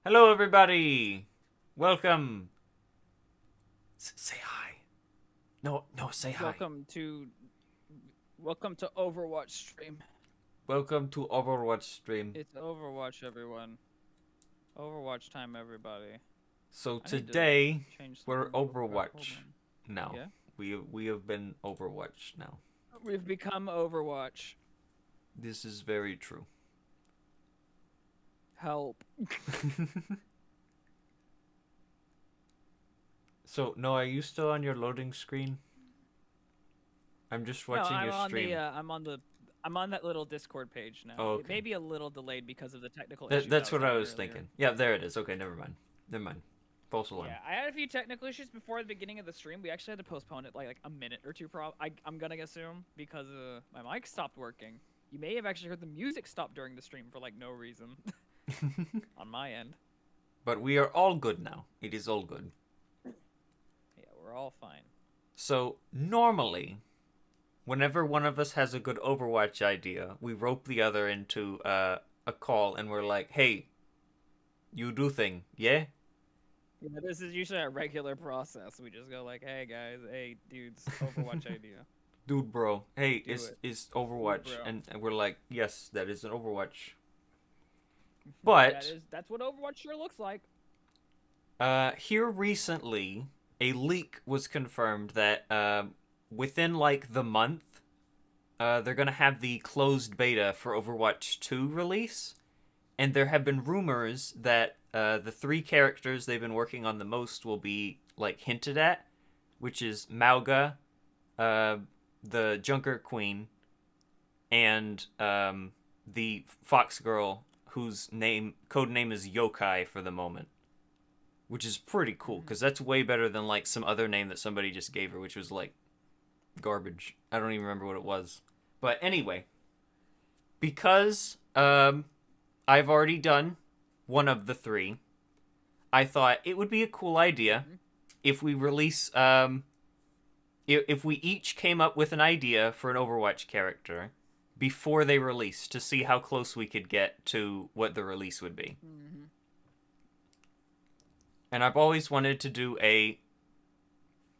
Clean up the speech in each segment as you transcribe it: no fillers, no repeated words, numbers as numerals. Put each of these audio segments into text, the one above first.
Hello, everybody. Welcome. Say hi. No, say hi. Welcome to Overwatch stream. Welcome to Overwatch stream. It's Overwatch, everyone. Overwatch time, everybody. So I need to today change we're something real quick. Hold Overwatch. on. Now Yeah, we have been Overwatch now. we've become Overwatch. This is very true. Help. So Noah, are you still on your loading screen? I'm just No, watching your stream. I'm on that little Discord page now. Oh, It okay. may be a little delayed because of the technical issues I That's was what I having was earlier. thinking. Yeah, there it is. Okay, never mind. Never mind. False alarm. Yeah, I had a few technical issues before the beginning of the stream. We actually had to postpone it like a minute or two. I'm gonna assume because my mic stopped working. You may have actually heard the music stop during the stream for like no reason on my end. But we are all good now. It is all good. Yeah, we're all fine. So normally, whenever one of us has a good Overwatch idea, we rope the other into a call and we're like, hey, you do thing, yeah? Yeah, this is usually a regular process. We just go like, "Hey guys, hey dudes, Overwatch idea, Dude, bro, hey, do it, is dude, Overwatch. bro." And we're like, yes, that is an Overwatch. But That's what Overwatch sure looks like. here recently, a leak was confirmed that within like the month, they're going to have the closed beta for Overwatch 2 release. And there have been rumors that the three characters they've been working on the most will be like hinted at, which is Mauga, the Junker Queen, and the Fox Girl, whose code name is Yokai for the moment, which is pretty cool because that's way better than like some other name that somebody just gave her, which was like garbage. I don't even remember what it was. But anyway, because I've already done one of the three, I thought it would be a cool idea if we release if we each came up with an idea for an Overwatch character before they release to see how close we could get to what the release would be. Mm-hmm. And I've always wanted to do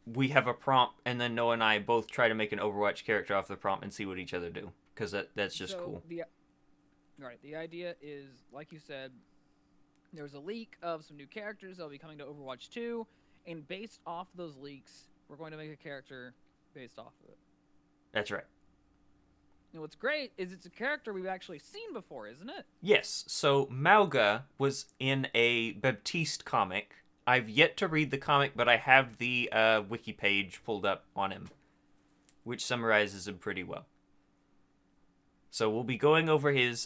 we have a prompt and then Noah and I both try to make an Overwatch character off the prompt and see what each other do because that's just So cool. the idea is like you said, there was a leak of some new characters that'll be coming to Overwatch 2, and based off those leaks, we're going to make a character based off of it. That's right. And what's great is it's a character we've actually seen before, isn't it? Yes, so Mauga was in a Baptiste comic. I've yet to read the comic, but I have the wiki page pulled up on him, which summarizes him pretty well. So we'll be going over his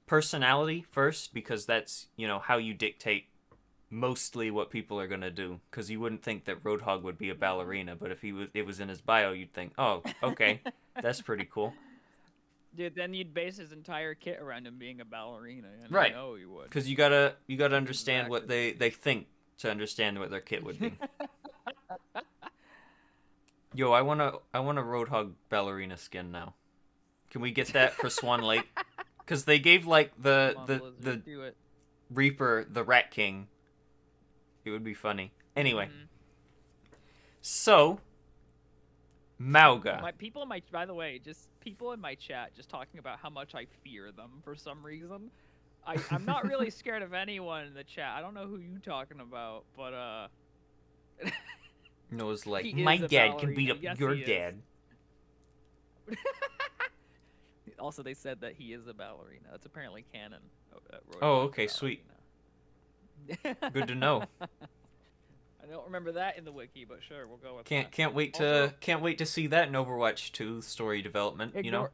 personality first, because that's, how you dictate mostly what people are going to do. Because you wouldn't think that Roadhog would be a ballerina, but if it was in his bio, you'd think, oh, okay, that's pretty cool. Dude, then you'd base his entire kit around him being a ballerina, and Right. I know you would. Because you gotta understand Exactly. what they think to understand what their kit would be. Yo, I want a Roadhog ballerina skin now. Can we get that for Swan Lake? Because they gave like the Do it. Reaper the Rat King. It would be funny. Anyway, so Mauga. By the way, just people in my chat just talking about how much I fear them for some reason. I'm not really scared of anyone in the chat. I don't know who you talking about, but Noah's like, he my is a dad can beat ballerina. up Yes, your he is. dad. Also, they said that he is a ballerina. That's apparently canon. Oh, okay, sweet. Good to know. I don't remember that in the wiki, but sure, we'll go with that. Can't wait to see that in Overwatch 2 story development. Ignore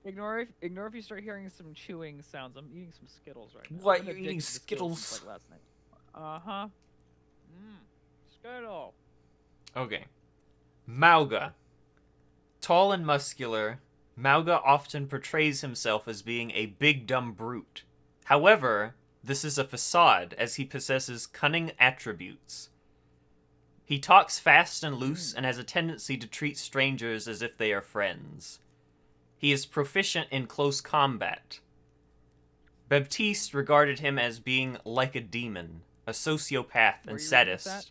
if you start hearing some chewing sounds. I'm eating some Skittles right now. What, you're eating Skittles? Since, like, last night. Uh-huh. Skittle. Okay. Mauga. Tall and muscular, Mauga often portrays himself as being a big dumb brute. However, this is a facade, as he possesses cunning attributes. He talks fast and loose and has a tendency to treat strangers as if they are friends. He is proficient in close combat. Baptiste regarded him as being like a demon, a sociopath Were and you reading this sadist. at?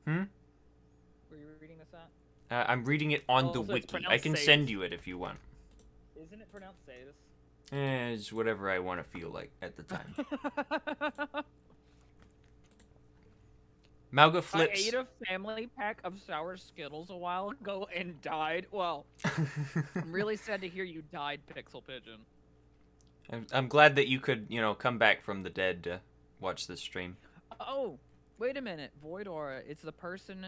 Were you reading this at? I'm reading it on the Oh, so it's wiki. I pronounced can Sadis. send you it if you want. Isn't it pronounced Sadis? It's whatever I want to feel like at the time. Mauga I flips. ate a family pack of sour Skittles a while ago and died. Well, I'm really sad to hear you died, Pixel Pigeon. I'm glad that you could, come back from the dead to watch this stream. Oh, wait a minute, Void Aura. It's the person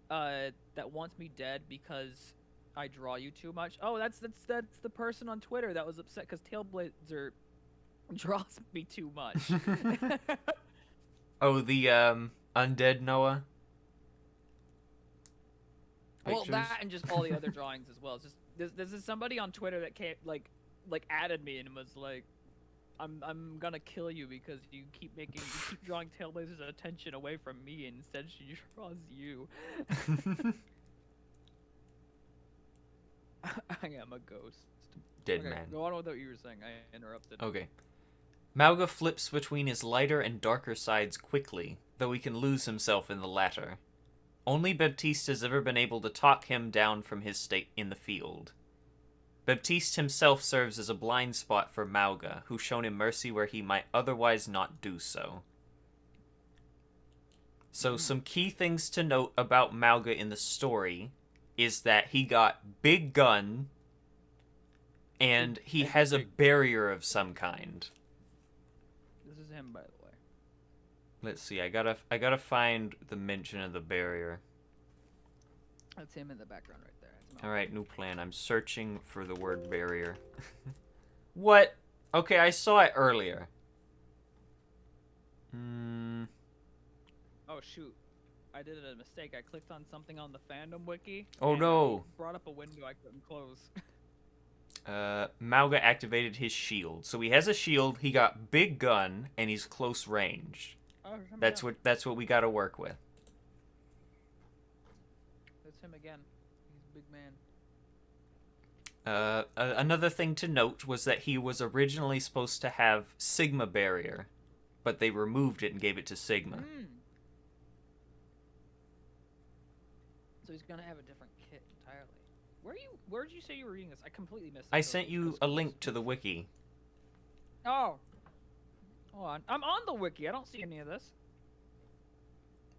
that wants me dead because I draw you too much. Oh, that's the person on Twitter that was upset because Tailblazer draws me too much. Oh, the undead Noah. Well, Pictures? that and just all the other drawings as well. It's just this is somebody on Twitter that came like added me and was like, I'm gonna kill you because you keep drawing Tailblazer's attention away from me and instead she draws you. I am a ghost. Dead Okay, man. go on with what you were saying. I interrupted. Okay. Mauga flips between his lighter and darker sides quickly, though he can lose himself in the latter. Only Baptiste has ever been able to talk him down from his state in the field. Baptiste himself serves as a blind spot for Mauga, who's shown him mercy where he might otherwise not do so. So some key things to note about Mauga in the story is that he got big gun, and he has a barrier of some kind. This is him, by the way. Let's see. I gotta find the mention of the barrier. That's him in the background right there. All right, new plan. I'm searching for the word barrier. What? Okay, I saw it earlier. Oh shoot! I did a mistake. I clicked on something on the fandom wiki. Oh and no! it brought up a window I couldn't close. Mauga activated his shield. So he has a shield, he got big gun, and he's close range. Oh, That's what we gotta work with. That's him again. He's a big man. Another thing to note was that he was originally supposed to have Sigma barrier, but they removed it and gave it to Sigma. So he's gonna have a different kit entirely. Where did you say you were reading this? I completely missed it. I sent you a link to the wiki. Oh. Hold on. I'm on the wiki. I don't see any of this.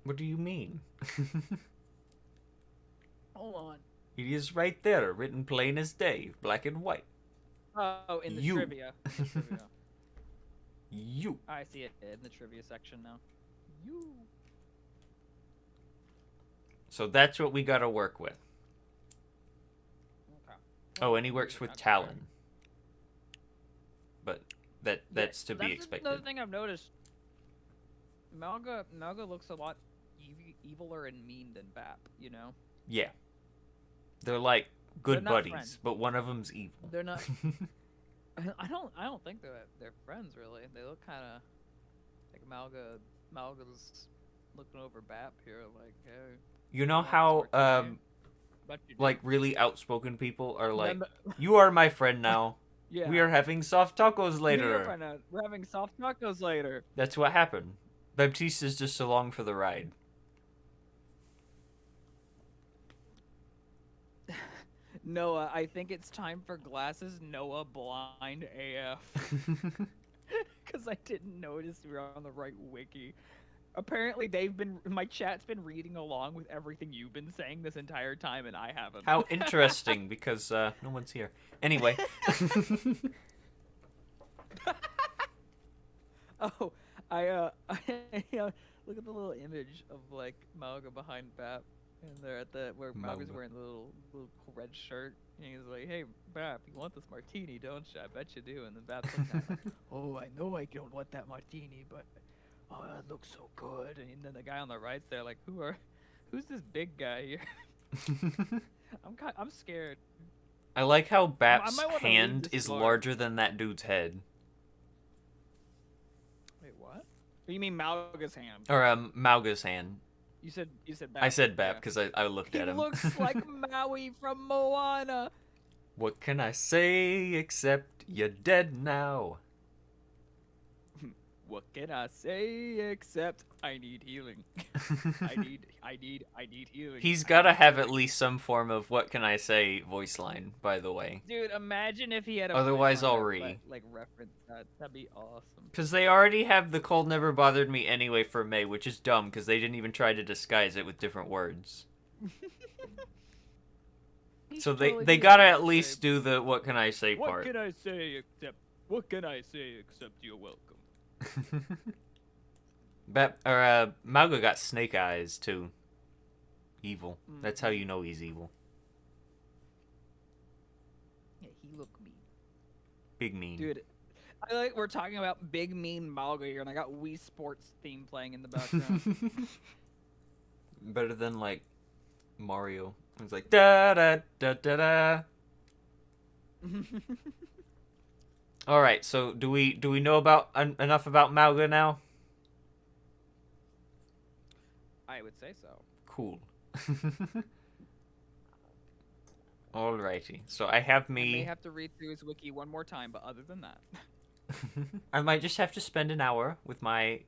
What do you mean? Hold on. It is right there, written plain as day, black and white. Oh, in the You. trivia. You. I see it in the trivia section now. You. So that's what we gotta work with. Okay. Oh, and he works with Okay. Talon. But that's to be That's expected. another thing I've noticed. Mauga looks a lot eviler and mean than Bap, you know? Yeah. They're like good They're not buddies, friends. but one of them's evil. They're not. I don't think they're friends really. They look kind of like Mauga's looking over Bap here, like, hey. You know want this how martini? But you do. like really outspoken people are like, Remember- "You are my friend now. yeah. We are having soft tacos later." We're having soft tacos later. That's what happened. Baptiste is just along for the ride. Noah, I think it's time for glasses. Noah blind AF. Because I didn't notice we were on the right wiki. Apparently, my chat's been reading along with everything you've been saying this entire time, and I haven't. How interesting, because no one's here. Anyway. Oh, look at the little image of like Mauga behind Bap, and they're at where Mauga's Mauga. wearing the little red shirt, and he's like, "Hey, Bap, you want this martini, don't you? I bet you do." And then Bap's looking at him, "Oh, I know I don't want that martini, but oh, it looks so good." And then the guy on the right's there, like, who's this big guy here? I'm scared. I like how Bap's might wanna leave hand this is bar. larger than that dude's head. Wait, what? You mean Mauga's hand? Or Mauga's hand. You said Bap. I said Bap yeah. because I looked He at him. looks like Maui from Moana. What can I say except you're dead now? What can I say except I need healing? I need healing. He's I gotta need have at healing. least some form of what can I say voice line, by the way. Dude, imagine if he had a Otherwise voice line I'll that, re. like reference that. That'd be awesome. Because they already have the cold never bothered me anyway for May, which is dumb because they didn't even try to disguise it with different words. So they gotta at least do the what can I say part. What can I say except you're welcome? Mauga got snake eyes too. Evil. That's how you know he's evil. Yeah, he look mean. Big mean. Dude, I like we're talking about big mean Malga here, and I got Wii Sports theme playing in the background. Better than like Mario. It's like da da da da da. All right, so do we know about enough about Mauga now? I would say so. Cool. Alrighty, so I have I may me. have to read through his wiki one more time, but other than that. I might just have to spend an hour with my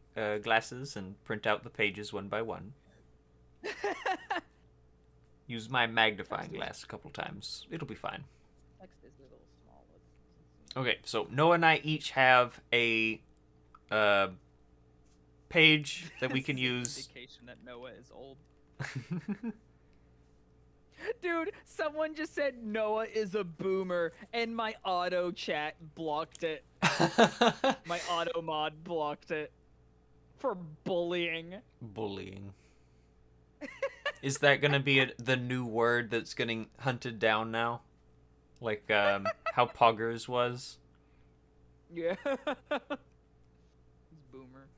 glasses and print out the pages one by one. Use my magnifying glass a couple times. It'll be fine. Text is a little small. Okay, so Noah and I each have a page that we can use. Indication that Noah is old. Dude, someone just said Noah is a boomer, and my auto chat blocked it. My auto mod blocked it for bullying. Bullying. Is that gonna be the new word that's getting hunted down now? Like how Poggers was? Yeah. He's boomer.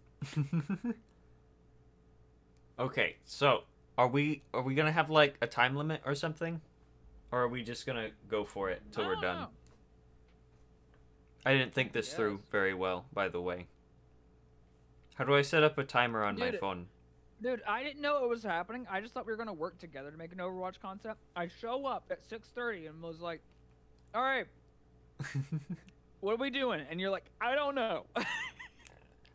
Okay, so are we gonna have like a time limit or something? Or are we just gonna go for it till we're done? Know. I didn't think this through very well, by the way. How do I set up a timer on my phone? Dude, I didn't know it was happening. I just thought we were gonna work together to make an Overwatch concept. I show up at 6:30 and was like, "All right, what are we doing?" And you're like, "I don't know."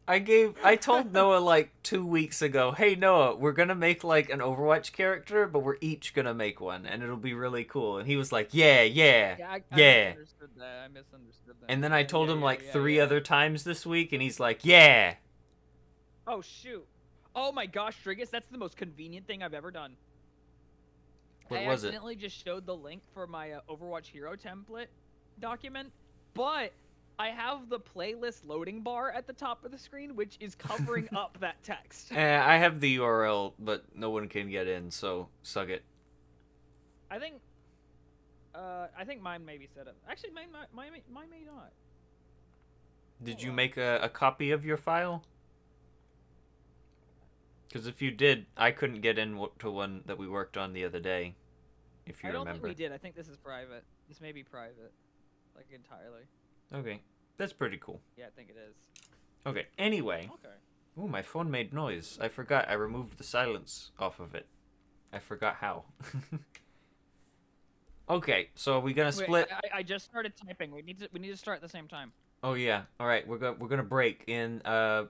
I told Noah like 2 weeks ago, hey Noah, we're gonna make like an Overwatch character, but we're each gonna make one, and it'll be really cool. And he was like, yeah. I misunderstood that. I misunderstood that. And then I told him like three yeah. other times this week, and he's like, yeah. Oh shoot! Oh my gosh, Trigus, that's the most convenient thing I've ever done. What I was it? accidentally just showed the link for my Overwatch hero template document, but I have the playlist loading bar at the top of the screen, which is covering up that text. I have the URL, but no one can get in, so suck it. I think mine may be set up. Actually, mine may not. Did you make a copy of your file? Because if you did, I couldn't get in to one that we worked on the other day, if you remember. I don't think we did. I think this is private. This may be private, like entirely. Okay, that's pretty cool. Yeah, I think it is. Okay, anyway. Okay. Ooh, my phone made noise. I forgot. I removed the silence off of it. I forgot how. Okay, so are we gonna split? Wait, I just started typing. We need to start at the same time. Oh yeah. All right, we're gonna break in 5,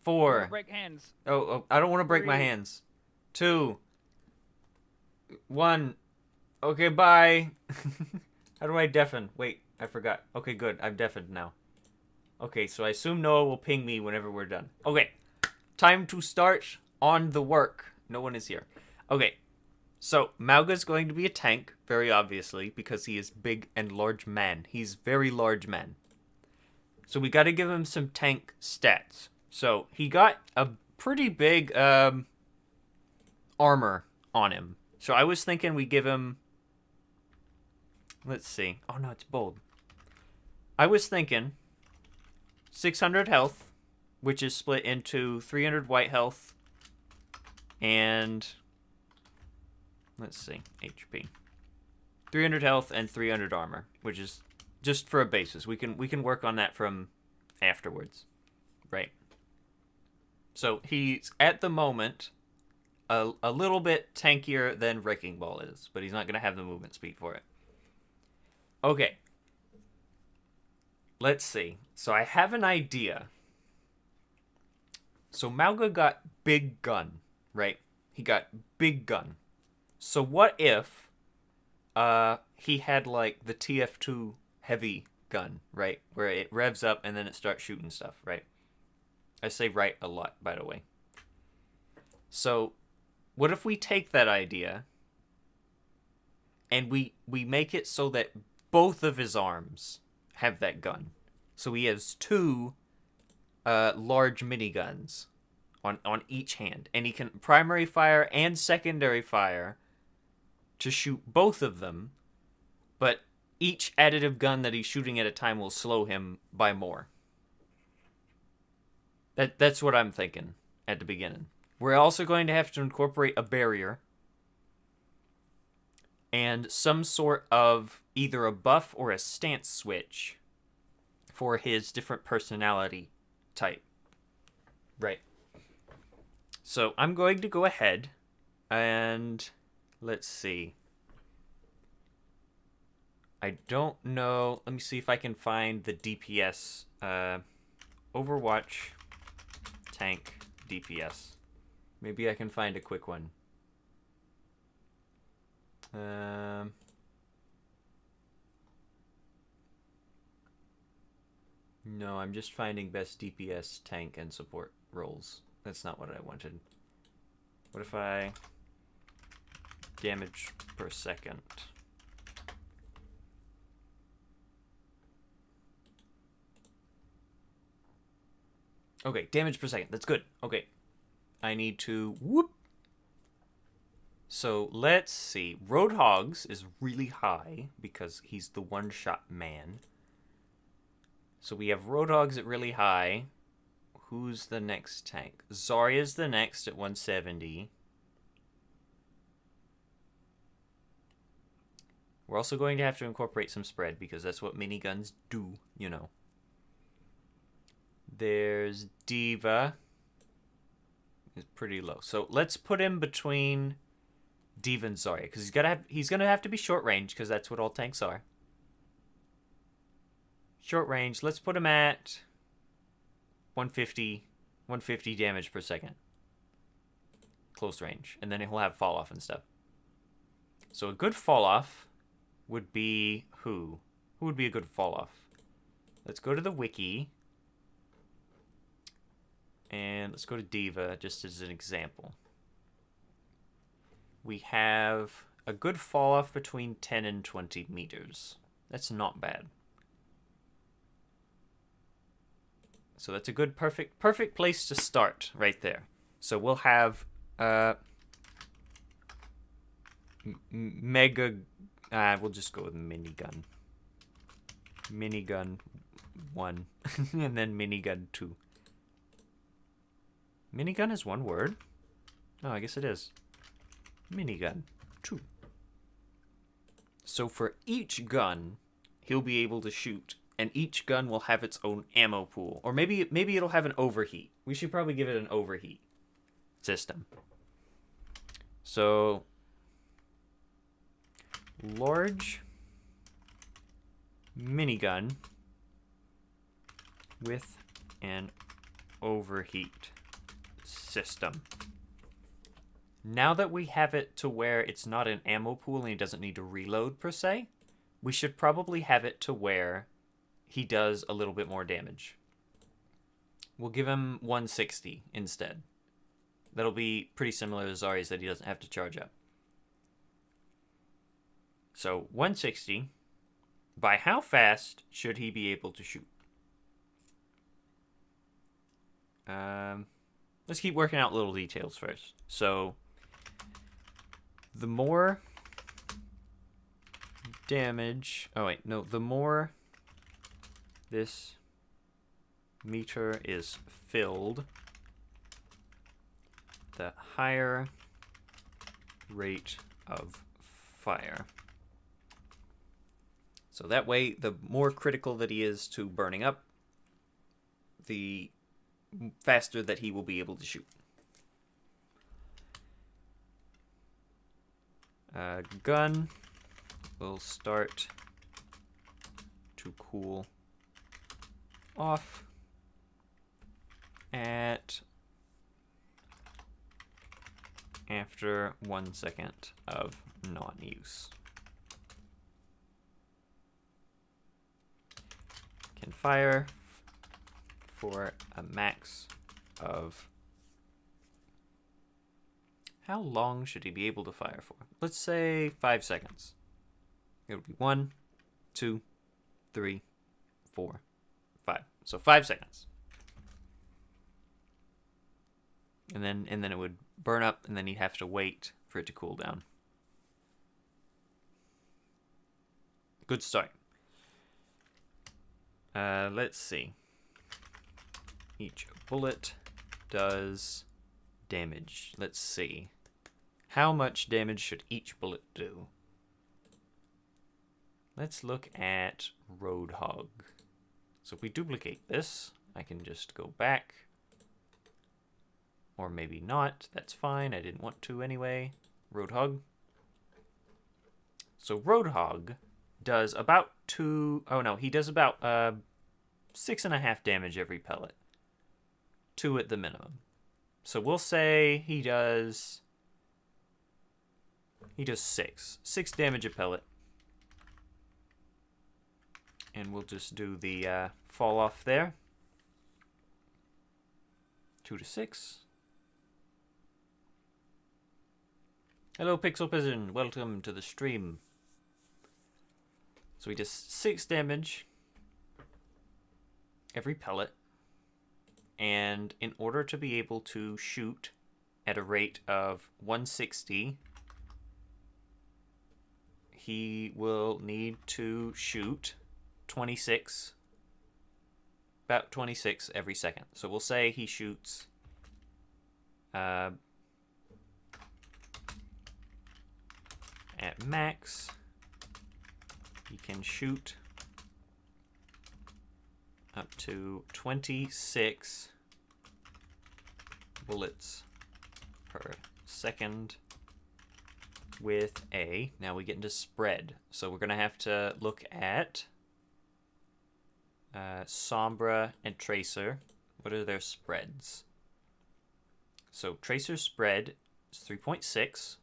4. Break hands. Oh, I don't want to break my 3. hands. 2, 1. Okay, bye. How do I deafen? Wait, I forgot. Okay, good. I'm deafened now. Okay, so I assume Noah will ping me whenever we're done. Okay, time to start on the work. No one is here. Okay, so Mauga's going to be a tank, very obviously, because he is big and large man. He's very large man. So we got to give him some tank stats. So he got a pretty big armor on him. So I was thinking we give him... Let's see. Oh no, it's bold. I was thinking 600 health, which is split into 300 white health and... Let's see. HP. 300 health and 300 armor, which is just for a basis. We can work on that from afterwards. Right. So he's, at the moment, a little bit tankier than Wrecking Ball is, but he's not going to have the movement speed for it. Okay. Let's see. So I have an idea. So Mauga got big gun, right? He got big gun. So what if he had like the TF2 heavy gun, right? Where it revs up and then it starts shooting stuff, right? I say right a lot, by the way. So what if we take that idea and we make it so that both of his arms have that gun? So he has two large miniguns on each hand, and he can primary fire and secondary fire to shoot both of them, but each additive gun that he's shooting at a time will slow him by more. That's what I'm thinking at the beginning. We're also going to have to incorporate a barrier and some sort of either a buff or a stance switch for his different personality type. Right. So I'm going to go ahead and let's see. I don't know. Let me see if I can find the DPS. Overwatch tank DPS. Maybe I can find a quick one. No, I'm just finding best DPS, tank, and support roles. That's not what I wanted. What if I... damage per second. Okay, damage per second. That's good. Okay. I need to... whoop. So, let's see. Roadhog's is really high because he's the one-shot man. So we have Roadhog's at really high. Who's the next tank? Zarya's the next at 170. We're also going to have to incorporate some spread because that's what miniguns do, you know. There's Diva. It's pretty low. So let's put him between Diva and Zarya because he's gonna have to be short range because that's what all tanks are. Short range. Let's put him at 150 damage per second. Close range, and then he'll have fall off and stuff. So a good fall off would be who? Who would be a good fall off? Let's go to the wiki. And let's go to Diva just as an example. We have a good fall off between 10 and 20 meters. That's not bad. So that's a good perfect place to start right there. So we'll have mega we'll just go with minigun. Minigun 1 and then minigun 2. Minigun is one word? Oh, I guess it is. Minigun 2. So for each gun, he'll be able to shoot, and each gun will have its own ammo pool. Or maybe it'll have an overheat. We should probably give it an overheat system. So, large minigun with an overheat system. Now that we have it to where it's not an ammo pool and he doesn't need to reload per se, we should probably have it to where he does a little bit more damage. We'll give him 160 instead. That'll be pretty similar to Zarya's that he doesn't have to charge up. So 160. By how fast should he be able to shoot? Let's keep working out little details first. So the more damage... oh wait, no. The more this meter is filled, the higher rate of fire. So that way, the more critical that he is to burning up, the faster that he will be able to shoot. Gun will start to cool off at after 1 second of non-use. Can fire for a max of... How long should he be able to fire for? Let's say 5 seconds. It would be 1, 2, 3, 4, 5. So 5 seconds. And then it would burn up, and then he'd have to wait for it to cool down. Good start. Let's see. Each bullet does damage. Let's see. How much damage should each bullet do? Let's look at Roadhog. So if we duplicate this, I can just go back. Or maybe not. That's fine. I didn't want to anyway. Roadhog. So Roadhog does about he does about 6.5 damage every pellet. 2 at the minimum. So we'll say he does 6. 6 damage a pellet. And we'll just do the fall off there. 2 to 6. Hello, Pixel Pigeon. Welcome to the stream. So he does 6 damage every pellet. And in order to be able to shoot at a rate of 160, he will need to shoot 26, about 26 every second. So we'll say he shoots at max, he can shoot up to 26 bullets per second with a... Now we get into spread. So we're going to have to look at Sombra and Tracer. What are their spreads? So Tracer's spread is 3.6.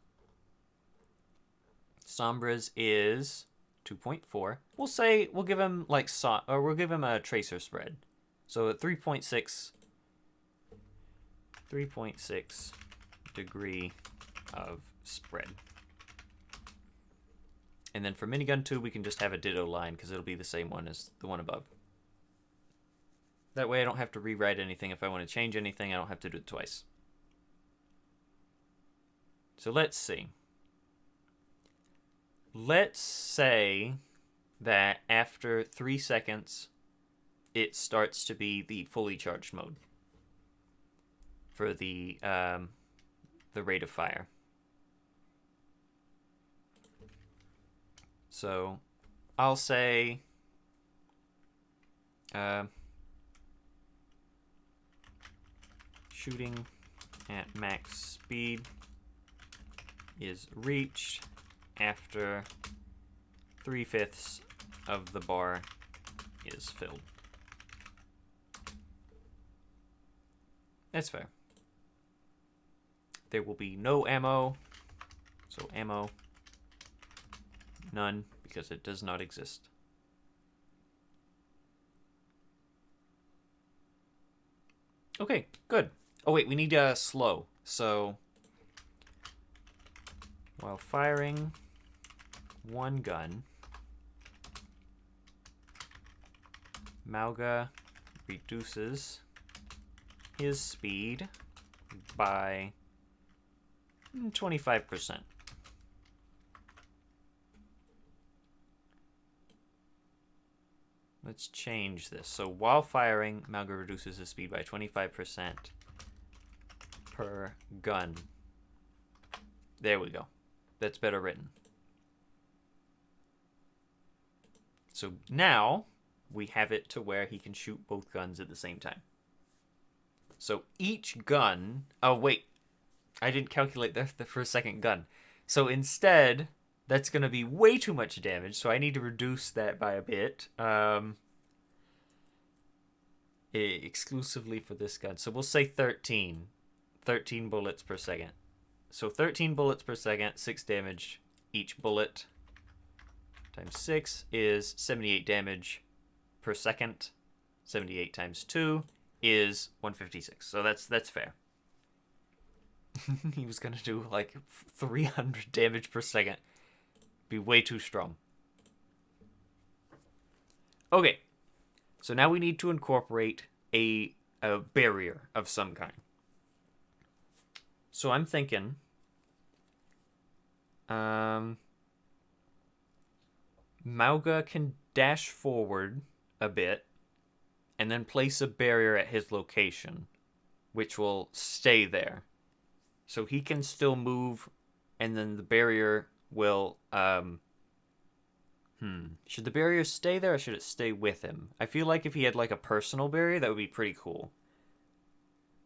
Sombra's is 2.4. We'll give him like we'll give him a Tracer spread. So at 3.6 degree of spread. And then for minigun 2, we can just have a ditto line because it'll be the same one as the one above. That way I don't have to rewrite anything. If I want to change anything, I don't have to do it twice. So let's see. Let's say that after 3 seconds, it starts to be the fully charged mode for the rate of fire. So I'll say shooting at max speed is reached after 3/5 of the bar is filled. That's fair. There will be no ammo. So ammo, none, because it does not exist. Okay, good. Oh wait, we need slow. So while firing one gun, Mauga reduces his speed by 25%. Let's change this. So while firing, Mauga reduces his speed by 25% per gun. There we go. That's better written. So now we have it to where he can shoot both guns at the same time. So each gun... Oh, wait. I didn't calculate the for a second gun. So instead, that's going to be way too much damage. So I need to reduce that by a bit. exclusively for this gun. So we'll say 13. 13 bullets per second. So 13 bullets per second, 6 damage each bullet. Times 6 is 78 damage per second. 78 times 2 is 156. So that's fair. He was gonna do like 300 damage per second. Be way too strong. Okay. So now we need to incorporate a barrier of some kind. So I'm thinking Mauga can dash forward a bit and then place a barrier at his location, which will stay there. So he can still move, and then the barrier will... Should the barrier stay there, or should it stay with him? I feel like if he had, like, a personal barrier, that would be pretty cool.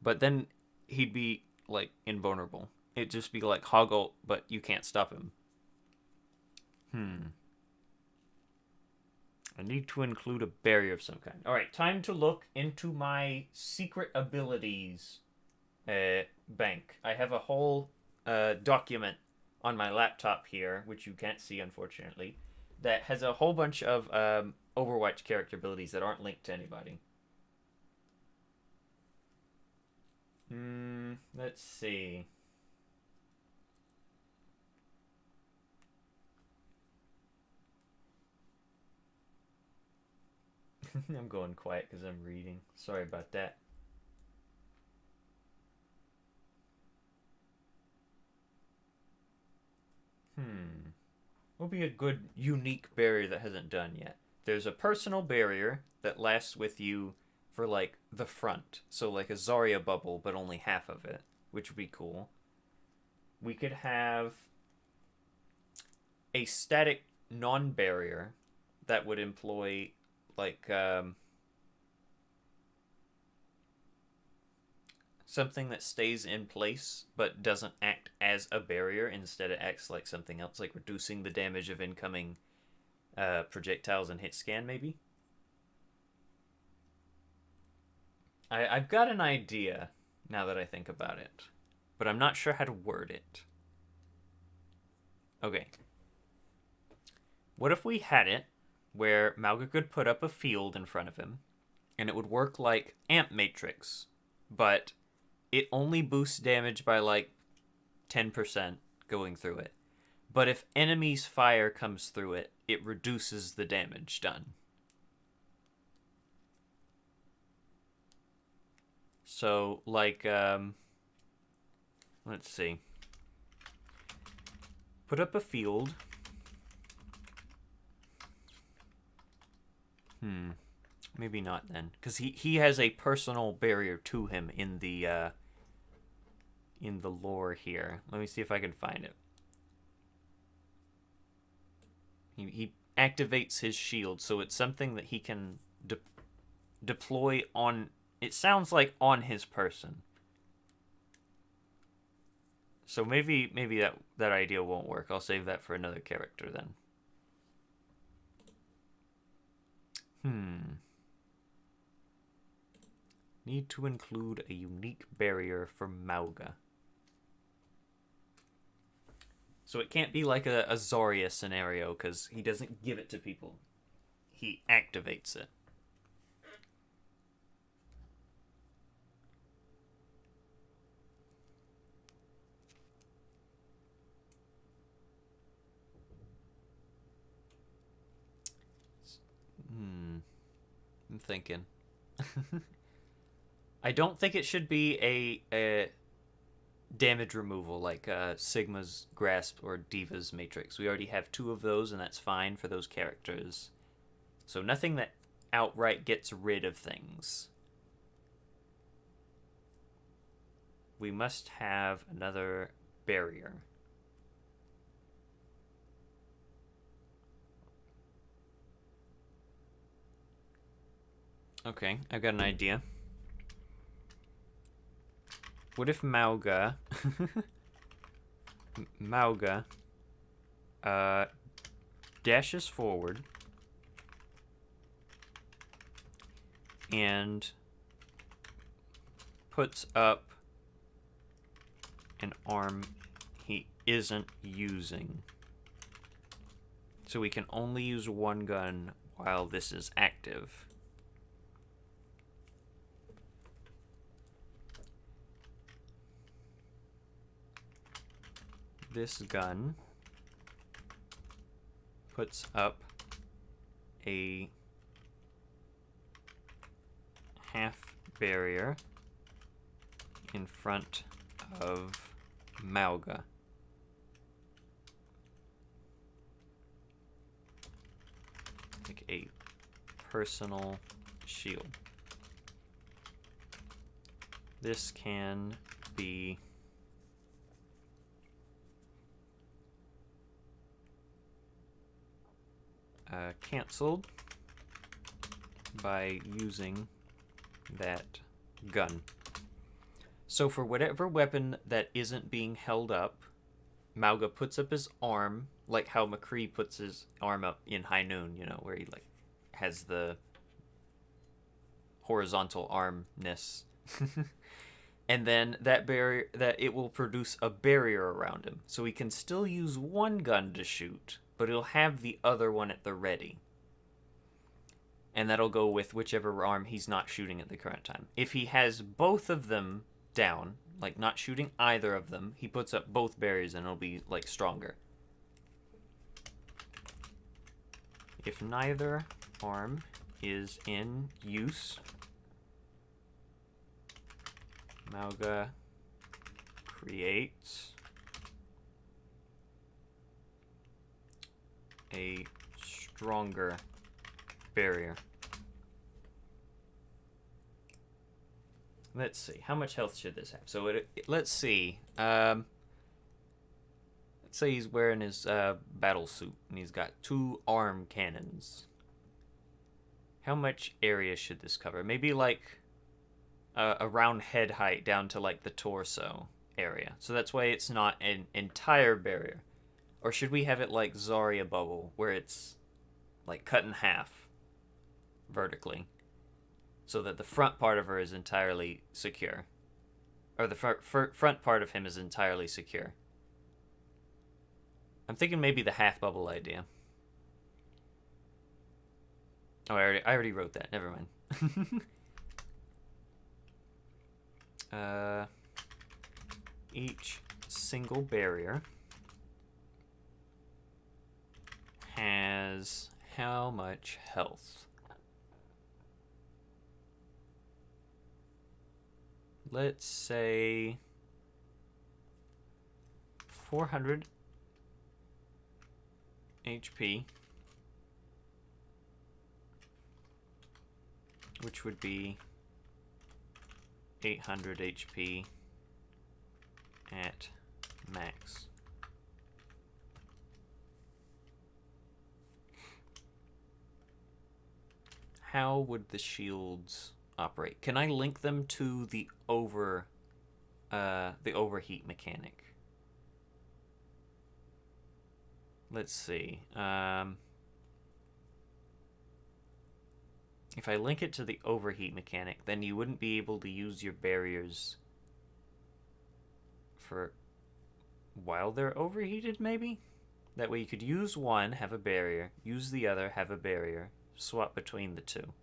But then he'd be, like, invulnerable. It'd just be like Hoggle, but you can't stop him. I need to include a barrier of some kind. Alright, time to look into my secret abilities bank. I have a whole document on my laptop here, which you can't see, unfortunately, that has a whole bunch of Overwatch character abilities that aren't linked to anybody. Let's see. I'm going quiet because I'm reading. Sorry about that. What would be a good, unique barrier that hasn't done yet? There's a personal barrier that lasts with you for, like, the front. So, like, a Zarya bubble, but only half of it, which would be cool. We could have a static non-barrier that would employ, like, something that stays in place but doesn't act as a barrier. Instead, it acts like something else, like reducing the damage of incoming projectiles and hit scan, maybe. I've got an idea now that I think about it, but I'm not sure how to word it. Okay. What if we had it where Mauga could put up a field in front of him, and it would work like Amp Matrix, but it only boosts damage by like 10% going through it. But if enemies' fire comes through it, it reduces the damage done. So, like, let's see. Put up a field. Maybe not then, because he has a personal barrier to him in the lore here. Let me see if I can find it. He activates his shield, so it's something that he can deploy on. It sounds like on his person. So maybe that idea won't work. I'll save that for another character then. Need to include a unique barrier for Mauga. So it can't be like a Zarya scenario, because he doesn't give it to people. He activates it. I'm thinking. I don't think it should be a damage removal like Sigma's Grasp or Diva's Matrix. We already have 2 of those, and that's fine for those characters. So nothing that outright gets rid of things. We must have another barrier. Okay, I've got an idea. What if Mauga dashes forward and puts up an arm he isn't using. So we can only use one gun while this is active. This gun puts up a half barrier in front of Mauga. Like a personal shield. This can be cancelled by using that gun. So for whatever weapon that isn't being held up, Mauga puts up his arm, like how McCree puts his arm up in High Noon, you know, where he like has the horizontal armness. And then that barrier, that it will produce a barrier around him. So he can still use one gun to shoot, but he'll have the other one at the ready. And that'll go with whichever arm he's not shooting at the current time. If he has both of them down, like not shooting either of them, he puts up both barriers and it'll be like stronger. If neither arm is in use, Mauga creates a stronger barrier. Let's see, how much health should this have? So let's see. Let's say he's wearing his battle suit and he's got 2 arm cannons. How much area should this cover? Maybe like around head height down to like the torso area. So that's why it's not an entire barrier. Or should we have it like Zarya Bubble, where it's like cut in half vertically, so that the front part of her is entirely secure, or the front part of him is entirely secure. I'm thinking maybe the half bubble idea. Oh, I already wrote that. Never mind. Each single barrier has how much health? Let's say 400 HP, which would be 800 HP at max. How would the shields operate? Can I link them to the overheat mechanic? Let's see. If I link it to the overheat mechanic, then you wouldn't be able to use your barriers for while they're overheated, maybe? That way you could use one, have a barrier, use the other, have a barrier, swap between the two.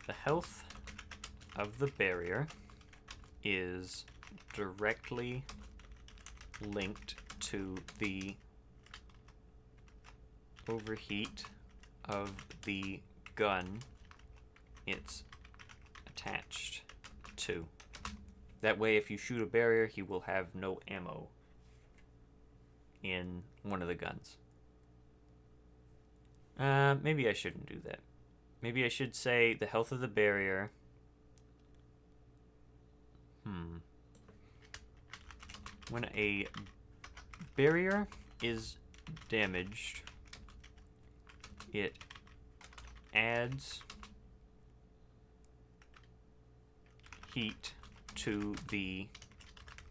The health of the barrier is directly linked to the overheat of the gun it's attached to. That way, if you shoot a barrier, he will have no ammo in one of the guns. Maybe I shouldn't do that. Maybe I should say the health of the barrier. When a barrier is damaged, it adds heat to the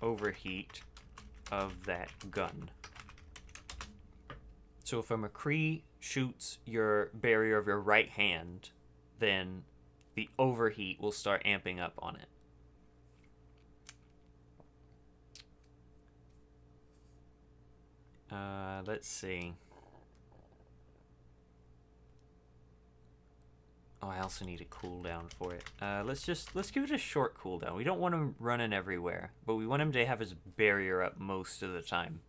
overheat of that gun. So if a McCree shoots your barrier of your right hand, then the overheat will start amping up on it. Let's see. Oh, I also need a cooldown for it. Let's give it a short cooldown. We don't want him running everywhere, but we want him to have his barrier up most of the time.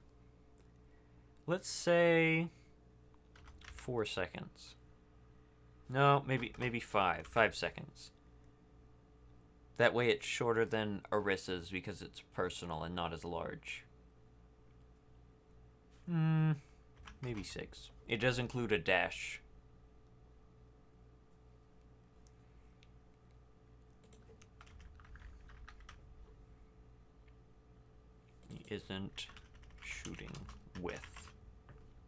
Let's say 4 seconds. No, maybe 5 seconds. That way it's shorter than Orissa's because it's personal and not as large. Maybe 6. It does include a dash. He isn't shooting with.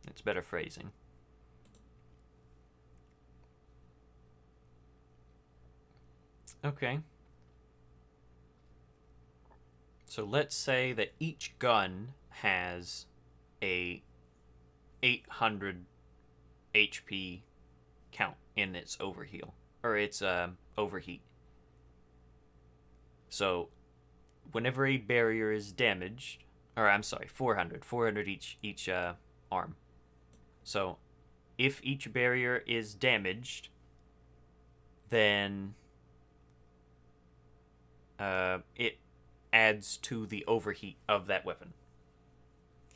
It's better phrasing. Okay. So let's say that each gun has a 800 HP count in its overheal, or its overheat. So whenever a barrier is damaged, or I'm sorry, 400 each arm. So if each barrier is damaged, then it adds to the overheat of that weapon.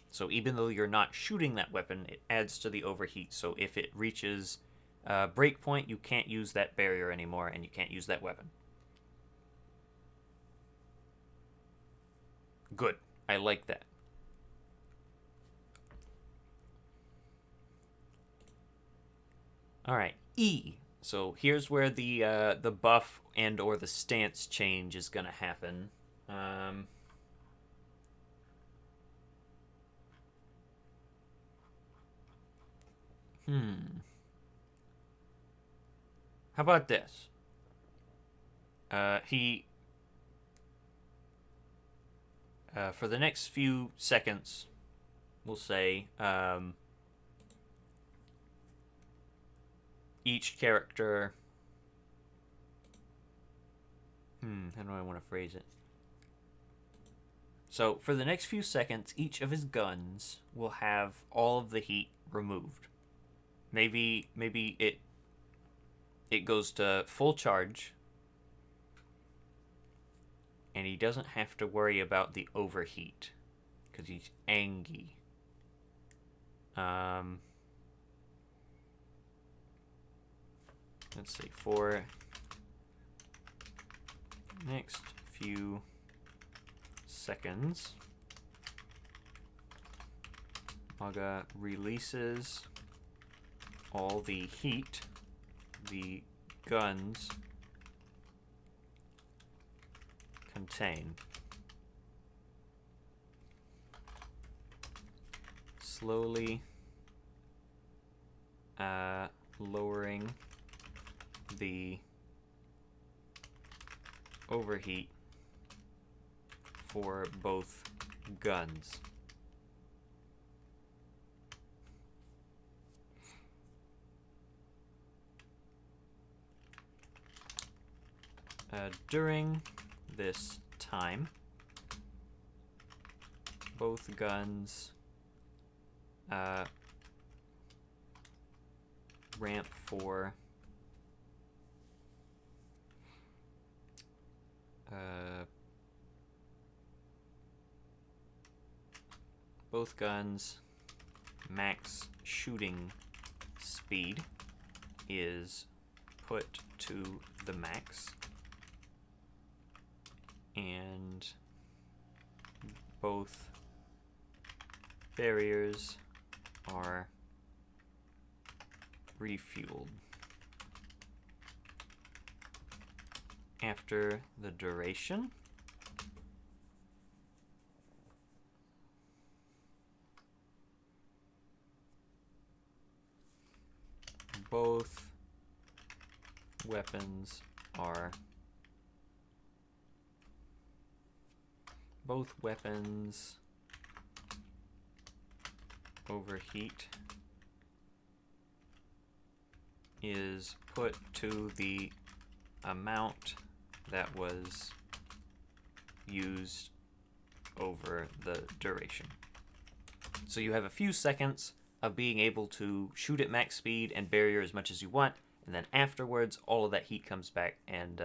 So even though you're not shooting that weapon, it adds to the overheat. So if it reaches breakpoint, you can't use that barrier anymore, and you can't use that weapon. Good. I like that. All right, E. So here's where the buff and or the stance change is gonna happen. How about this? For the next few seconds, we'll say, each character... how do I want to phrase it? So, for the next few seconds, each of his guns will have all of the heat removed. Maybe it goes to full charge, and he doesn't have to worry about the overheat, because he's angry. Let's see, for next few seconds, Maga releases all the heat the guns contain. Slowly lowering the overheat for both guns. During this time, both guns ramp for both guns max shooting speed is put to the max, and both barriers are refueled. After the duration, both weapons overheat is put to the amount that was used over the duration. So you have a few seconds of being able to shoot at max speed and barrier as much as you want, and then afterwards all of that heat comes back and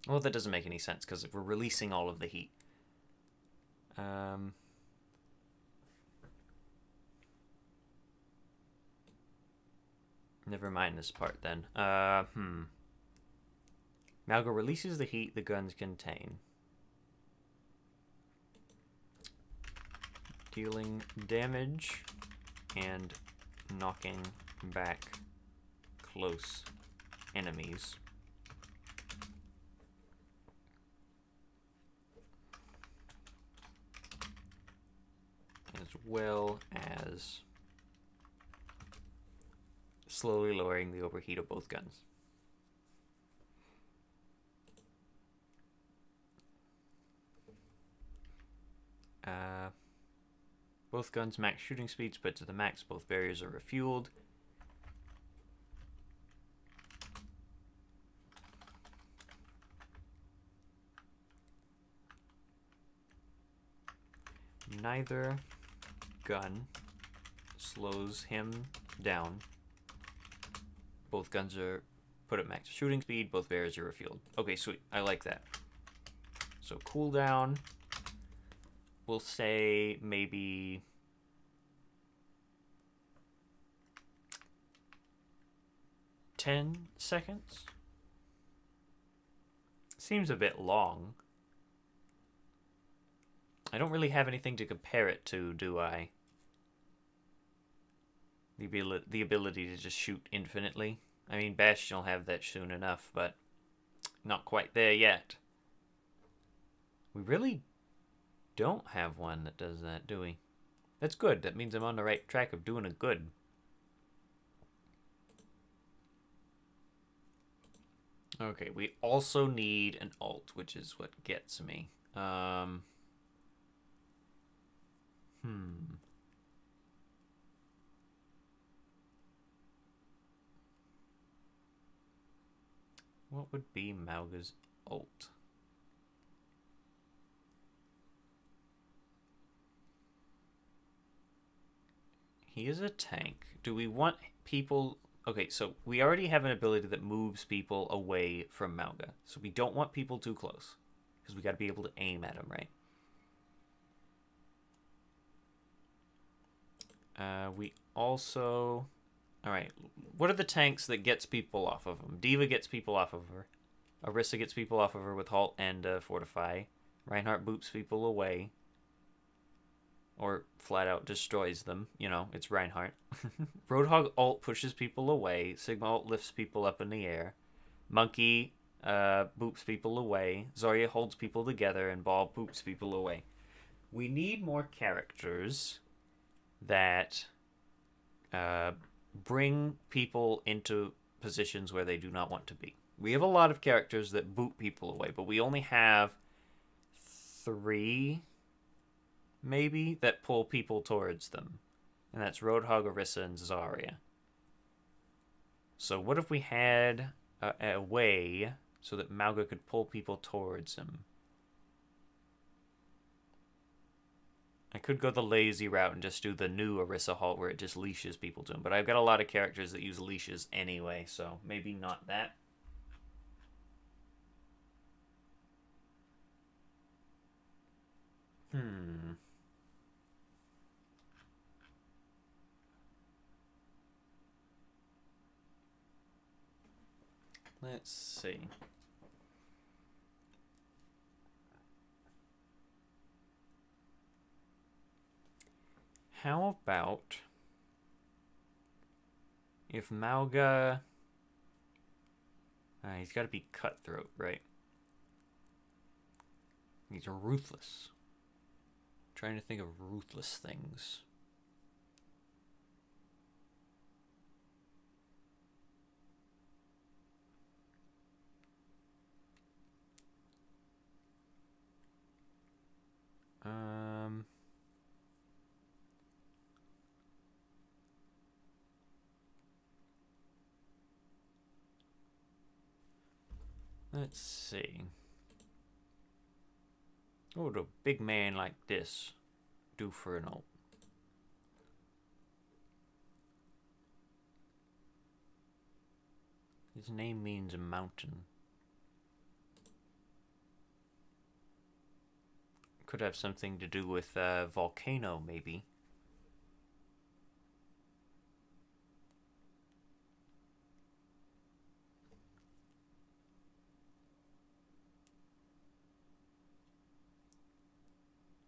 well, that doesn't make any sense because we're releasing all of the heat. Never mind this part then. Malga releases the heat the guns contain, dealing damage and knocking back close enemies. As well as slowly lowering the overheat of both guns. Both guns max shooting speeds put to the max. Both barriers are refueled. Neither gun slows him down. Both guns are put at max shooting speed. Both barriers are refueled. Okay, sweet. I like that. So cooldown, we'll say maybe 10 seconds. Seems a bit long. I don't really have anything to compare it to, do I? The ability to just shoot infinitely. I mean, Bastion will have that soon enough, but not quite there yet. We really don't have one that does that, do we? That's good. That means I'm on the right track of doing it good. Okay, we also need an alt, which is what gets me. What would be Malga's ult? He is a tank. Do we want people... Okay, so we already have an ability that moves people away from Malga. So we don't want people too close. Because we got to be able to aim at them, right? We also... Alright, what are the tanks that gets people off of them? Diva gets people off of her. Orisa gets people off of her with Halt and Fortify. Reinhardt boops people away. Or flat out destroys them. You know, it's Reinhardt. Roadhog ult pushes people away. Sigma ult lifts people up in the air. Monkey boops people away. Zarya holds people together. And Ball boops people away. We need more characters that bring people into positions where they do not want to be. We have a lot of characters that boot people away, but we only have 3, maybe, that pull people towards them. And that's Roadhog, Orisa, and Zarya. So what if we had a way so that Malga could pull people towards him? I could go the lazy route and just do the new Orisa Halt where it just leashes people to him. But I've got a lot of characters that use leashes anyway, so maybe not that. Let's see. How about if Malga... he's got to be cutthroat, right? He's ruthless. I'm trying to think of ruthless things. Let's see. What would a big man like this do for an ult? His name means mountain. Could have something to do with volcano, maybe.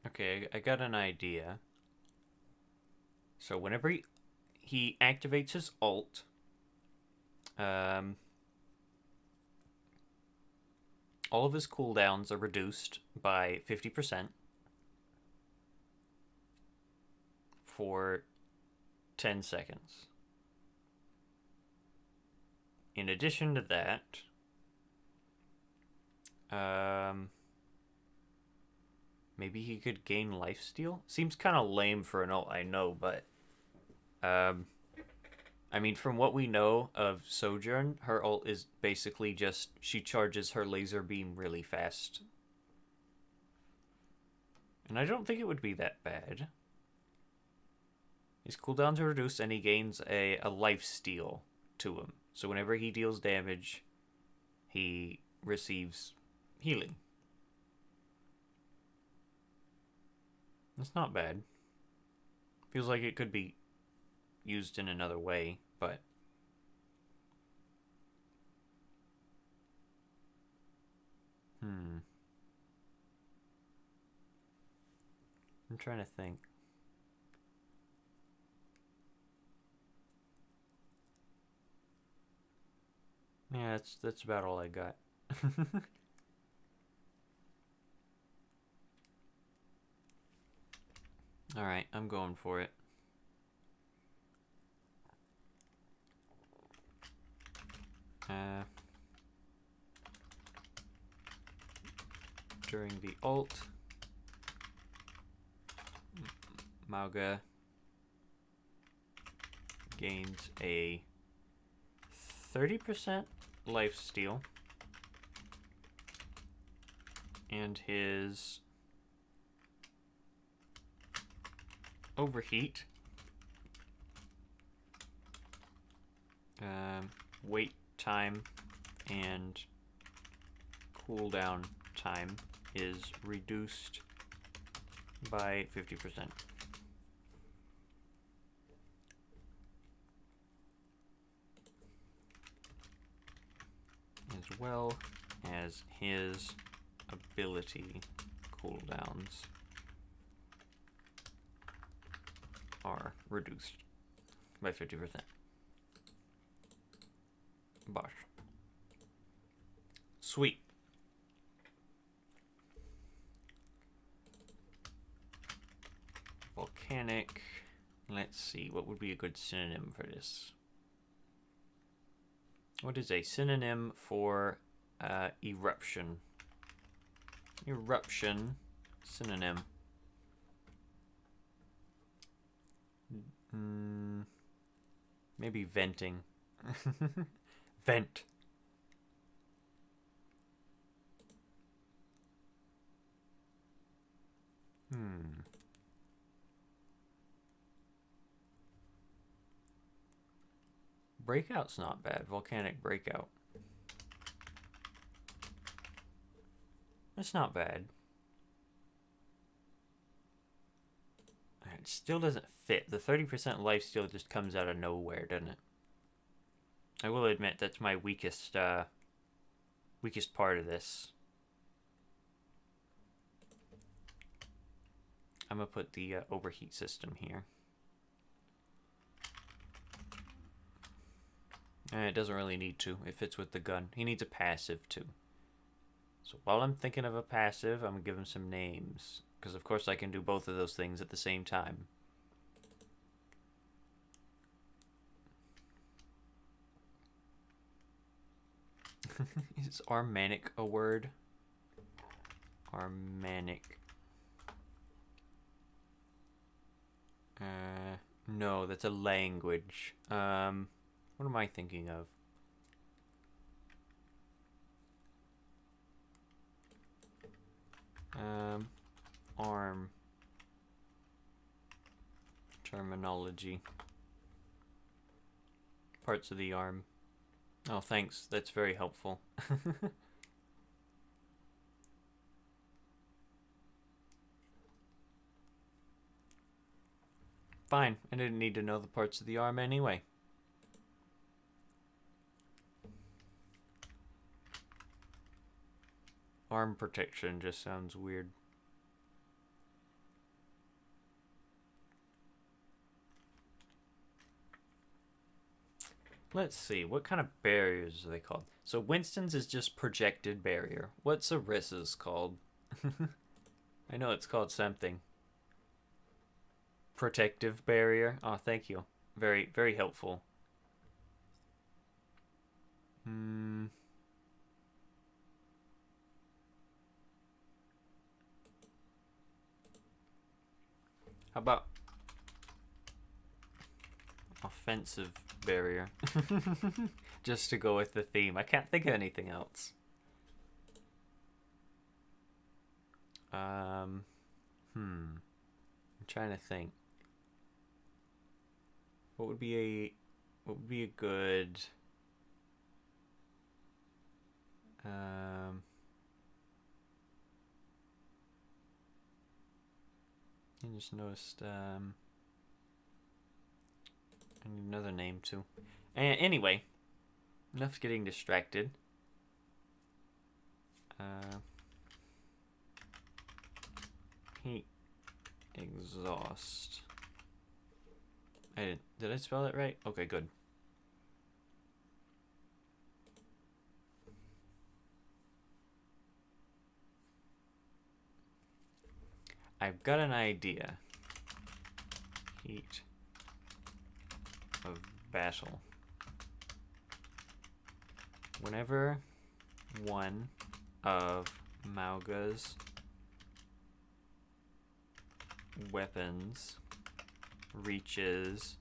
Okay, I got an idea. So whenever he activates his ult, all of his cooldowns are reduced by 50% for 10 seconds. In addition to that, maybe he could gain lifesteal? Seems kind of lame for an ult, I know, but I mean, from what we know of Sojourn, her ult is basically just she charges her laser beam really fast. And I don't think it would be that bad. His cooldowns are reduced and he gains a lifesteal to him. So whenever he deals damage, he receives healing. That's not bad. Feels like it could be used in another way, but I'm trying to think. Yeah, that's about all I got. All right, I'm going for it. During the ult, Mauga gains a 30% lifesteal, and his overheat, wait time, and cooldown time is reduced by 50%. As well as his ability cooldowns are reduced by 50%. Bosh. Sweet. Volcanic. Let's see, what would be a good synonym for this? What is a synonym for eruption? Eruption synonym. Maybe venting. Vent. Breakout's not bad. Volcanic breakout. That's not bad. It still doesn't fit. The 30% lifesteal just comes out of nowhere, doesn't it? I will admit that's my weakest part of this. I'm gonna put the overheat system here. It doesn't really need to. It fits with the gun. He needs a passive too. So while I'm thinking of a passive, I'm gonna give him some names. Because of course I can do both of those things at the same time. Is Armanic a word? Armanic. No, that's a language. What am I thinking of? Arm terminology. Parts of the arm. Oh, thanks. That's very helpful. Fine. I didn't need to know the parts of the arm anyway. Arm protection just sounds weird. Let's see, what kind of barriers are they called? So Winston's is just projected barrier. What's Arissa's called? I know it's called something. Protective barrier. Oh, thank you. Very, very helpful. How about offensive barrier? Just to go with the theme. I can't think of anything else. I'm trying to think. What would be a good I just noticed I need another name too. Anyway, enough getting distracted. Heat exhaust. Did I spell that right? Okay, good. I've got an idea. Heat of battle. Whenever one of Mauga's weapons reaches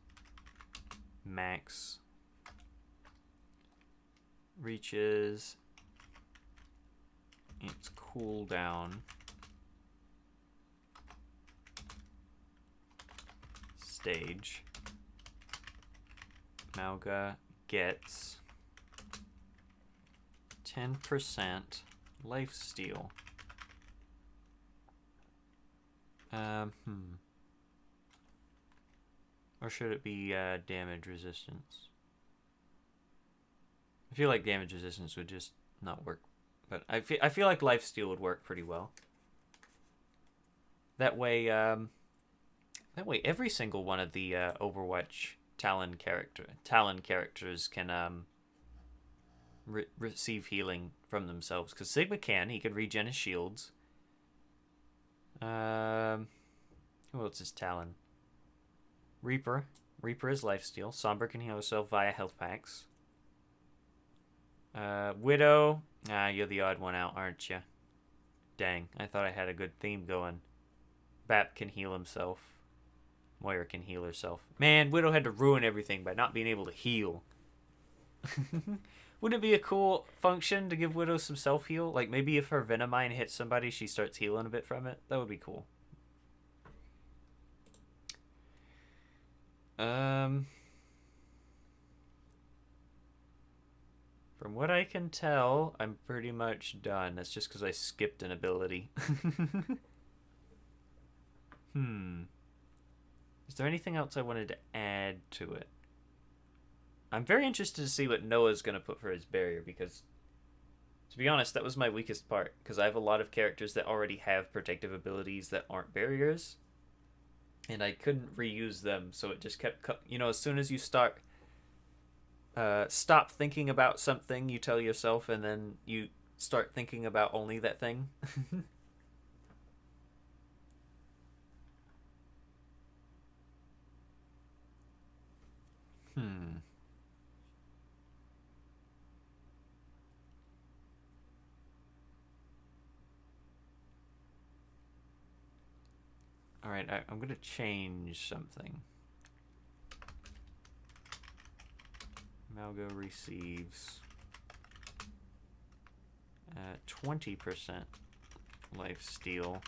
its cooldown stage, Mauga gets 10% lifesteal. Or should it be damage resistance? I feel like damage resistance would just not work, but I feel like lifesteal would work pretty well. That way every single one of the Overwatch Talon characters can receive healing from themselves. Because Sigma can. He can regen his shields. Who else is Talon? Reaper. Reaper is lifesteal. Sombra can heal herself via health packs. Widow. You're the odd one out, aren't you? Dang, I thought I had a good theme going. Bap can heal himself. Moira can heal herself. Man, Widow had to ruin everything by not being able to heal. Wouldn't it be a cool function to give Widow some self-heal? Like, maybe if her Venomine hits somebody, she starts healing a bit from it. That would be cool. From what I can tell, I'm pretty much done. That's just because I skipped an ability. Is there anything else I wanted to add to it? I'm very interested to see what Noah's going to put for his barrier, because, to be honest, that was my weakest part, because I have a lot of characters that already have protective abilities that aren't barriers, and I couldn't reuse them, so it just kept... as soon as you stop thinking about something, you tell yourself, and then you start thinking about only that thing. Alright, I'm going to change something. Malgo receives 20% life steal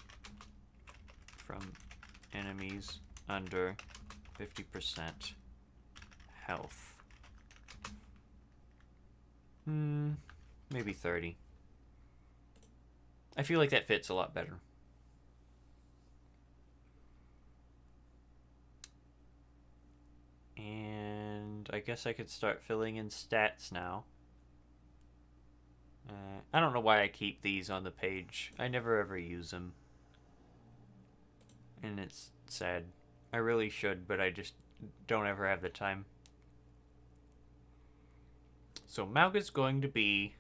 from enemies under 50% health. Maybe 30. I feel like that fits a lot better. And I guess I could start filling in stats now. I don't know why I keep these on the page. I never ever use them. And it's sad. I really should, but I just don't ever have the time. So Mauga's going to be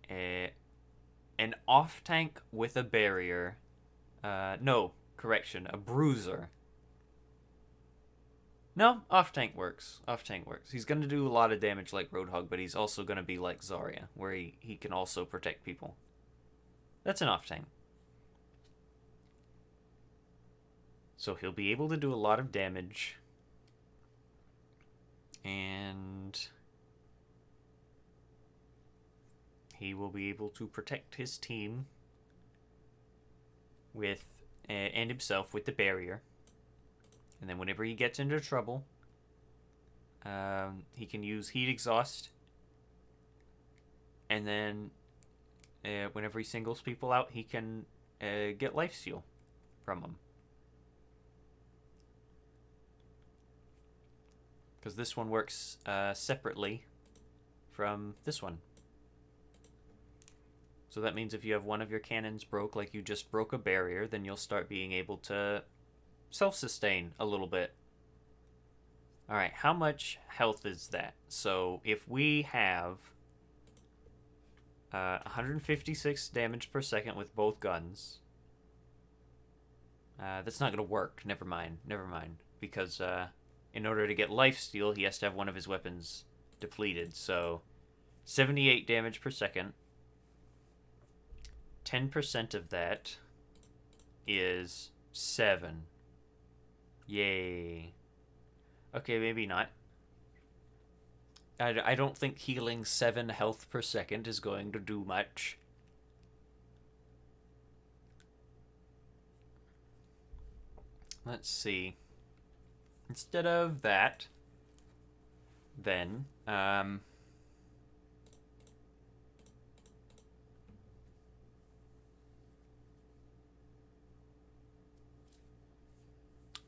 an off-tank with a barrier. No, correction, a bruiser. No, off-tank works. Off-tank works. He's going to do a lot of damage like Roadhog, but he's also going to be like Zarya, where he can also protect people. That's an off-tank. So he'll be able to do a lot of damage. And he will be able to protect his team with and himself with the barrier. And then whenever he gets into trouble, he can use heat exhaust. And then whenever he singles people out, he can get lifesteal from them. Because this one works separately from this one. So that means if you have one of your cannons broke, like you just broke a barrier, then you'll start being able to self-sustain a little bit. Alright, how much health is that? So if we have 156 damage per second with both guns, that's not going to work. Never mind. Because in order to get lifesteal, he has to have one of his weapons depleted. So 78 damage per second. 10% of that is 7. Yay. Okay, maybe not. I don't think healing 7 health per second is going to do much. Let's see. Instead of that, then,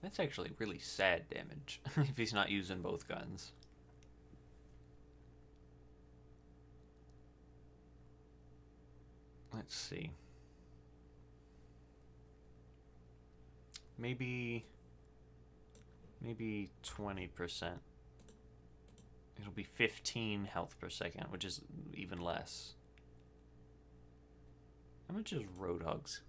that's actually really sad damage if he's not using both guns. Let's see. Maybe 20%. It'll be 15 health per second, which is even less. How much is Roadhog's?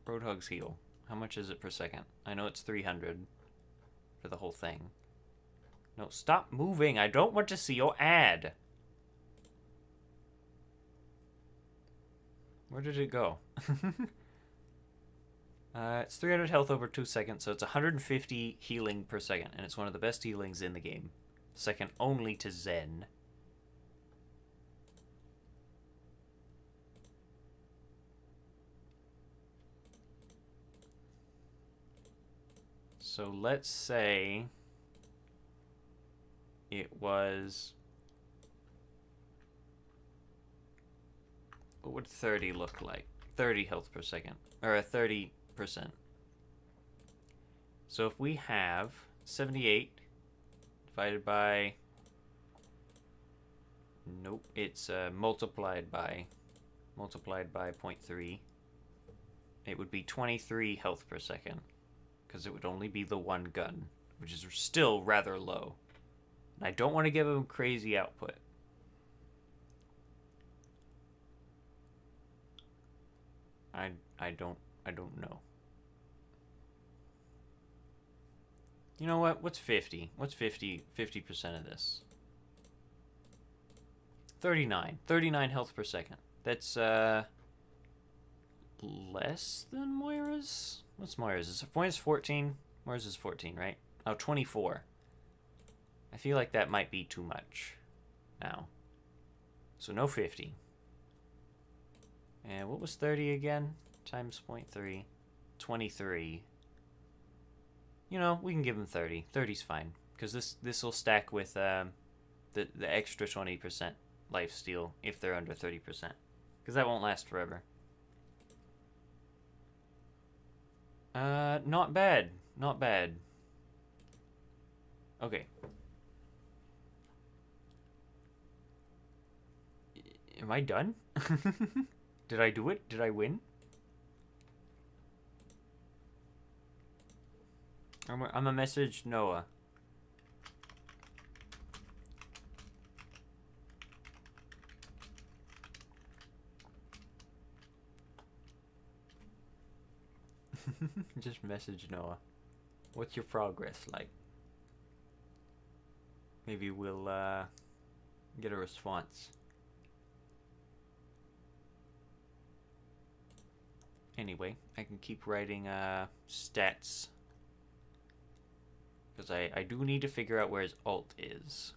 Roadhog's heal. How much is it per second? I know it's 300 for the whole thing. No, stop moving. I don't want to see your ad. Where did it go? It's 300 health over 2 seconds, so it's 150 healing per second, and it's one of the best healings in the game. Second only to Zen. So let's say it was... What would 30 look like? 30 health per second. Or 30%. So if we have 78 divided by... Nope, it's multiplied by 0.3. It would be 23 health per second. Because it would only be the one gun, which is still rather low. And I don't want to give him crazy output. I don't know. You know what? What's 50? What's 50% of this? 39. 39 health per second. That's less than Moira's? What's Moira's? Moira's 14. Moira's is 14, right? Oh, 24. I feel like that might be too much now. So no 50. And what was 30 again? Times 0.3. 23. You know, we can give him 30. 30's fine. Because this will stack with the extra 20% lifesteal if they're under 30%. Because that won't last forever. Not bad. Not bad. Okay. Am I done? Did I do it? Did I win? I'm a message Noah. Just message Noah. What's your progress like? Maybe we'll get a response. Anyway, I can keep writing stats. Because I do need to figure out where his ult is.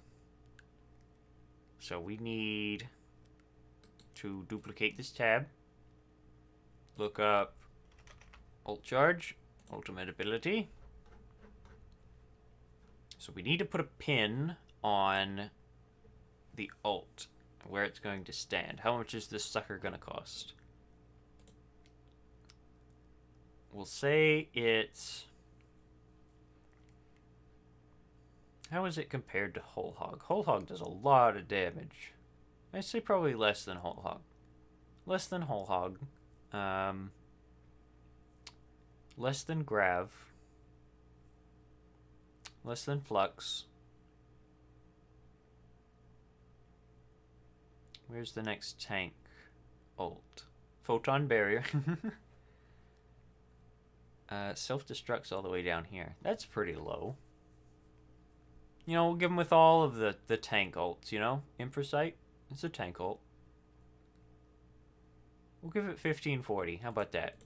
So we need to duplicate this tab. Look up ult charge, ultimate ability. So we need to put a pin on the ult, where it's going to stand. How much is this sucker going to cost? We'll say it's... How is it compared to Whole Hog? Whole Hog does a lot of damage. I'd say probably less than Whole Hog. Less than Whole Hog. Less than Grav. Less than Flux. Where's the next tank? Ult. Photon Barrier. Self-destruct's all the way down here. That's pretty low. You know, we'll give him with all of the tank ults, you know? Infrasight, it's a tank ult. We'll give it 1540. How about that?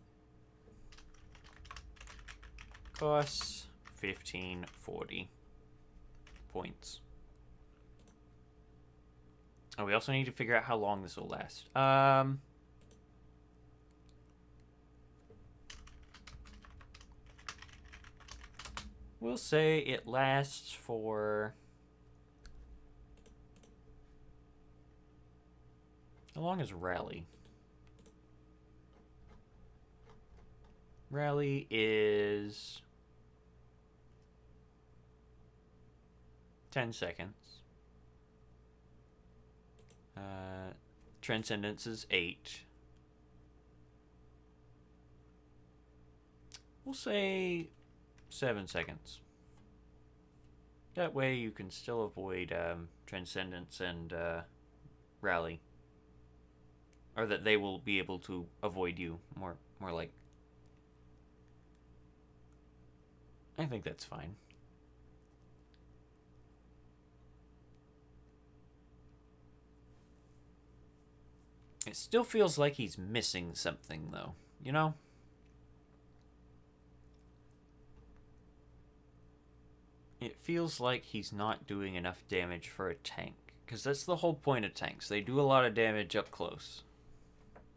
Costs 1540 points. Oh, we also need to figure out how long this will last. We'll say it lasts for... How long is Rally? Rally is... 10 seconds. Transcendence is 8. We'll say 7 seconds. That way you can still avoid Transcendence and Rally. Or that they will be able to avoid you. More like... I think that's fine. It still feels like he's missing something, though. You know? It feels like he's not doing enough damage for a tank. Because that's the whole point of tanks. They do a lot of damage up close.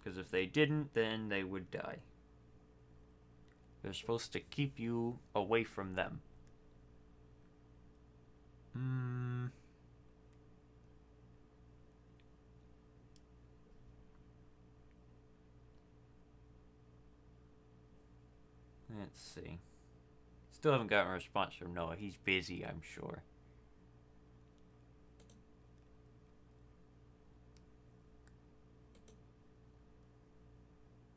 Because if they didn't, then they would die. They're supposed to keep you away from them. Let's see. Still haven't gotten a response from Noah. He's busy, I'm sure.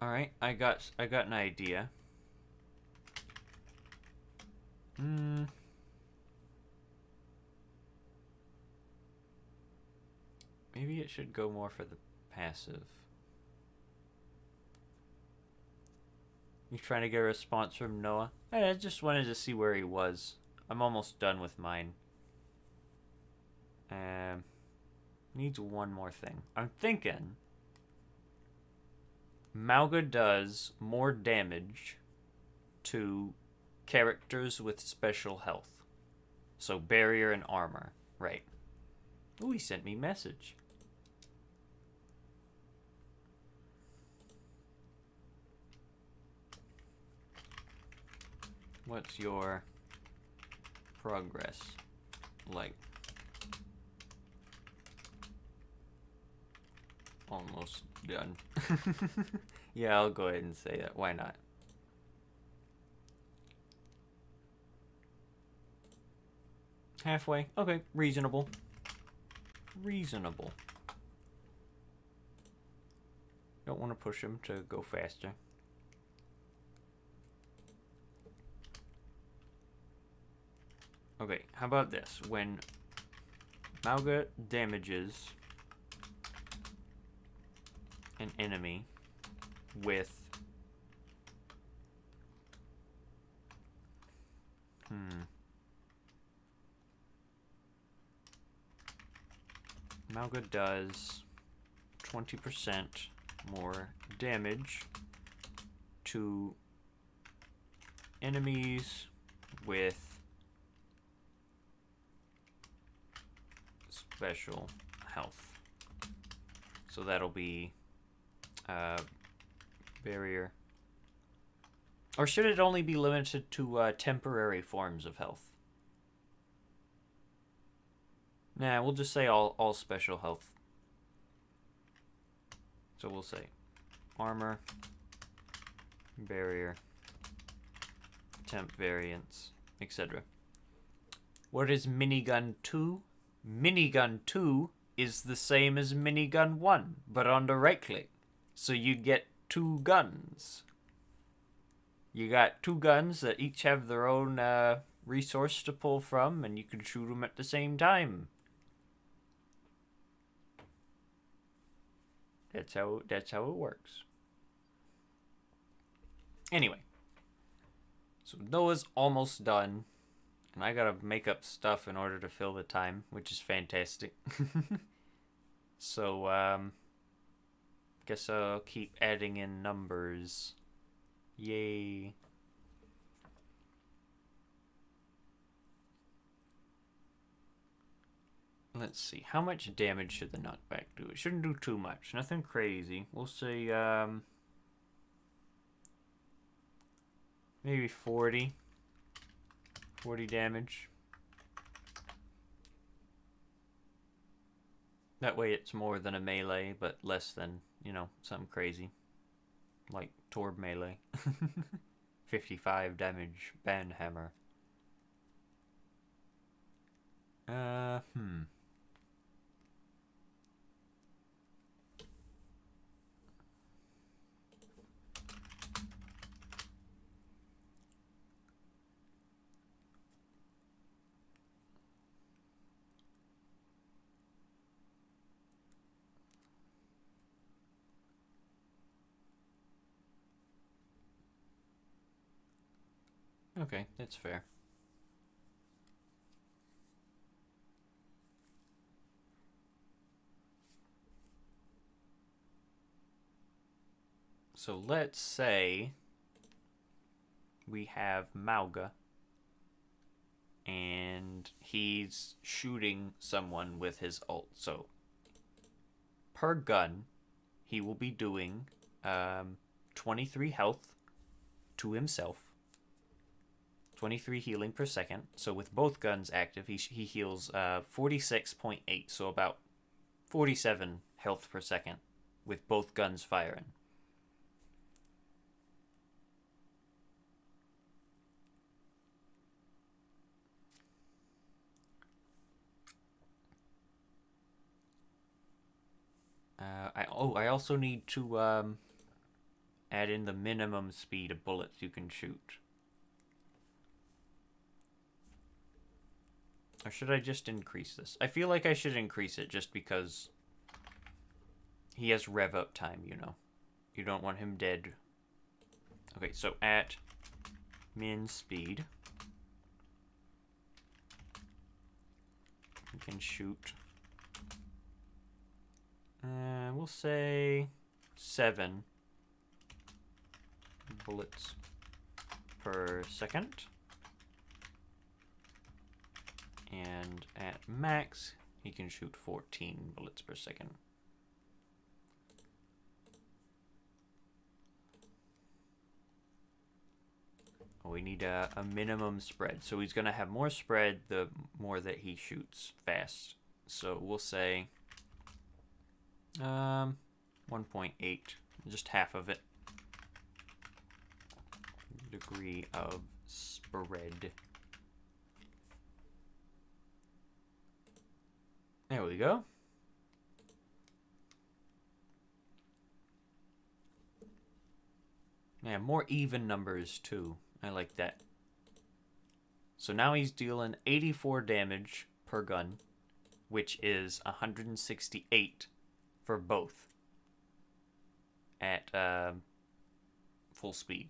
Alright, I got an idea. Maybe it should go more for the passive. You trying to get a response from Noah? I just wanted to see where he was. I'm almost done with mine. Needs one more thing. I'm thinking Mauga does more damage to characters with special health. So barrier and armor. Right. Ooh, he sent me a message. What's your progress like? Almost done. Yeah, I'll go ahead and say that. Why not? Halfway. Okay, reasonable. Reasonable. Don't want to push him to go faster. Okay, how about this? When Mauga damages an enemy with Mauga does 20% more damage to enemies with special health. So that'll be barrier. Or should it only be limited to temporary forms of health? Nah, we'll just say all special health. So we'll say armor, barrier, temp variants, etc. What is minigun 2? Minigun 2 is the same as minigun 1, but on the right click. So you get 2 guns. You got 2 guns that each have their own resource to pull from, and you can shoot them at the same time. That's how it works. Anyway, so Noah's almost done, and I gotta make up stuff in order to fill the time, which is fantastic. So guess I'll keep adding in numbers. Yay. Let's see, how much damage should the knockback do? It shouldn't do too much, nothing crazy. We'll say, maybe 40 damage. That way it's more than a melee, but less than, you know, something crazy. Like Torb melee. 55 damage, Banhammer. Okay, that's fair. So let's say we have Mauga and he's shooting someone with his ult. So per gun, he will be doing 23 health to himself. 23 healing per second. So with both guns active, he heals 46.8, so about 47 health per second with both guns firing. I also need to add in the minimum speed of bullets you can shoot. Or should I just increase this? I feel like I should increase it just because he has rev up time, you know. You don't want him dead. Okay, so at min speed, he can shoot. We'll say 7 bullets per second. And at max, he can shoot 14 bullets per second. We need a minimum spread. So he's going to have more spread the more that he shoots fast. So we'll say 1.8, just half of it. Degree of spread. There we go. Yeah, more even numbers too. I like that. So now he's dealing 84 damage per gun, which is 168 for both at full speed.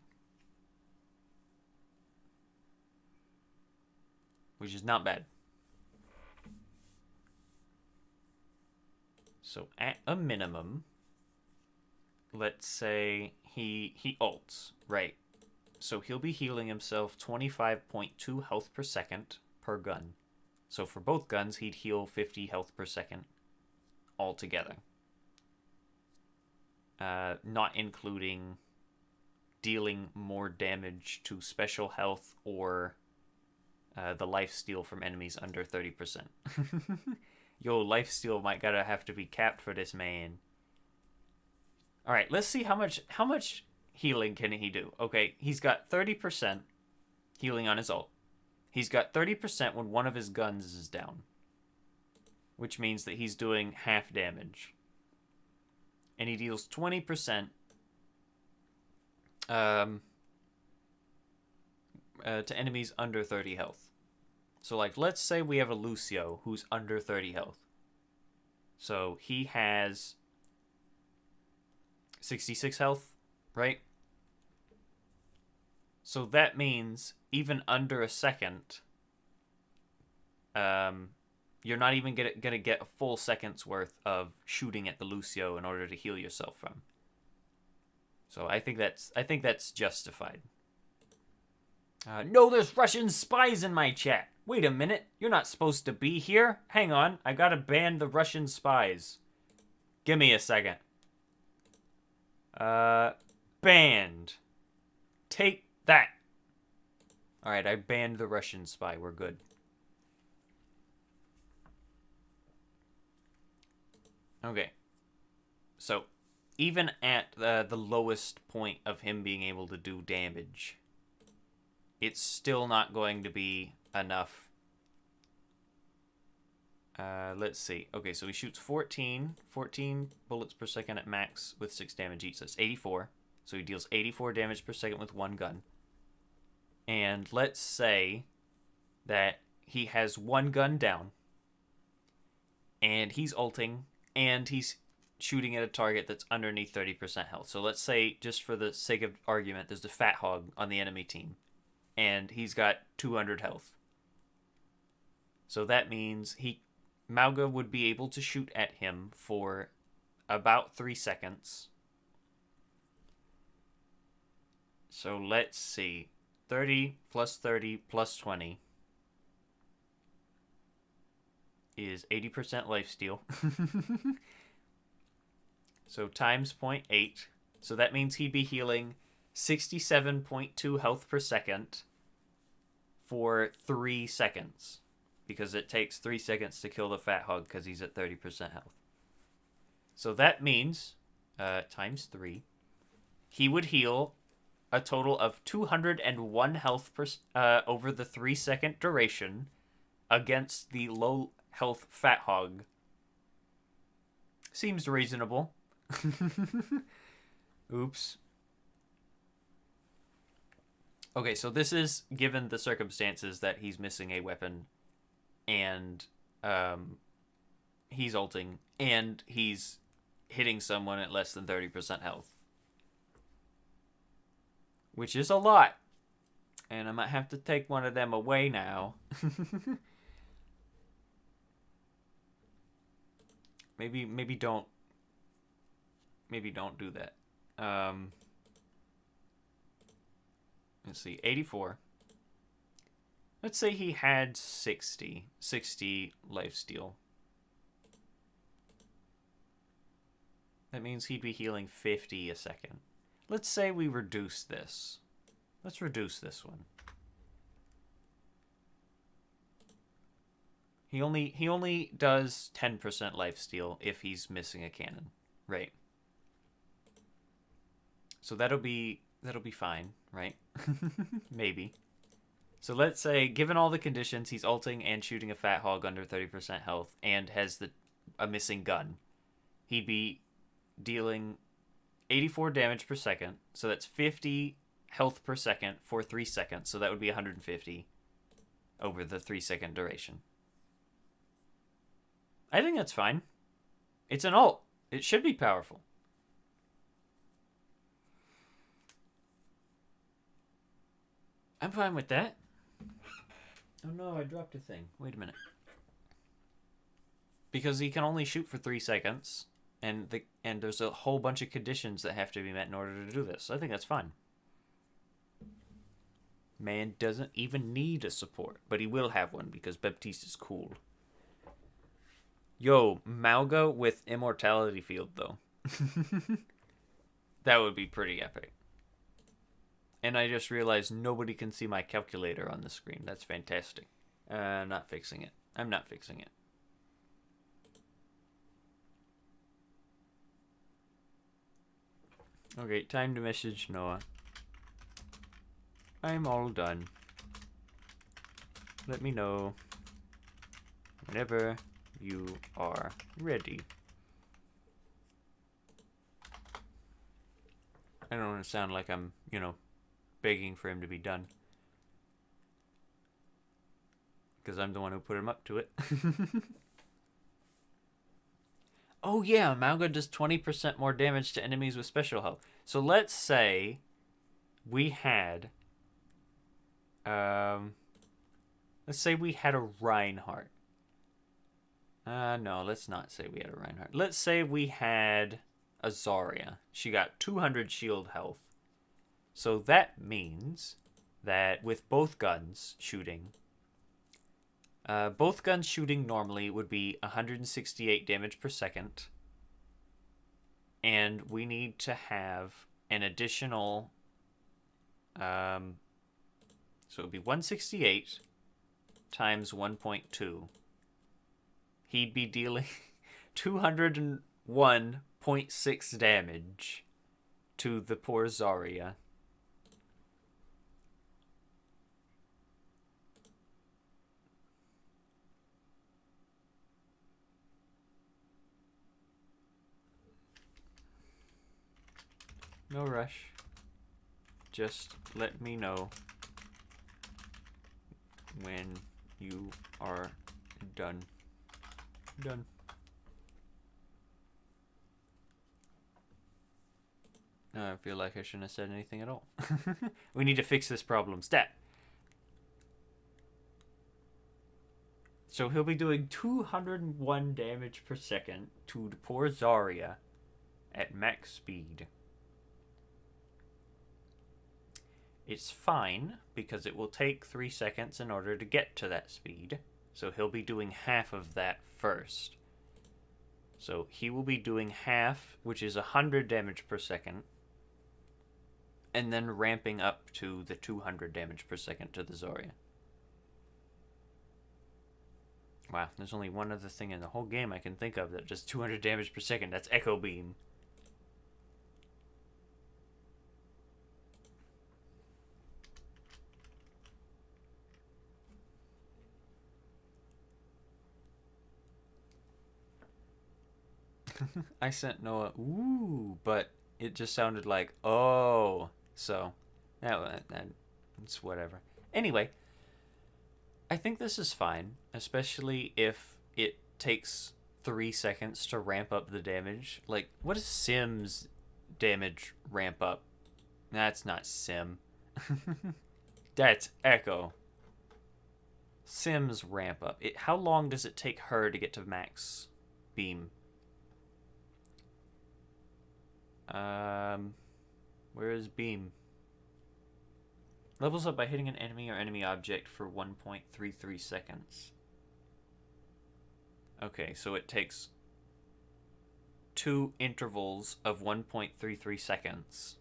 Which is not bad. So at a minimum, let's say he ults, right? So he'll be healing himself 25.2 health per second per gun. So for both guns, he'd heal 50 health per second altogether. Not including dealing more damage to special health or the lifesteal from enemies under 30%. Yo, lifesteal might gotta have to be capped for this man. All right, let's see how much healing can he do. Okay, he's got 30% healing on his ult. He's got 30% when one of his guns is down, which means that he's doing half damage. And he deals 20% to enemies under 30 health. So, like, let's say we have a Lucio who's under 30 health. So he has 66 health, right? So that means even under a second, you're not even gonna get a full second's worth of shooting at the Lucio in order to heal yourself from. So I think that's justified. No, there's Russian spies in my chat. Wait a minute, you're not supposed to be here. Hang on, I gotta ban the Russian spies. Give me a second. Banned. Take that. Alright, I banned the Russian spy. We're good. Okay. So, even at the lowest point of him being able to do damage, it's still not going to be enough. Let's see. Okay, so he shoots 14 bullets per second at max with 6 damage each. So that's 84. So he deals 84 damage per second with one gun. And let's say that he has one gun down, and he's ulting, and he's shooting at a target that's underneath 30% health. So let's say, just for the sake of argument, there's a Fat Hog on the enemy team, and he's got 200 health. So that means Mauga would be able to shoot at him for about 3 seconds. So let's see. 30 plus 30 plus 20 is 80% lifesteal. So times 0.8. So that means he'd be healing 67.2 health per second for 3 seconds. Because it takes 3 seconds to kill the Fat Hog because he's at 30% health. So that means, times 3, he would heal a total of 201 health over the 3-second duration against the low health Fat Hog. Seems reasonable. Oops. Okay, so this is given the circumstances that he's missing a weapon, and he's ulting, and he's hitting someone at less than 30% health. Which is a lot. And I might have to take one of them away now. Maybe don't do that. Let's see, 84. Let's say he had 60 lifesteal. That means he'd be healing 50 a second. Let's say we reduce this. Let's reduce this one. He only does 10% lifesteal if he's missing a cannon, right? So that'll be fine, right? Maybe. So let's say, given all the conditions, he's ulting and shooting a fat hog under 30% health and has a missing gun. He'd be dealing 84 damage per second, so that's 50 health per second for 3 seconds, so that would be 150 over the 3-second duration. I think that's fine. It's an ult. It should be powerful. I'm fine with that. Oh no, I dropped a thing. Wait a minute. Because he can only shoot for 3 seconds, and there's a whole bunch of conditions that have to be met in order to do this. I think that's fine. Man doesn't even need a support, but he will have one because Baptiste is cool. Yo, Malga with Immortality Field, though. That would be pretty epic. And I just realized nobody can see my calculator on the screen. That's fantastic. I'm not fixing it. I'm not fixing it. Okay, time to message Noah. I'm all done. Let me know whenever you are ready. I don't want to sound like I'm, begging for him to be done. Because I'm the one who put him up to it. Oh yeah, Malga does 20% more damage to enemies with special health. So let's say we had... let's say we had a Reinhardt. No, let's not say we had a Reinhardt. Let's say we had a Zarya. She got 200 shield health. So that means that with both guns shooting normally would be 168 damage per second. And we need to have an additional... so it would be 168 times 1.2. He'd be dealing 201.6 damage to the poor Zarya. No rush. Just let me know when you are done. Done. I feel like I shouldn't have said anything at all. We need to fix this problem. Stat. So he'll be doing 201 damage per second to the poor Zarya at max speed. It's fine, because it will take 3 seconds in order to get to that speed. So he'll be doing half of that first. So he will be doing half, which is 100 damage per second. And then ramping up to the 200 damage per second to the Zarya. Wow, there's only one other thing in the whole game I can think of that does 200 damage per second. That's Echo Beam. I sent Noah, ooh, but it just sounded like, oh. So, it's whatever. Anyway, I think this is fine, especially if it takes 3 seconds to ramp up the damage. Like, what is Sim's damage ramp up? That's not Sim. That's Echo. Sim's ramp up. How long does it take her to get to max beam? Where is beam? Levels up by hitting an enemy or enemy object for 1.33 seconds. Okay, so it takes 2 intervals of 1.33 seconds.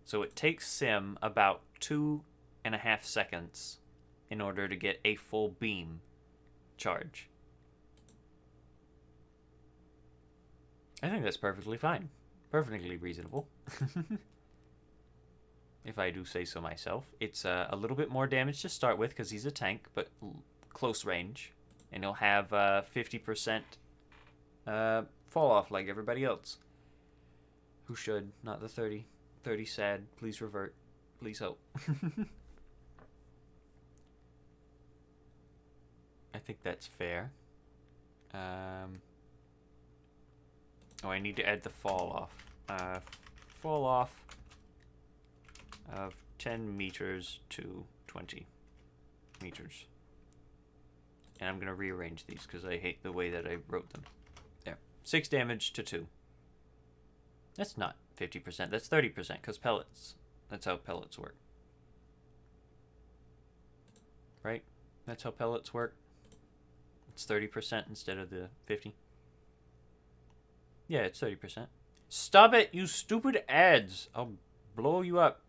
So it takes Sim about 2.5 seconds in order to get a full beam charge. I think that's perfectly fine. Perfectly reasonable. If I do say so myself. It's a little bit more damage to start with because he's a tank, but close range. And he'll have 50% fall off like everybody else. Who should, not the 30. 30 sad. Please revert. Please help. I think that's fair. Oh, I need to add the fall off. Fall off of 10 meters to 20 meters. And I'm going to rearrange these because I hate the way that I wrote them. There. 6 damage to 2. That's not 50%. That's 30% because pellets. That's how pellets work. Right? That's how pellets work. It's 30% instead of the 50. Yeah, it's 30%. Stop it, you stupid ads. I'll blow you up.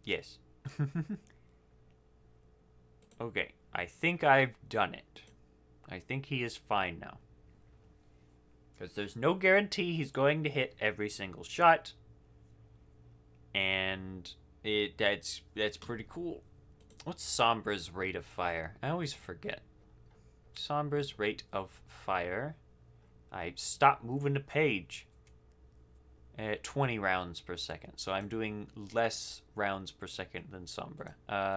Yes. Okay, I think I've done it. I think he is fine now. Because there's no guarantee he's going to hit every single shot. And that's pretty cool. What's Sombra's rate of fire? I always forget. Sombra's rate of fire. I stopped moving the page. At 20 rounds per second. So I'm doing less rounds per second than Sombra.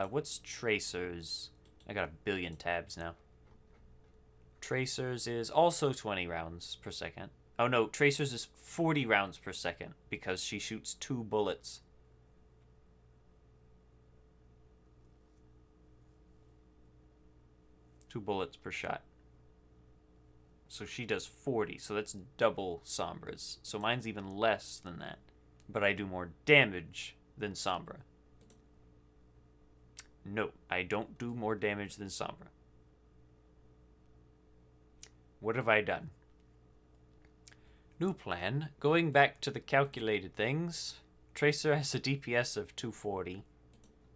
What's Tracer's? I got a billion tabs now. Tracer's is also 20 rounds per second. Oh no, Tracer's is 40 rounds per second because she shoots 2 bullets. Two bullets per shot. So she does 40, so that's double Sombra's. So mine's even less than that. But I do more damage than Sombra. No, I don't do more damage than Sombra. What have I done? New plan. Going back to the calculated things. Tracer has a DPS of 240.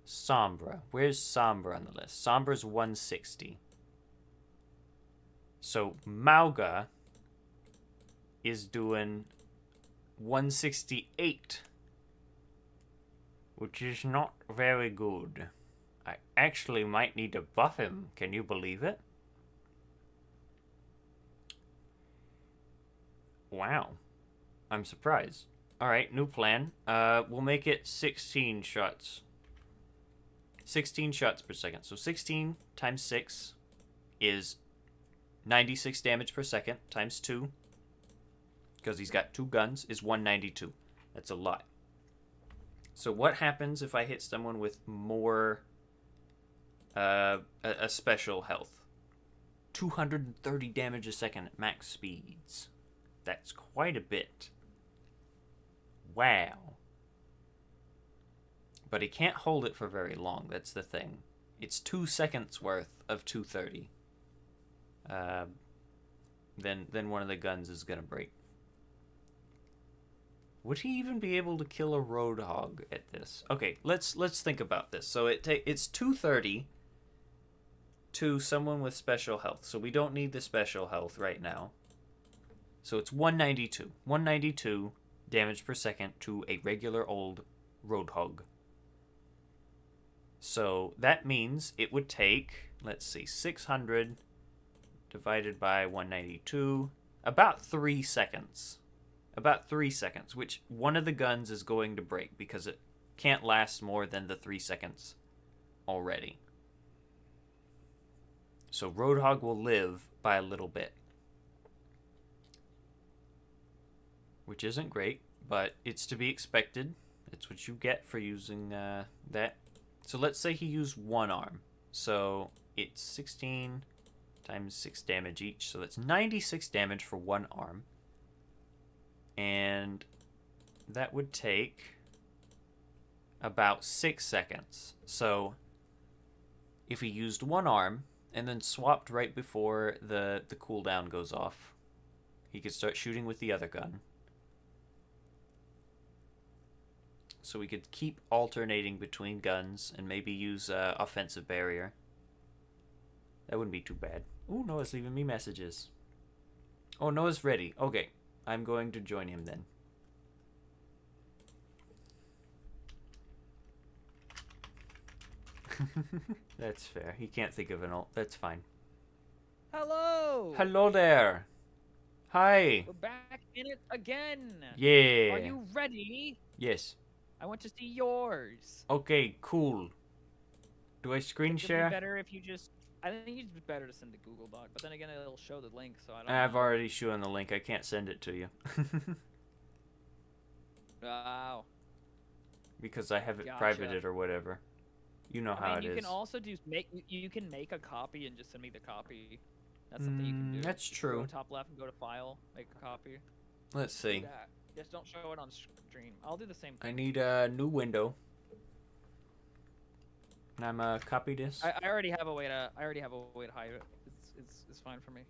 Sombra. Where's Sombra on the list? Sombra's 160. So Mauga is doing 168, which is not very good. I actually might need to buff him. Can you believe it? Wow. I'm surprised. Alright, new plan. We'll make it 16 shots. 16 shots per second. So 16 times 6 is 96 damage per second times 2, because he's got 2 guns, is 192. That's a lot. So what happens if I hit someone with more a special health? 230 damage a second at max speeds. That's quite a bit. Wow. But he can't hold it for very long. That's the thing. It's 2 seconds worth of 230. Then one of the guns is gonna break. Would he even be able to kill a Roadhog at this? Okay, let's think about this. So it's 230 to someone with special health. So we don't need the special health right now. So it's 192. 192 damage per second to a regular old Roadhog. So that means it would take, let's see, 600 divided by 192, about 3 seconds. About 3 seconds, which one of the guns is going to break because it can't last more than the 3 seconds already. So Roadhog will live by a little bit. Which isn't great, but it's to be expected. It's what you get for using that. So let's say he used one arm. So it's 16 times 6 damage each. So that's 96 damage for one arm. And that would take about 6 seconds. So if he used one arm and then swapped right before the cooldown goes off, he could start shooting with the other gun. so we could keep alternating between guns and maybe use offensive barrier. That wouldn't be too bad. Ooh, Noah's leaving me messages. Oh, Noah's ready. Okay, I'm going to join him then. That's fair. He can't think of an ult. That's fine. Hello. Hello there. Hi. We're back in it again. Yeah. Are you ready? Yes. I want to see yours. Okay, cool. Do I screen It would share? be better if you just. I think it's better to send the Google Doc, but then again, it'll show the link, so I don't know. I've already shown the link. I can't send it to you. Wow. Because I have it Gotcha. privated or whatever. You know how it you is. can also you can make a copy and just send me the copy. That's something you can do. That's Go true. to top left and go to file, make a copy. Let's see. Do that. Just don't show it on stream. I'll do the same I thing. need a new window. And I'm copy this. I already have a way to hide it. It's fine for me.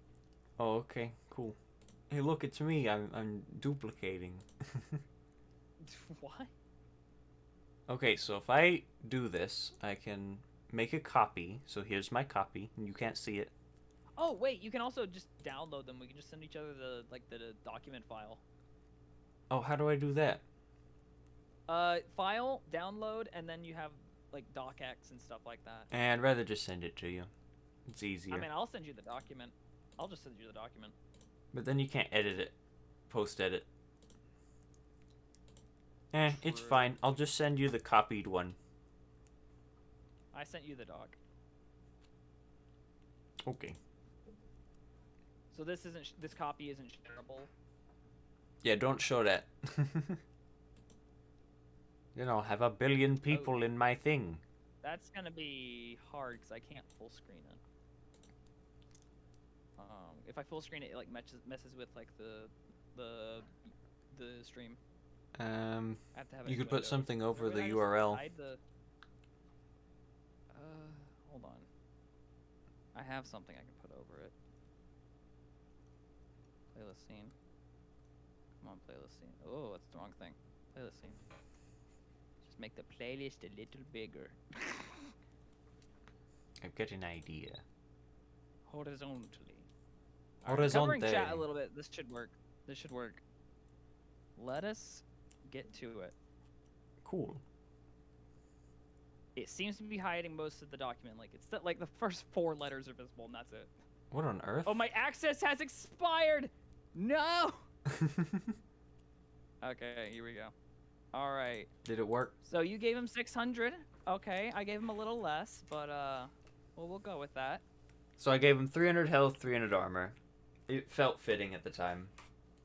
Oh, okay, cool. Hey, look, it's me. I'm duplicating. What? Okay, so if I do this, I can make a copy. So here's my copy, and you can't see it. Oh wait, you can also just download them. We can just send each other the document file. Oh, how do I do that? File, download, and then you have like docx and stuff like that. And I'd rather just send it to you. It's easier. I mean, I'll send you the document. I'll just send you the document. But then you can't edit it. Post-edit. It's True. fine. I'll just send you the copied one. I sent you the doc. Okay. So this copy isn't shareable. Yeah, don't show that. Then I'll have 1 billion people in my thing. That's gonna be hard because I can't full screen it. If I full screen it, it like messes with like the stream. I have to have it You in could put Windows. something over Remember the how I URL. hide the... hold on. I have something I can put over it. Playlist scene. Come on, playlist scene. Oh, that's the wrong thing. Playlist scene. Just make the playlist a little bigger. I've got an idea. Horizontally. Horizontally. Covering chat a little bit. This should work. This should work. Let us get to it. Cool. It seems to be hiding most of the document. Like it's like the first 4 letters are visible, and that's it. What on earth? Oh, my access has expired. No. Okay, here we go. All right. Did it work? So you gave him 600. Okay, I gave him a little less, but well, we'll go with that. So I gave him 300 health, 300 armor. It felt fitting at the time.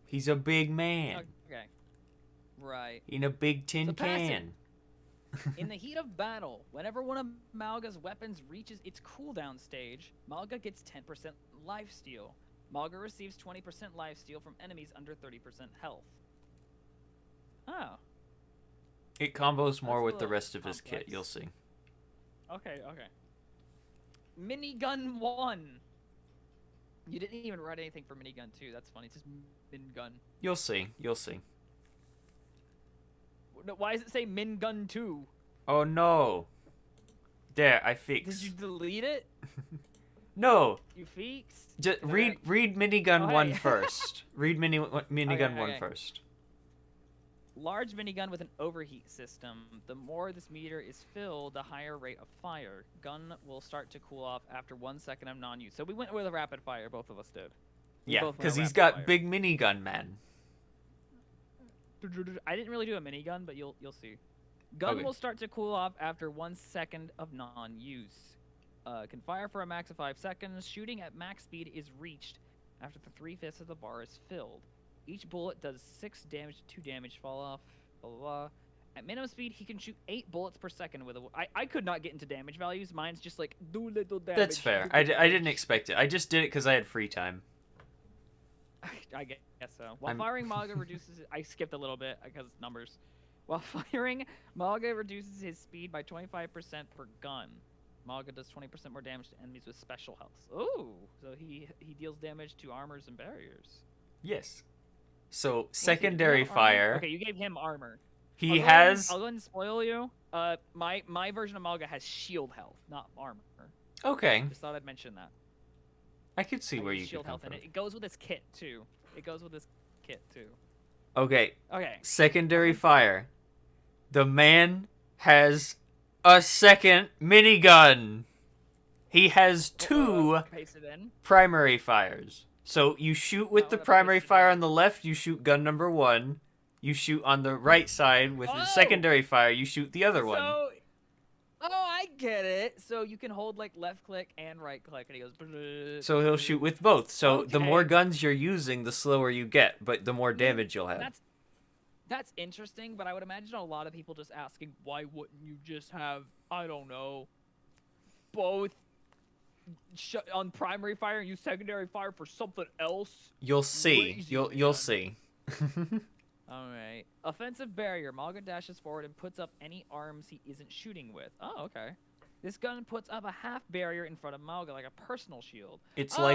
He's a big man. Okay. Right. In a big tin So passive. can. In the heat of battle, whenever one of Malga's weapons reaches its cooldown stage, Malga gets 10% lifesteal. Malga receives 20% lifesteal from enemies under 30% health. Oh. It combos more That's a with the little rest of his kit, complex. you'll see. Okay. Minigun 1. You didn't even write anything for minigun 2. That's funny. It's just minigun. You'll see. You'll see. No, why does it say minigun 2? Oh no. There, I fixed. Did you delete it? No. You fixed? Just Okay. read minigun Oh, 1 hey. first. Read minigun one okay. first. Large minigun with an overheat system. The more this meter is filled, the higher rate of fire. Gun will start to cool off after 1 second of non-use. So we went with a rapid fire. Both of us did. We Yeah, both went because with he's rapid got fire. big minigun, man. I didn't really do a minigun, but you'll see. Gun Okay. will start to cool off after 1 second of non-use. Can fire for a max of 5 seconds. Shooting at max speed is reached after the 3/5 of the bar is filled. Each bullet does 6 damage, 2 damage fall off. Blah, blah, blah. At minimum speed, he can shoot 8 bullets per second with a. I could not get into damage values. Mine's just like do little damage. That's fair. do I little didn't damage. expect it. I just did it because I had free time. I guess so. While I'm- firing, Malga reduces. I skipped a little bit because numbers. While firing, Malga reduces his speed by 25% per gun. Malga does 20% more damage to enemies with special health. Ooh, so he deals damage to armors and barriers. Yes. So, What's he- secondary armor? fire. Okay, you gave him armor. He has... I'll go ahead and spoil you. My version of Malga has shield health, not armor. Okay. Just thought I'd mention that. I could see where Use you could shield come health, from. and it goes with his kit too. Okay. Okay. Secondary fire. The man has a second minigun. He has two Paste it in. primary fires. So you shoot with I'm the gonna primary paste it fire in. on the left, you shoot gun number 1. You shoot on the right side with the secondary fire, you shoot the other one. I get it. So you can hold like left click and right click, and he goes. So he'll shoot with both. So the more Okay. guns you're using, the slower you get, but the more damage you'll have. That's interesting, but I would imagine a lot of people just asking, why wouldn't you just have, I don't know, both on primary fire and use secondary fire for something else? You'll see. Crazy, You'll man. see. Alright. Offensive barrier. Malga dashes forward and puts up any arms he isn't shooting with. Oh, okay. This gun puts up a half barrier in front of Malga, like a personal shield. It's so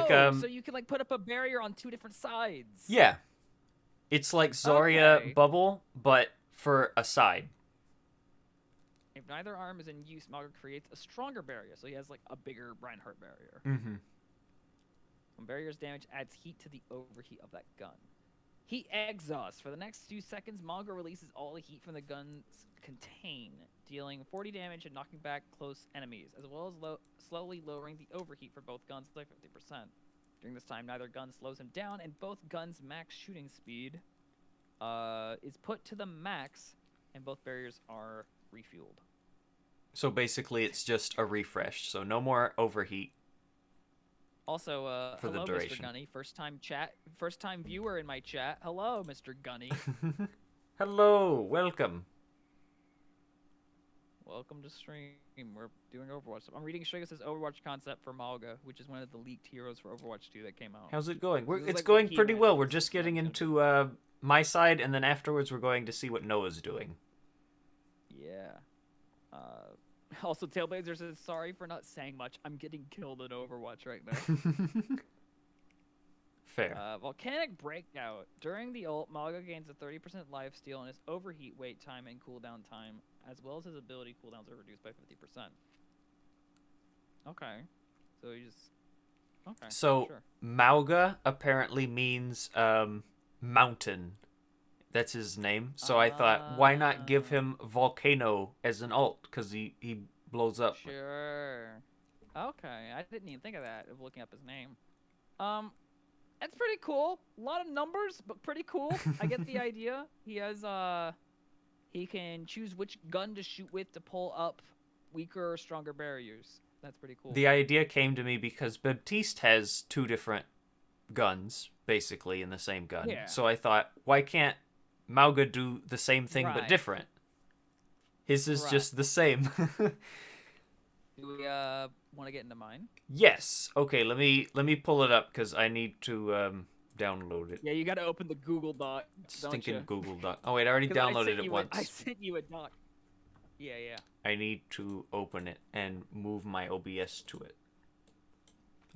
you can like put up a barrier on 2 different sides. Yeah. It's like Zarya Okay. bubble, but for a side. If neither arm is in use, Malga creates a stronger barrier, so he has like a bigger Reinhardt barrier. Mm-hmm. When barrier's damage adds heat to the overheat of that gun. Heat exhaust. For the next few seconds, Malga releases all the heat from the gun's contain, dealing 40 damage and knocking back close enemies, as well as slowly lowering the overheat for both guns by 50%. During this time, neither gun slows him down, and both guns' max shooting speed is put to the max, and both barriers are refueled. So basically, it's just a refresh. So no more overheat. Also, For the hello, duration. Mr. Gunny. First time viewer in my chat. Hello, Mr. Gunny. Hello, welcome. Welcome to stream. We're doing Overwatch. I'm reading Strigus' Overwatch concept for Malga, which is one of the leaked heroes for Overwatch 2 that came out. How's it going? This is It's like going what pretty Keyman well. We're was just getting mentioned. into my side, and then afterwards we're going to see what Noah's doing. Yeah. Also, Tailblazer says, sorry for not saying much. I'm getting killed in Overwatch right now. Fair. Volcanic Breakout. During the ult, Malga gains a 30% lifesteal, and his overheat wait time and cooldown time, as well as his ability cooldowns, are reduced by 50%. Okay. So he just... Okay, So, sure. Mauga apparently means mountain. That's his name. So I thought, why not give him Volcano as an ult? Because he blows up. Sure. Okay, I didn't even think of that, of looking up his name. That's pretty cool. A lot of numbers, but pretty cool. I get the idea. He has, he can choose which gun to shoot with to pull up weaker or stronger barriers. That's pretty cool. The idea came to me because Baptiste has 2 different guns, basically, in the same gun. Yeah. So I thought, why can't Mauga do the same thing but Right. different? His is Right. just the same. Do we want to get into mine? Yes. Okay, let me pull it up because I need to download it. Yeah, you got to open the Google Doc. Stinking Google Doc. Oh wait, I already 'Cause I downloaded sent it you once. I sent you a doc. Yeah, yeah. I need to open it and move my OBS to it.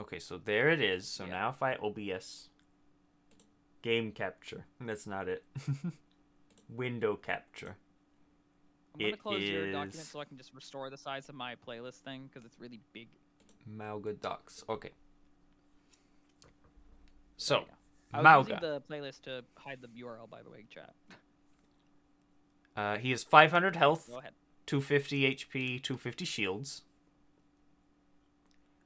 Okay, so there it is. So Yeah. now if I OBS game capture, that's not it. Window capture. I'm going to It close your document is- so I can just restore the size of my playlist thing because it's really big. Mauga docs. Okay. So, I was using Mauga. the playlist to hide the URL, by the way, chat. He has 500 health, Go ahead. 250 HP, 250 shields.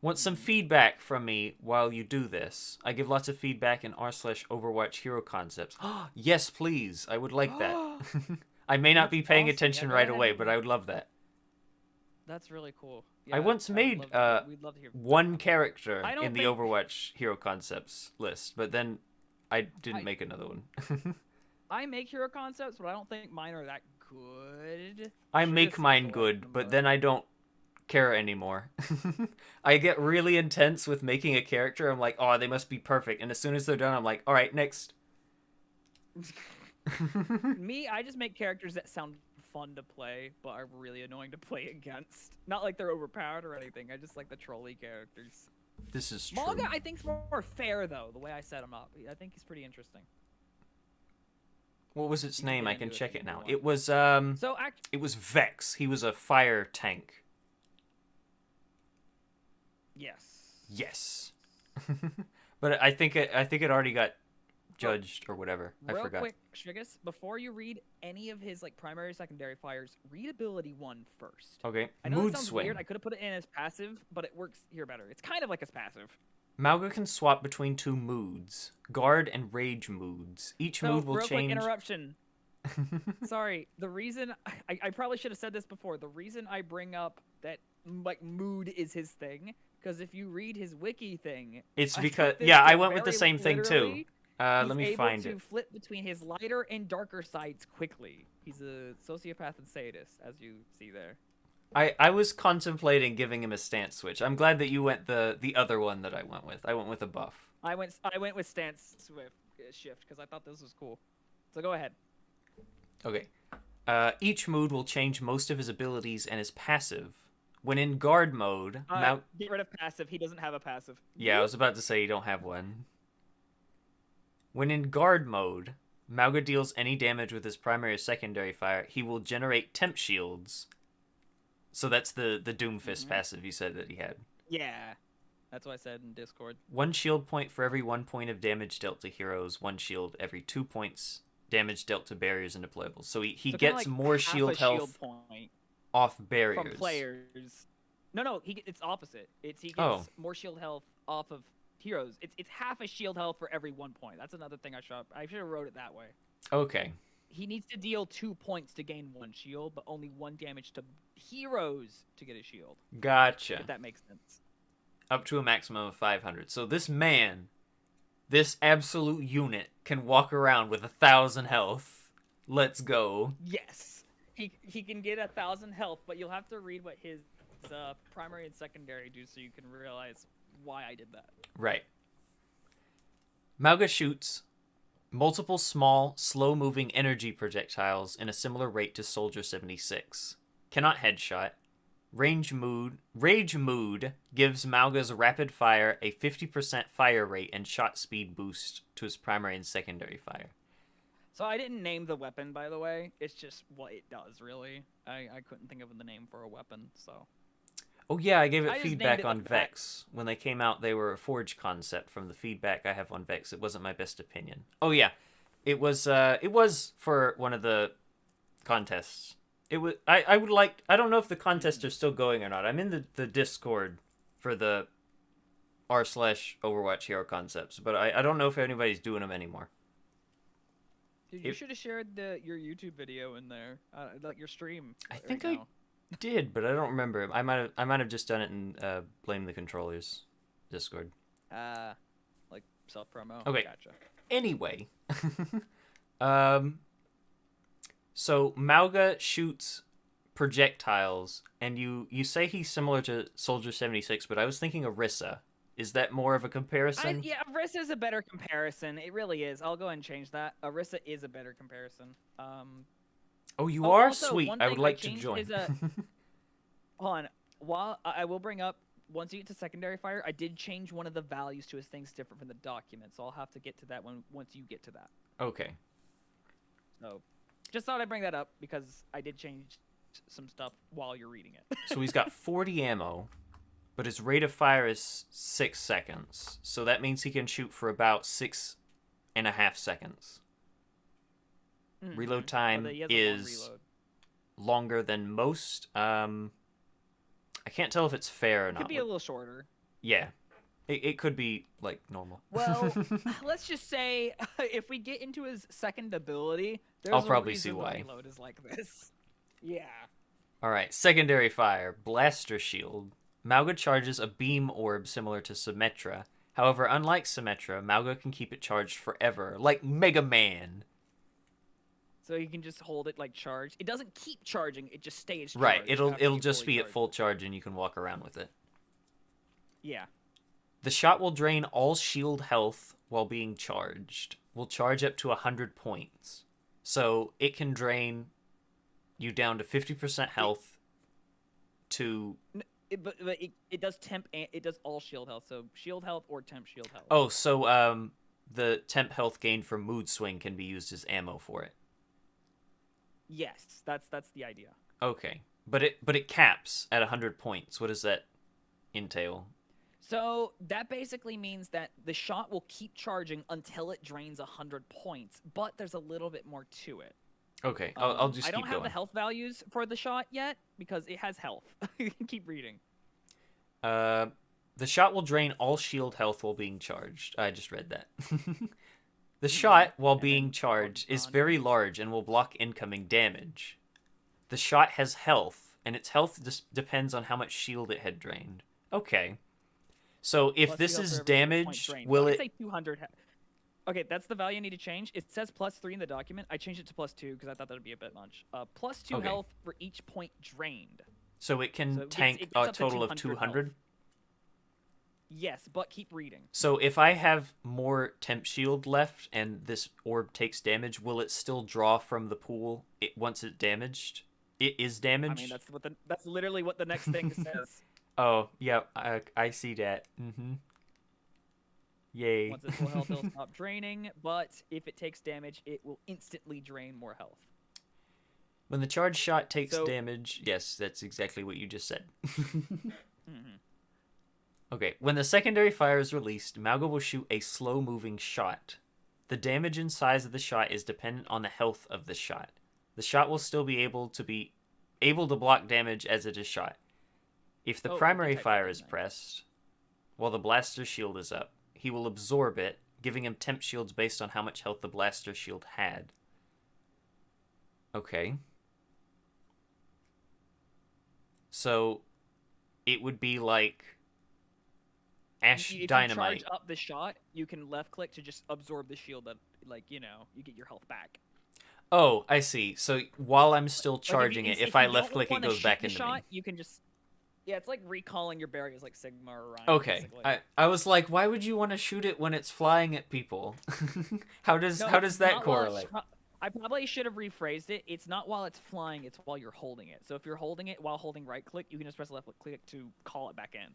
Want some feedback from me while you do this? I give lots of feedback in r/Overwatch hero concepts. Yes, please. I would like that. I may not That's be paying awesome. attention Yeah, go right ahead away, and- but I would love that. That's really cool. I once would made we'd love to hear one character I don't in the think- Overwatch hero concepts list, but then I didn't make another one. I make hero concepts, but I don't think mine are that good. I Sure, make just mine select good, them, but then I don't care anymore. I get really intense with making a character. I'm like, oh, they must be perfect. And as soon as they're done, I'm like, all right, next. Me, I just make characters that sound fun to play, but are really annoying to play against. Not like they're overpowered or anything. I just like the trolley characters. This is true. Malga, I think, is more fair, though, the way I set him up. I think he's pretty interesting. What was its You can name? get I can into it check if it you now. want. So It was Vex. He was a fire tank. yes. Yes. But I think it already got judged or whatever. I Real forgot. quick, Shrigus, before you read any of his like primary or secondary fires, read ability 1 first. Okay. I know that Mood sounds swing. weird. I could have put it in as passive, but it works here better. It's kind of like as passive. Mauga can swap between 2 moods, guard and rage moods. Each So, mood will real change. quick interruption. Sorry, the reason I probably should have said this before. The reason I bring up that like mood is his thing, because if you read his wiki thing, It's I because took this yeah, I to went with the very same thing too. literally, Let me he's find able to it. flip between his lighter and darker sides quickly. He's a sociopath and sadist, as you see there. I was contemplating giving him a stance switch. I'm glad that you went the other one that I went with. I went with a buff. I went with stance shift because I thought this was cool. So go ahead. Okay. Each mood will change most of his abilities and is passive. When in guard mode, Get rid of passive. He doesn't have a passive. Yeah, I was about to say you don't have one. When in guard mode, Mauga deals any damage with his primary or secondary fire. He will generate temp shields. So that's the Doomfist passive you said that he had. Yeah, that's what I said in Discord. 1 shield point for every 1 point of damage dealt to heroes. 1 shield every 2 points damage dealt to barriers and deployables. So he So gets like more half shield a health shield point off barriers. from players. No, it's opposite. He gets more shield health off of heroes. It's half a shield health for every 1 point. That's another thing I should have wrote it that way. Okay. He needs to deal 2 points to gain 1 shield, but only 1 damage to heroes to get a shield. Gotcha. If that makes sense. Up to a maximum of 500. So this man, this absolute unit, can walk around with 1,000 health. Let's go. Yes. He can get 1,000 health, but you'll have to read what his primary and secondary do so you can realize why I did that. Right. Mauga shoots multiple small, slow-moving energy projectiles in a similar rate to Soldier 76. Cannot headshot. Rage mood gives Mauga's rapid fire a 50% fire rate and shot speed boost to his primary and secondary fire. So I didn't name the weapon, by the way. It's just what it does, really. I couldn't think of the name for a weapon, so... Oh yeah, I gave it I just feedback named it on like that. Vex. When they came out, they were a Forge concept from the feedback I have on Vex. It wasn't my best opinion. Oh yeah, it was for one of the contests. It was I would like, I don't know if the contests are still going or not. I'm in the Discord for the r/Overwatch Hero Concepts, but I don't know if anybody's doing them anymore. Dude, you should have shared your YouTube video in there, like your stream. I think I did, but I don't remember. I might have just done it in Blame the Controllers Discord. Like self promo. Okay. Gotcha. Anyway, so Mauga shoots projectiles, and you say he's similar to Soldier 76, but I was thinking Orisa. Is that more of a comparison? Yeah, Orisa is a better comparison. It really is. I'll go ahead and change that. Orisa is a better comparison. Oh, you are? Also, Sweet. one I thing would like to changed join. is, hold on. While I will bring up, once you get to secondary fire, I did change one of the values to his things different from the document, so I'll have to get to that once you get to that. Okay. So, just thought I'd bring that up because I did change some stuff while you're reading it. So he's got 40 ammo, but his rate of fire is 6 seconds. So that means he can shoot for about 6.5 seconds. Reload time is longer than most. I can't tell if it's fair or not. Could be a little shorter. Yeah. It could be, like, normal. Well, let's just say if we get into his second ability, there's I'll probably a reason see why. the reload is like this. Yeah. Alright, secondary fire. Blaster shield. Mauga charges a beam orb similar to Symmetra. However, unlike Symmetra, Mauga can keep it charged forever, like Mega Man. So you can just hold it like charged. It doesn't keep charging, it just stays charged. Right, it'll after you just fully be at charge full it. charge and you can walk around with it. Yeah. The shot will drain all shield health while being charged. Will charge up to 100 points. So it can drain you down to 50% health to... But it does temp and it does all shield health. So shield health or temp shield health. Oh, so the temp health gained from mood swing can be used as ammo for it. Yes, that's the idea. Okay. But it caps at 100 points. What does that entail? So that basically means that the shot will keep charging until it drains 100 points, but there's a little bit more to it. Okay, I'll just I don't keep have the going. health values for the shot yet because it has health. You can keep reading. Uh, the shot will drain all shield health while being charged. I just read that. The shot, while And being then charged, is gone. very large and will block incoming damage. The shot has health, and its health depends on how much shield it had drained. Okay. So if Plus this 2 health is for every point damaged, drained. So will I it... say 200. Okay, that's the value I need to change. It says +3 in the document. I changed it to +2 because I thought that would be a bit much. +2 Okay. health for each point drained. So it can So tank it gets a up to total of 200 200? health. Yes, but keep reading. So if I have more temp shield left and this orb takes damage, will it still draw from the pool once it's damaged? It is damaged? I mean, that's literally what the next thing says. Oh, yeah, I see that. Mm-hmm. Yay. Once its full health, it'll stop draining, but if it takes damage, it will instantly drain more health. When the charge shot takes So- damage, yes, that's exactly what you just said. Mhm. Okay, when the secondary fire is released, Malga will shoot a slow-moving shot. The damage and size of the shot is dependent on the health of the shot. The shot will still be able to block damage as it is shot. If the Oh, primary type fire that, is didn't I? pressed, while the blaster shield is up, he will absorb it, giving him temp shields based on how much health the blaster shield had. Okay. So, it would be like Ash If Dynamite. you charge up the shot, you can left click to just absorb the shield that, like, you get your health back. Oh, I see. So while I'm still Like, charging it, if you I don't left click, it wanna goes shoot back the into shot, me. you can just... Yeah, it's like recalling your barriers like Sigma or Ryan. Okay. Basically. I was like, why would you want to shoot it when it's flying at people? How does No, that it's not while correlate? I probably should have rephrased it. It's not while it's flying, it's while you're holding it. So if you're holding it while holding right click, you can just press left click to call it back in.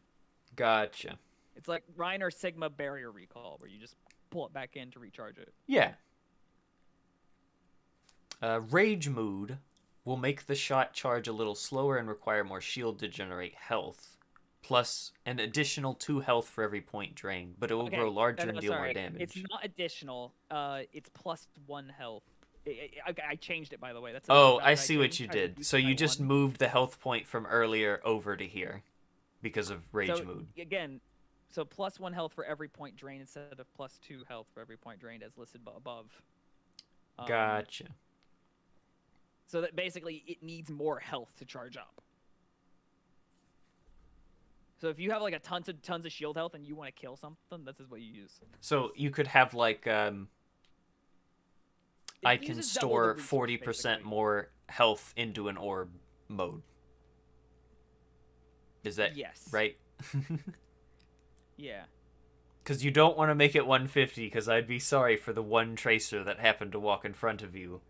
Gotcha. It's like Ryan or Sigma barrier recall, where you just pull it back in to recharge it. Yeah. Rage mood will make the shot charge a little slower and require more shield to generate health, plus an additional 2 health for every point drained, but it will grow larger and deal more damage. It's not additional. It's +1 health. I changed it, by the way. That's Oh, another I value see what changed. you I did. reduced So it by you just 1. moved the health point from earlier over to here because of rage So, mood. Again, so +1 health for every point drained instead of +2 health for every point drained as listed above. Gotcha. So that basically it needs more health to charge up. So if you have like a tons of shield health and you want to kill something, this is what you use. So you could have like I It can uses double the store resource, 40% basically. more health into an orb mode. Is that Yes. right? Yeah. Because you don't want to make it 150, because I'd be sorry for the one tracer that happened to walk in front of you.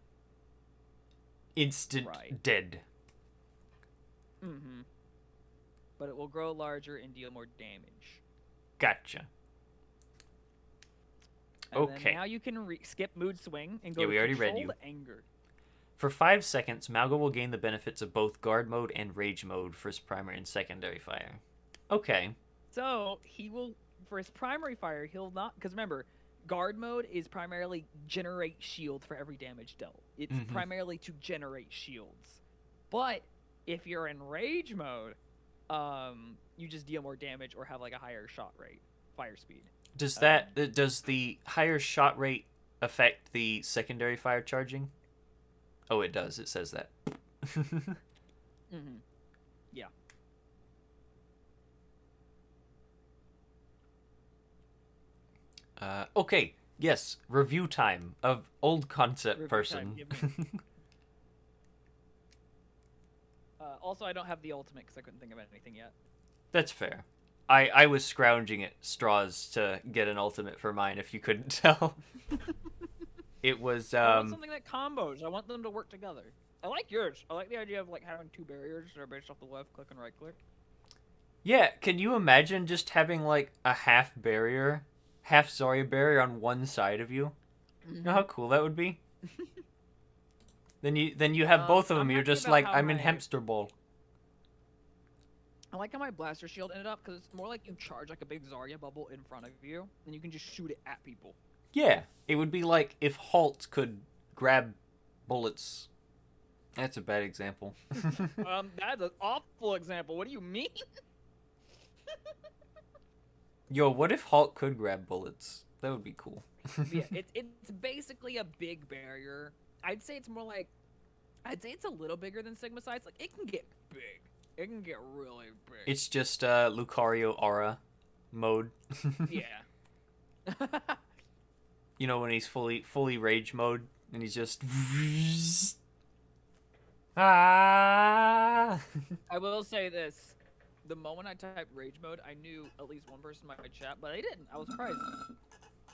Instant Right. dead. Mm-hmm. But it will grow larger and deal more damage. Gotcha. And Okay. Then now you can skip mood swing and go Yeah, to we already read controlled you. anger. For 5 seconds, Malga will gain the benefits of both guard mode and rage mode for his primary and secondary fire. Okay. So he will, for his primary fire, he'll not, because remember, guard mode is primarily generate shield for every damage dealt. It's Mhm. primarily to generate shields. But if you're in rage mode, you just deal more damage or have like a higher shot rate, fire speed. Does does the higher shot rate affect the secondary fire charging? Oh, it does. It says that. Mm-hmm. Yeah. Okay. Yes. Review time of old concept Review person. time, give me- Also, I don't have the ultimate because I couldn't think of anything yet. That's fair. I was scrounging at straws to get an ultimate for mine, if you couldn't tell. It was I want something that combos. I want them to work together. I like yours. I like the idea of like having 2 barriers that are based off the left click and right click. Yeah, can you imagine just having like a half Zarya barrier on one side of you? You know how cool that would be? Then you have both of them. I'm You're happy just about like, how I'm in my- hamster ball. I like how my blaster shield ended up because it's more like you charge like a big Zarya bubble in front of you, and you can just shoot it at people. Yeah, it would be like if Halt could grab bullets. That's a bad example. That's an awful example. What do you mean? Yo, what if Halt could grab bullets? That would be cool. Yeah, it's basically a big barrier. I'd say it's more like, I'd say it's a little bigger than Sigma size. Like it can get big. It can get really big. It's just Lucario aura mode. Yeah. You know, when he's fully rage mode and he's just ah. I will say this. The moment I typed rage mode, I knew at least one person in my chat, but I didn't. I was surprised.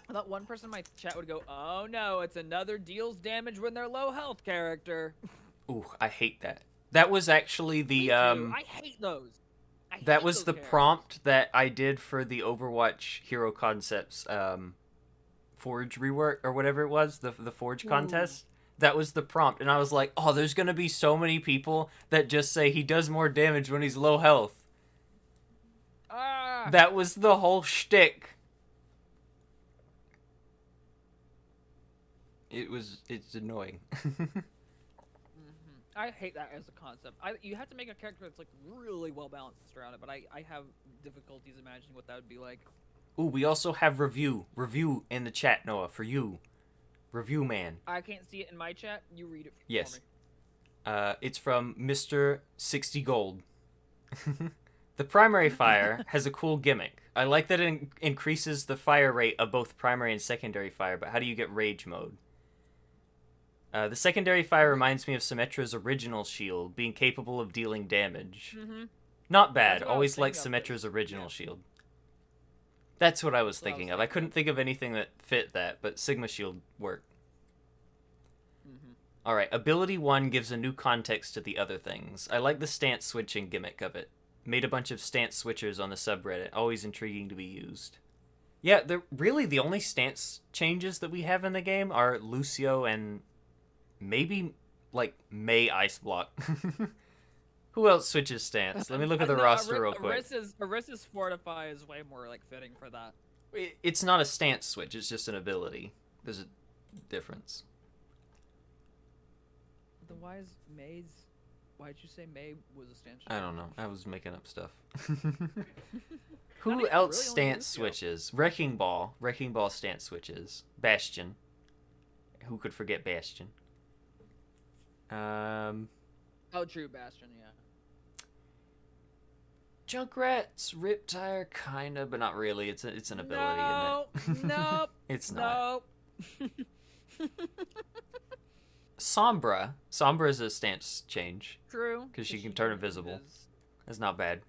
I thought one person in my chat would go, "Oh no, it's another deals damage when they're low health character." Ooh, I hate that. That was actually the Me too. I hate those. that hate was those the characters. prompt that I did for the Overwatch Hero Concepts Forge rework or whatever it was, the Forge contest. That was the prompt, and I was like, "Oh, there's gonna be so many people that just say he does more damage when he's low health." Ah. That was the whole shtick. It's annoying. I hate that as a concept. You have to make a character that's like really well balanced around it, but I have difficulties imagining what that would be like. Ooh, we also have review in the chat, Noah, for you. Review man. I can't see it in my chat. You read it for Yes. me. It's from Mr. 60 Gold. The primary fire has a cool gimmick. I like that it increases the fire rate of both primary and secondary fire, but how do you get rage mode? The secondary fire reminds me of Symmetra's original shield, being capable of dealing damage. Not bad. That's what I was Always liked thinking of. Symmetra's original shield. That's what I was That's what I was thinking of. I couldn't think of anything that fit that, but Sigma Shield worked. Alright, Ability 1 gives a new context to the other things. I like the stance switching gimmick of it. Made a bunch of stance switchers on the subreddit. Always intriguing to be used. Yeah, really the only stance changes that we have in the game are Lucio and maybe, like, Mei Ice Block. Who else switches stance? Let me look at the roster real quick. Orisa's Fortify is way more like fitting for that. It's not a stance switch, it's just an ability. There's a difference. Then why is May's... Why'd you say Mei was a stance? I don't know. I was making up stuff. Not Who even else really, only stance Lucio. switches? Wrecking Ball. Wrecking Ball stance switches. Bastion. Who could forget Bastion? Oh, true, Bastion, yeah. Junkrat's Riptire, kinda, but not really. It's an ability, isn't it? Nope. It's not. Nope. Sombra. Sombra is a stance change. True. 'Cause she can turn invisible. That's not bad.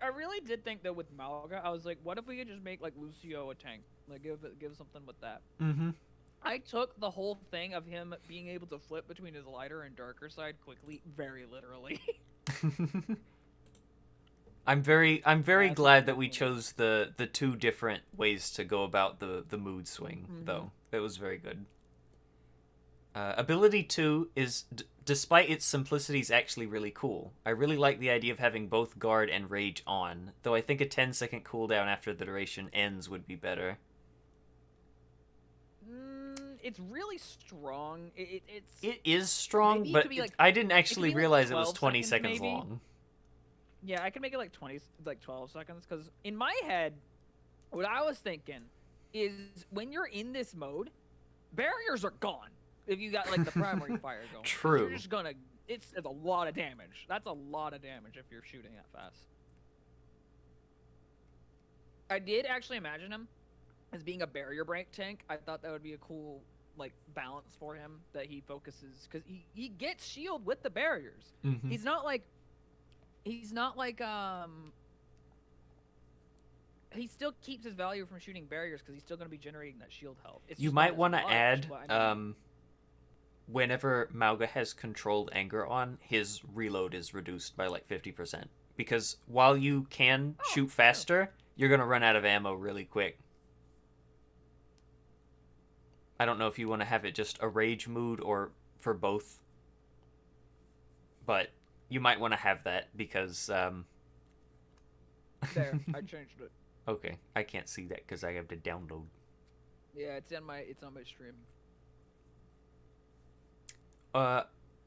I really did think that with Malga, I was like, what if we could just make like Lucio a tank? Like give something with that. Mm-hmm. I took the whole thing of him being able to flip between his lighter and darker side quickly, very literally. I'm very That's glad that we cool. chose the two different ways to go about the mood swing, though. It was very good. Ability 2 is, despite its simplicity, is actually really cool. I really like the idea of having both guard and rage on, though I think a 10-second cooldown after the duration ends would be better. It's really strong. It is strong, Maybe it but could be like- I didn't actually be like realize it was 12 20 seconds, seconds maybe? long. Yeah, I could make it like 12 seconds, because in my head, what I was thinking is when you're in this mode, barriers are gone. If you got like the primary fire going. 'Cause True. You're just gonna, it's a lot of damage. That's a lot of damage if you're shooting that fast. I did actually imagine him as being a barrier break tank. I thought that would be a cool like balance for him, that he focuses, because he gets shield with the barriers. Mhm. He's not like he still keeps his value from shooting barriers because he's still going to be generating that shield health. It's You just might not want as to much, add, but I mean, whenever Mauga has controlled anger on, his reload is reduced by like 50%. Because while you can shoot faster, you're going to run out of ammo really quick. I don't know if you want to have it just a rage mood or for both. But you might want to have that because There, I changed it. okay, I can't see that because I have to download. Yeah, it's on my stream.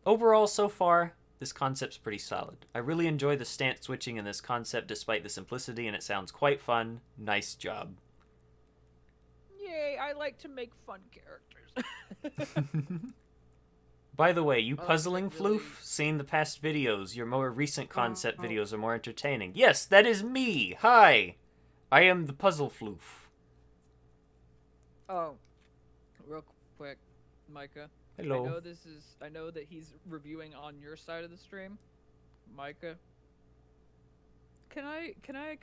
Overall, so far, this concept's pretty solid. I really enjoy the stance switching in this concept despite the simplicity, and it sounds quite fun. Nice job. Yay, I like to make fun characters. By the way, you Oh, puzzling really? floof, seen the past videos. Your more recent concept videos are more entertaining. Yes, that is me. Hi, I am the puzzle floof. Oh, real quick, Micah. Hello. I know that he's reviewing on your side of the stream, Micah. Can I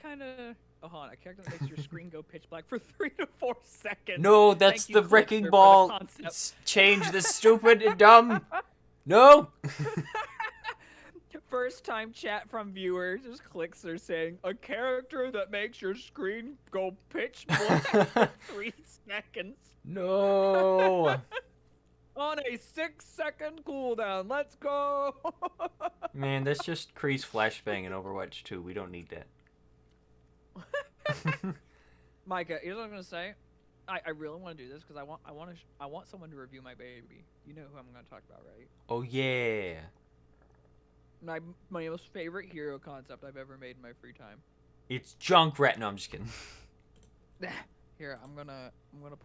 kind of? Oh, hold on. A character that makes your screen go pitch black for 3 to 4 seconds. No, that's Thank you, the wrecking Clipster, for the ball. concept. Change this stupid and dumb. No. First time chat from viewers just clicks are saying a character that makes your screen go pitch black for 3 seconds. No. On a 6-second cooldown. Let's go. Man, that's just Kreese flashbang in Overwatch 2. We don't need that. Micah, here's what I'm gonna say. I really want to do this because I want someone to review my baby. You know who I'm gonna talk about, right? Oh yeah. My most favorite hero concept I've ever made in my free time. It's Junkrat. No, I'm just kidding. Here, I'm gonna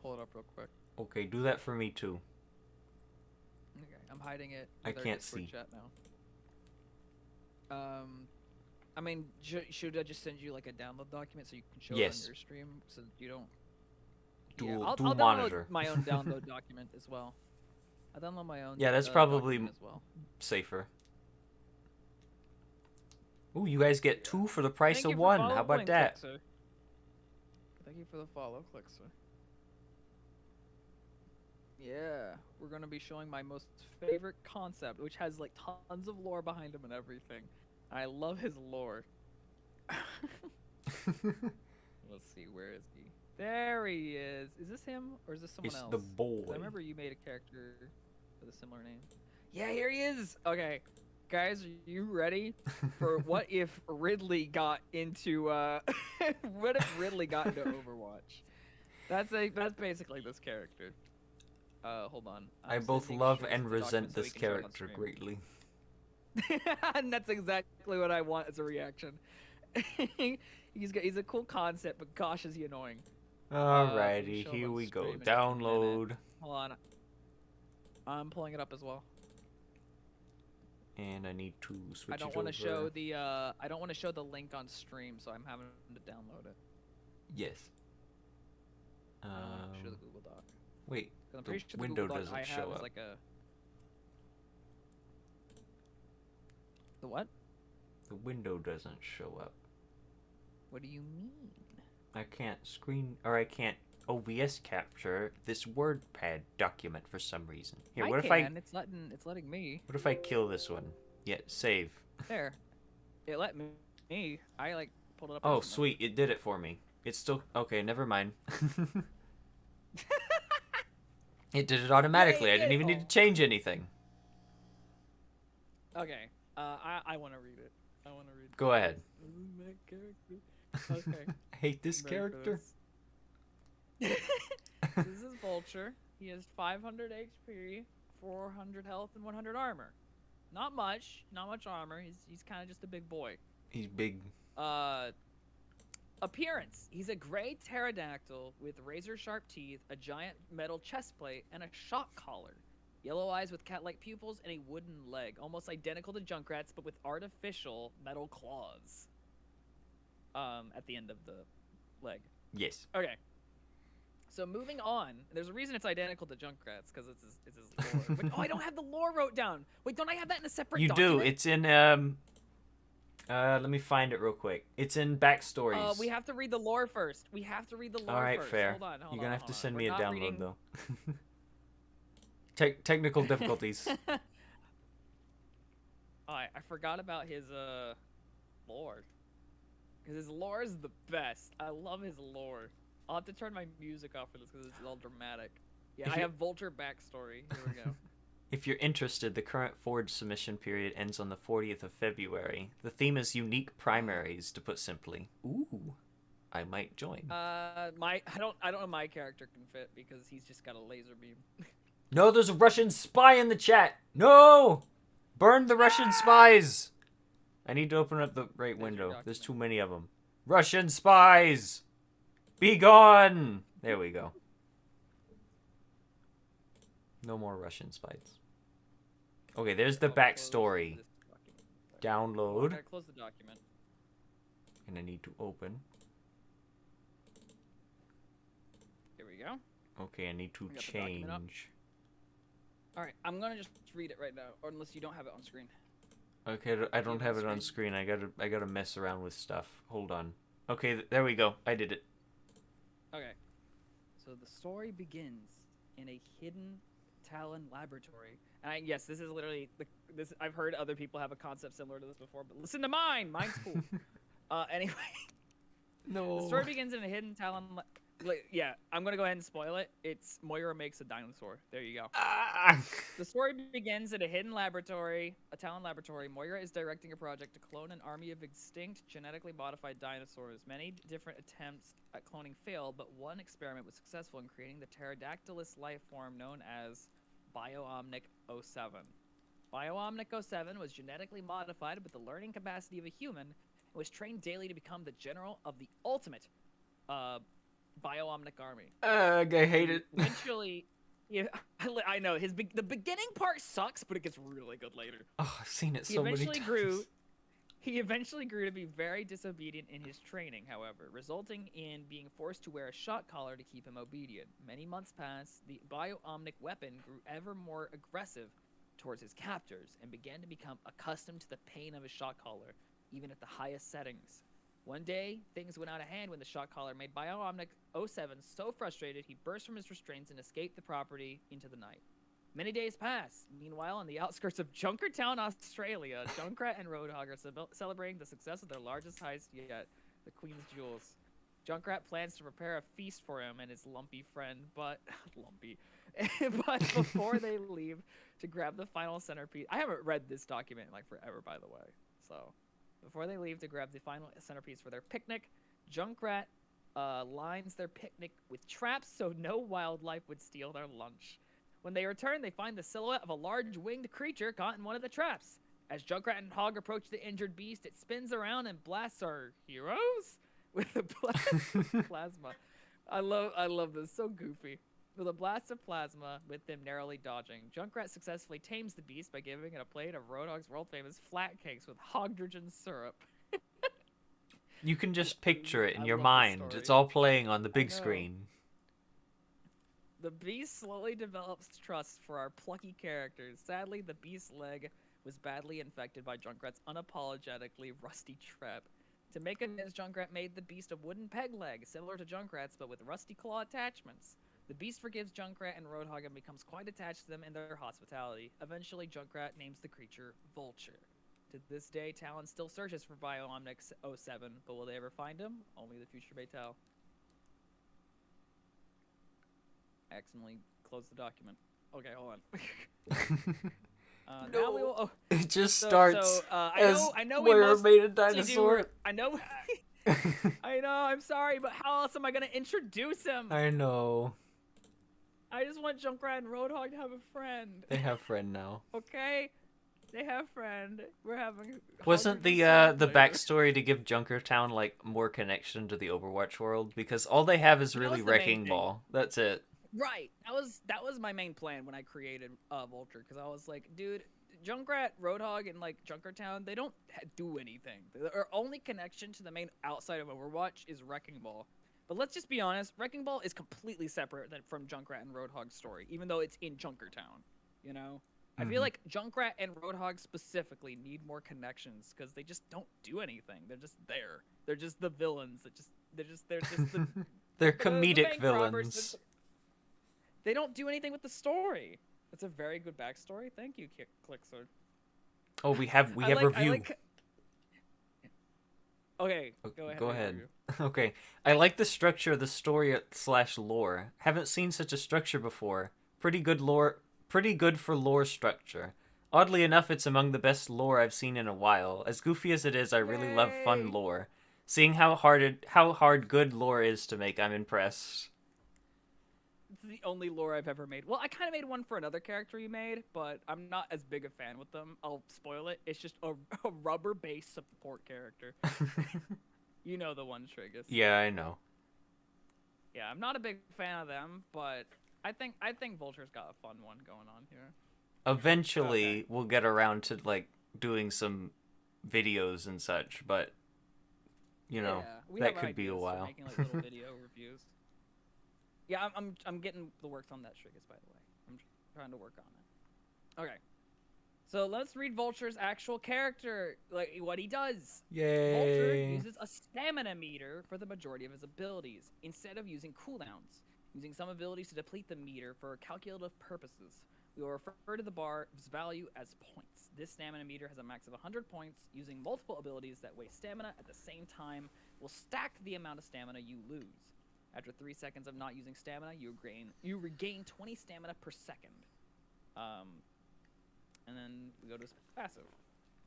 pull it up real quick. Okay, do that for me too. Okay, I'm hiding it. I with our can't Discord see. Chat now. I mean, should I just send you like a download document so you can show it Yes. on your stream so you don't? Dual- I'll dual download monitor. my own download document as well. I'll download my own. Yeah, that's probably document as well. safer. Ooh, you guys get 2 for the price Thank of you for 1. How following, about that? Clixer. Thank you for the follow, Clixer. Yeah, we're gonna be showing my most favorite concept, which has like tons of lore behind him and everything. I love his lore. Let's see, where is he? There he is. Is this him or is this someone It's else? the 'Cause boy. I remember you made a character with a similar name. Yeah, here he is. Okay, guys, are you ready for what if Ridley got into what if Ridley got into Overwatch? That's basically this character. Hold on. I I'm both sending love Schultz and the document resent so he this can show it on character stream. greatly. And that's exactly what I want as a reaction. He's a cool concept, but gosh, is he annoying. Alrighty, show him here on we go. stream in just a minute. Download. Hold on. I'm pulling it up as well. And I need to switch I don't want want to show the I don't want to show the link on stream, so I'm having to download it. Yes. I don't want to show the Google Doc. Wait, 'Cause I'm the pretty sure the window Google Doc doesn't I show have is up. like a. The what? The window doesn't show up. What do you mean? I can't I can't OBS capture this WordPad document for some reason. Here, what if It's letting me. what if I kill this one? Yeah, save. There. It let me. I like pulled it up. Oh, or something. sweet, it did it for me. It's still okay, never mind. It did it automatically. Yay, I didn't even need to change anything. Okay. I want to read it. I want to read. Go ahead. My character. Okay. I hate this Ready for character. this. This is Vulture. He has 500 HP, 400 health, and 100 armor. Not much armor. He's kind of just a big boy. He's big. Appearance. He's a gray pterodactyl with razor-sharp teeth, a giant metal chest plate, and a shock collar. Yellow eyes with cat-like pupils and a wooden leg, almost identical to Junkrat's, but with artificial metal claws. At the end of the leg. Yes. Okay. So moving on, there's a reason it's identical to Junkrat's because it's his lore. Wait, I don't have the lore wrote down. Wait, don't I have that in a separate You document? do. It's in let me find it real quick. It's in backstories. We have to read the lore first. We have to read the lore All right, first. fair. Hold on, You're gonna have to send me We're a not download reading... though. Technical difficulties. I forgot about his lore. Because his lore is the best. I love his lore. I'll have to turn my music off for this because it's all dramatic. Yeah, I have Vulture backstory. Here we go. If you're interested, the current Forge submission period ends on the 40th of February. The theme is unique primaries, to put simply. Ooh, I might join. I don't know my character can fit because he's just got a laser beam. No, there's a Russian spy in the chat. No! Burn the Russian spies! I need to open up the right window. There's too many of them. Russian spies! Be gone! There we go. No more Russian spies. Okay, there's the backstory. Download. I gotta close the document. And I need to open. Here we go. Okay, I need to change. Alright, I'm gonna just read it right now, or unless you don't have it on screen. Okay, I don't have it on screen. I gotta mess around with stuff. Hold on. Okay, there we go. I did it. Okay. So the story begins in a hidden Talon laboratory. And yes, this is literally this. I've heard other people have a concept similar to this before, but listen to mine. Mine's cool. Anyway. No. The story begins in a hidden Talon. Yeah, I'm gonna go ahead and spoil it. It's Moira makes a dinosaur. There you go. The story begins at a hidden laboratory, a Talon laboratory. Moira is directing a project to clone an army of extinct, genetically modified dinosaurs. Many different attempts at cloning failed, but one experiment was successful in creating the pterodactylus life form known as Bioomnic 07. Bioomnic 07 was genetically modified with the learning capacity of a human and was trained daily to become the general of the ultimate Bioomnic army. I hate it. Eventually, yeah, I know the beginning part sucks, but it gets really good later. Oh, I've seen it so many times. He eventually grew to be very disobedient in his training, however, resulting in being forced to wear a shock collar to keep him obedient. Many months passed, the Bioomnic weapon grew ever more aggressive towards his captors and began to become accustomed to the pain of a shock collar, even at the highest settings. One day, things went out of hand when the shock collar made Bioomnic 07 so frustrated he burst from his restraints and escaped the property into the night. Many days pass. Meanwhile, on the outskirts of Junkertown, Australia, Junkrat and Roadhog are celebrating the success of their largest heist yet, the Queen's Jewels. Junkrat plans to prepare a feast for him and his lumpy friend, but but before they leave to grab the final centerpiece, I haven't read this document in like forever, by the way. So, before they leave to grab the final centerpiece for their picnic, Junkrat lines their picnic with traps so no wildlife would steal their lunch. When they return, they find the silhouette of a large winged creature caught in one of the traps. As Junkrat and Hog approach the injured beast, it spins around and blasts our heroes with a plasma. I love this. So goofy. With a blast of plasma, with them narrowly dodging, Junkrat successfully tames the beast by giving it a plate of Roadhog's world-famous flat cakes with hogdrogen syrup. You can just picture it in your mind. It's all playing on the big screen. The beast slowly develops trust for our plucky characters. Sadly, the beast's leg was badly infected by Junkrat's unapologetically rusty trap. To make amends, Junkrat made the beast a wooden peg leg, similar to Junkrat's, but with rusty claw attachments. The beast forgives Junkrat and Roadhog and becomes quite attached to them and their hospitality. Eventually, Junkrat names the creature Vulture. To this day, Talon still searches for Bioomnic 07, but will they ever find him? Only the future may tell. Accidentally closed the document. Okay, hold on. No, now we will, it just starts I know Moira made a dinosaur. I know. I know. I'm sorry, but how else am I gonna introduce him? I know. I just want Junkrat and Roadhog to have a friend. They have friend now. Okay, they have friend. We're having. Wasn't the backstory to give Junkertown like more connection to the Overwatch world, because all they have is really Wrecking Ball. That's it. Right. That was my main plan when I created Vulture, because I was like, dude, Junkrat, Roadhog, and like Junkertown, they don't do anything. Their only connection to the main outside of Overwatch is Wrecking Ball. But let's just be honest, Wrecking Ball is completely separate from Junkrat and Roadhog's story, even though it's in Junkertown. You know, I feel like Junkrat and Roadhog specifically need more connections because they just don't do anything. They're just there. They're just the villains. They're just the they're comedic villains. They don't do anything with the story. That's a very good backstory. Thank you, Clicksword. Oh, we have review. Okay, go ahead. Go with your ahead. review. Okay. I like the structure of the story slash lore. Haven't seen such a structure before. Pretty good lore. Pretty good for lore structure. Oddly enough, it's among the best lore I've seen in a while. As goofy as it is, I really love fun Yay! lore. Seeing how hard good lore is to make, I'm impressed. It's the only lore I've ever made. Well, I kind of made one for another character you made, but I'm not as big a fan with them. I'll spoil it. It's just a rubber-based support character. You know the one, Trigus. Yeah, I know. Yeah, I'm not a big fan of them, but I think Vulture's got a fun one going on here. Eventually, Okay. we'll get around to like doing some videos and such, but We that have could be a ideas for while. making like little video reviews. Yeah, I'm getting the works on that, Trigus. By the way, I'm trying to work on it. Okay. So let's read Vulture's actual character, like what he does. Vulture Yay! uses a stamina meter for the majority of his abilities, instead of using cooldowns. Using some abilities to deplete the meter for calculative purposes. We will refer to the bar's value as points. This stamina meter has a max of 100 points. Using multiple abilities that waste stamina at the same time will stack the amount of stamina you lose. After 3 seconds of not using stamina, you regain 20 stamina per second. And then we go to his passive.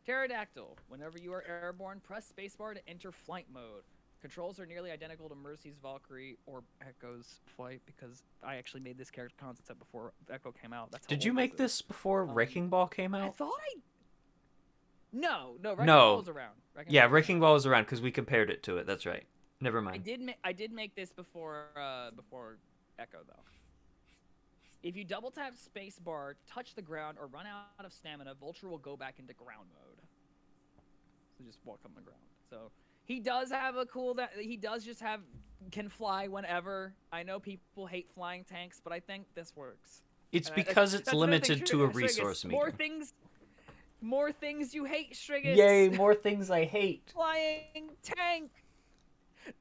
Pterodactyl. Whenever you are airborne, press spacebar to enter flight mode. Controls are nearly identical to Mercy's Valkyrie or Echo's flight because I actually made this character concept before Echo came out. That's how Did you old make this is. this before Wrecking Ball came I out? thought I. No, Wrecking No. Ball was around. Yeah, was Wrecking around. Ball was around because we compared it to it. That's right. Never I mind. did make this before Echo though. If you double tap spacebar, touch the ground, or run out of stamina, Vulture will go back into ground mode. So just walk on the ground. So he does have a cool that he does just have can fly whenever. I know people hate flying tanks, but I think this works. It's And because it's that's another thing, limited to a Strigus, resource meter. More things you hate, Strigus. Yay, more things I hate. Flying tank.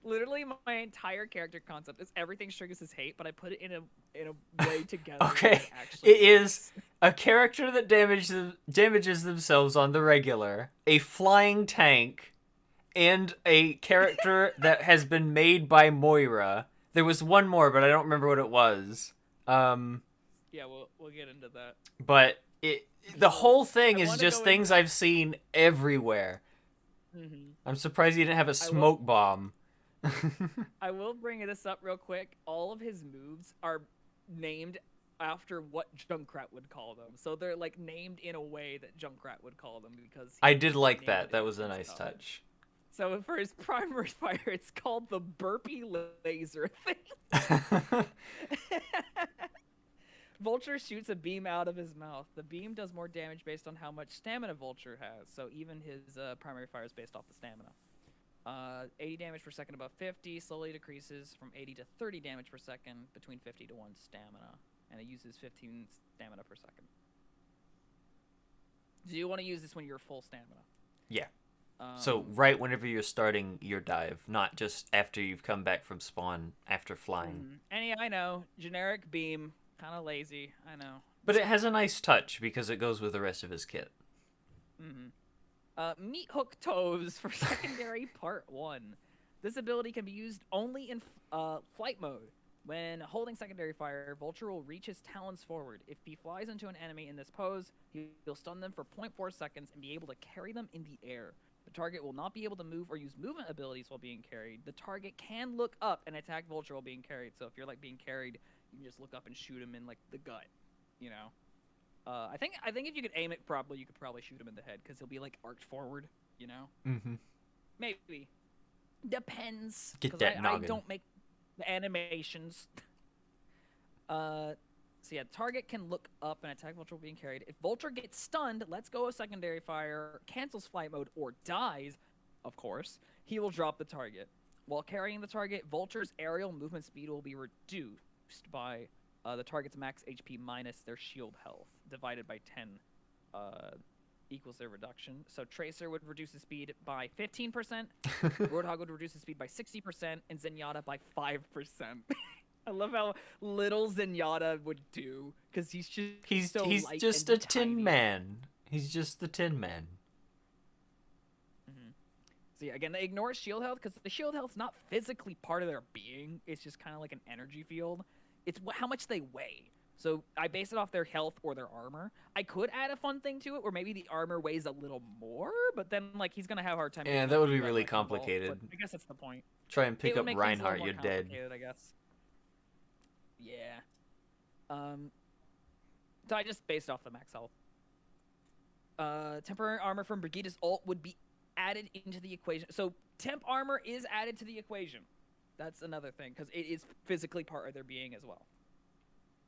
Literally, my entire character concept is everything Strigus' hate, but I put it in a way together. Okay, actually it is a character that damages themselves on the regular, a flying tank, and a character that has been made by Moira. There was one more, but I don't remember what it was. Yeah, we'll get into that. But the whole thing I is wanna just go things I've seen everywhere. Mm-hmm. I'm surprised you didn't have a smoke bomb. I will bring this up real quick. All of his moves are named after what Junkrat would call them. So they're like named in a way that Junkrat would call them because I did like named that. it That was a his nice style. touch. So for his primary fire, it's called the burpee laser thing. Vulture shoots a beam out of his mouth. The beam does more damage based on how much stamina Vulture has. So even his primary fire is based off the stamina. 80 damage per second above 50, slowly decreases from 80 to 30 damage per second between 50 to 1 stamina. And it uses 15 stamina per second. Do you want to use this when you're full stamina? Yeah. So right whenever you're starting your dive, not just after you've come back from spawn after flying. And yeah, I know. Generic beam. Kind of lazy. I know. But it has a nice touch because it goes with the rest of his kit. Meat hook toes for secondary part 1. This ability can be used only in flight mode. When holding secondary fire, Vulture will reach his talons forward. If he flies into an enemy in this pose, he'll stun them for 0.4 seconds and be able to carry them in the air. The target will not be able to move or use movement abilities while being carried. The target can look up and attack Vulture while being carried. So if you're like being carried, you can just look up and shoot him in like the gut, you know. I think if you could aim it properly, you could probably shoot him in the head because he'll be like arched forward, you know. Maybe depends. Get 'cause that I noggin. don't make the animations. So yeah, target can look up and attack Vulture while being carried. If Vulture gets stunned, lets go of secondary fire, cancels flight mode, or dies, of course, he will drop the target. While carrying the target, Vulture's aerial movement speed will be reduced by the target's max HP minus their shield health, divided by 10 equals their reduction. So Tracer would reduce his speed by 15%, Roadhog would reduce his speed by 60%, and Zenyatta by 5%. I love how little Zenyatta would do, because he's just He's light just and a tin tiny. man. He's just the tin man. So yeah, again, they ignore shield health because the shield health's not physically part of their being. It's just kind of like an energy field. It's how much they weigh. So I base it off their health or their armor. I could add a fun thing to it where maybe the armor weighs a little more, but then like he's gonna have a hard time. Yeah, moving that up would to be that really wrecking ball, complicated. but I guess that's the point. Try and It pick would up make things a little Reinhardt, more you're dead. complicated, I guess. Yeah. So I just based off the max health. Temporary armor from Brigida's ult would be added into the equation. So temp armor is added to the equation. That's another thing because it is physically part of their being as well.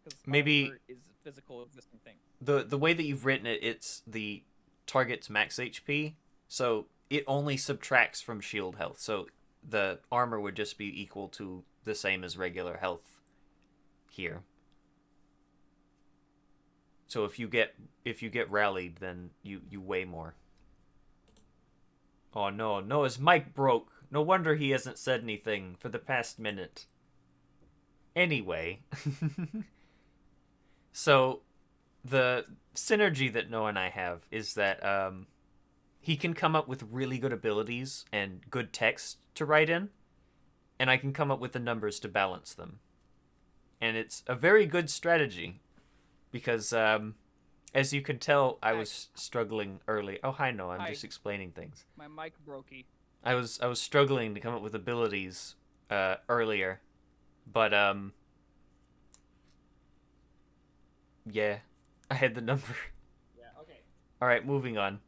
Because Maybe armor is a physical existing thing. the way that you've written it, it's the target's max HP, so it only subtracts from shield health. So the armor would just be equal to the same as regular health here. So if you get rallied, then you weigh more. Oh no, his mic broke. No wonder he hasn't said anything for the past minute. Anyway, so the synergy that Noah and I have is that he can come up with really good abilities and good text to write in, and I can come up with the numbers to balance them. And it's a very good strategy because, as you can tell, I was struggling early. Oh, hi, Noah. I'm just explaining things. My mic brokey. I was struggling to come up with abilities earlier, but yeah, I had the number. Yeah. Okay. All right, moving on.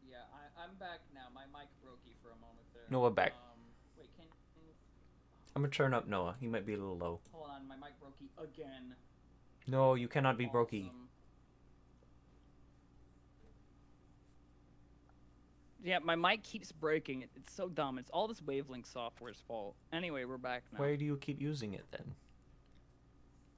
Yeah, I'm back now. My mic brokey for a moment there. Noah back. Wait, can I'm gonna turn up Noah. He might be a little low. hold on? My mic brokey again. No, you cannot be brokey. Awesome. Yeah, my mic keeps breaking. It's so dumb. It's all this wavelength software's fault. Anyway, we're back now. Why do you keep using it then?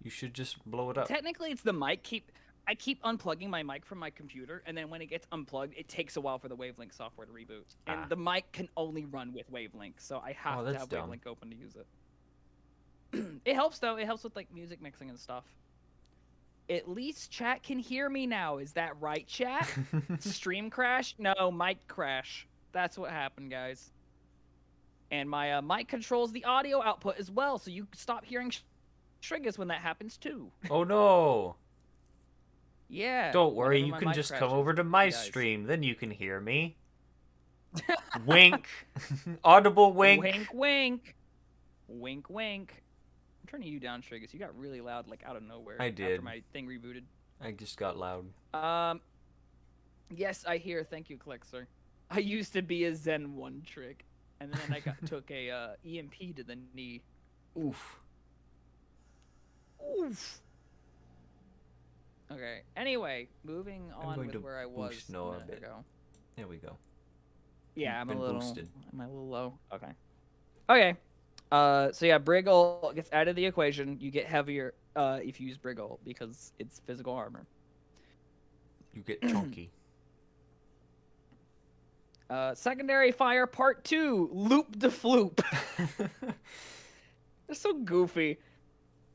You should just blow it up. Technically, it's the mic. I keep unplugging my mic from my computer, and then when it gets unplugged, it takes a while for the wavelength software to reboot. And the mic can only run with wavelength, so I have to have wavelength open to use it. It helps though. It helps with like music mixing and stuff. At least chat can hear me now. Is that right, chat? Stream crash? No, mic crash. That's what happened, guys. And my mic controls the audio output as well, so you stop hearing triggers when that happens too. Oh no. Yeah. Don't worry, you can just come over to my stream, then you can hear me. Wink. Audible wink. Wink, wink. Wink, wink. I'm turning you down, Trigus. You got really loud, like, out of nowhere. I did. After my thing rebooted. I just got loud. Yes, I hear. Thank you, Clixer. I used to be a Zen 1 trick, and then I took a EMP to the knee. Oof. Oof. Okay. Anyway, moving on with where I was a minute ago. There we go. Yeah, I'm a little low. Okay. Okay. So yeah, Briggle gets added to the equation. You get heavier if you use Briggle because it's physical armor. You get chunky. Secondary fire part 2, loop de floop. They're so goofy.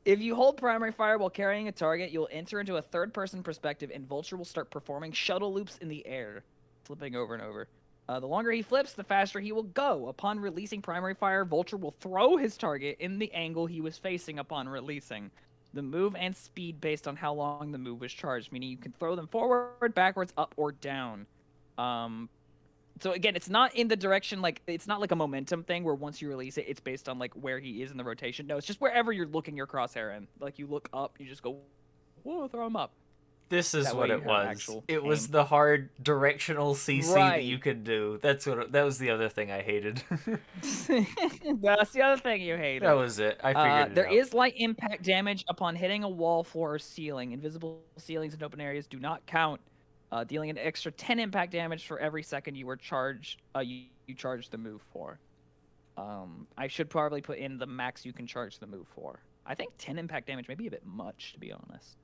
If you hold primary fire while carrying a target, you'll enter into a third-person perspective, and Vulture will start performing shuttle loops in the air, flipping over and over. The longer he flips, the faster he will go. Upon releasing primary fire, Vulture will throw his target in the angle he was facing upon releasing. The move and speed based on how long the move was charged, meaning you can throw them forward, backwards, up, or down. So again, it's not in the direction, like, it's not like a momentum thing where once you release it, it's based on, like, where he is in the rotation. No, it's just wherever you're looking your crosshair in. Like, you look up, you just go, whoa, throw him up. This is what it was. It was the hard directional CC that you could do. That was the other thing I hated. That's the other thing you hated. That was it. I figured it out. There is light impact damage upon hitting a wall, floor, or ceiling. Invisible ceilings in open areas do not count. Dealing an extra 10 impact damage for every second you were charged. You charge the move for. I should probably put in the max you can charge the move for. I think 10 impact damage may be a bit much, to be honest.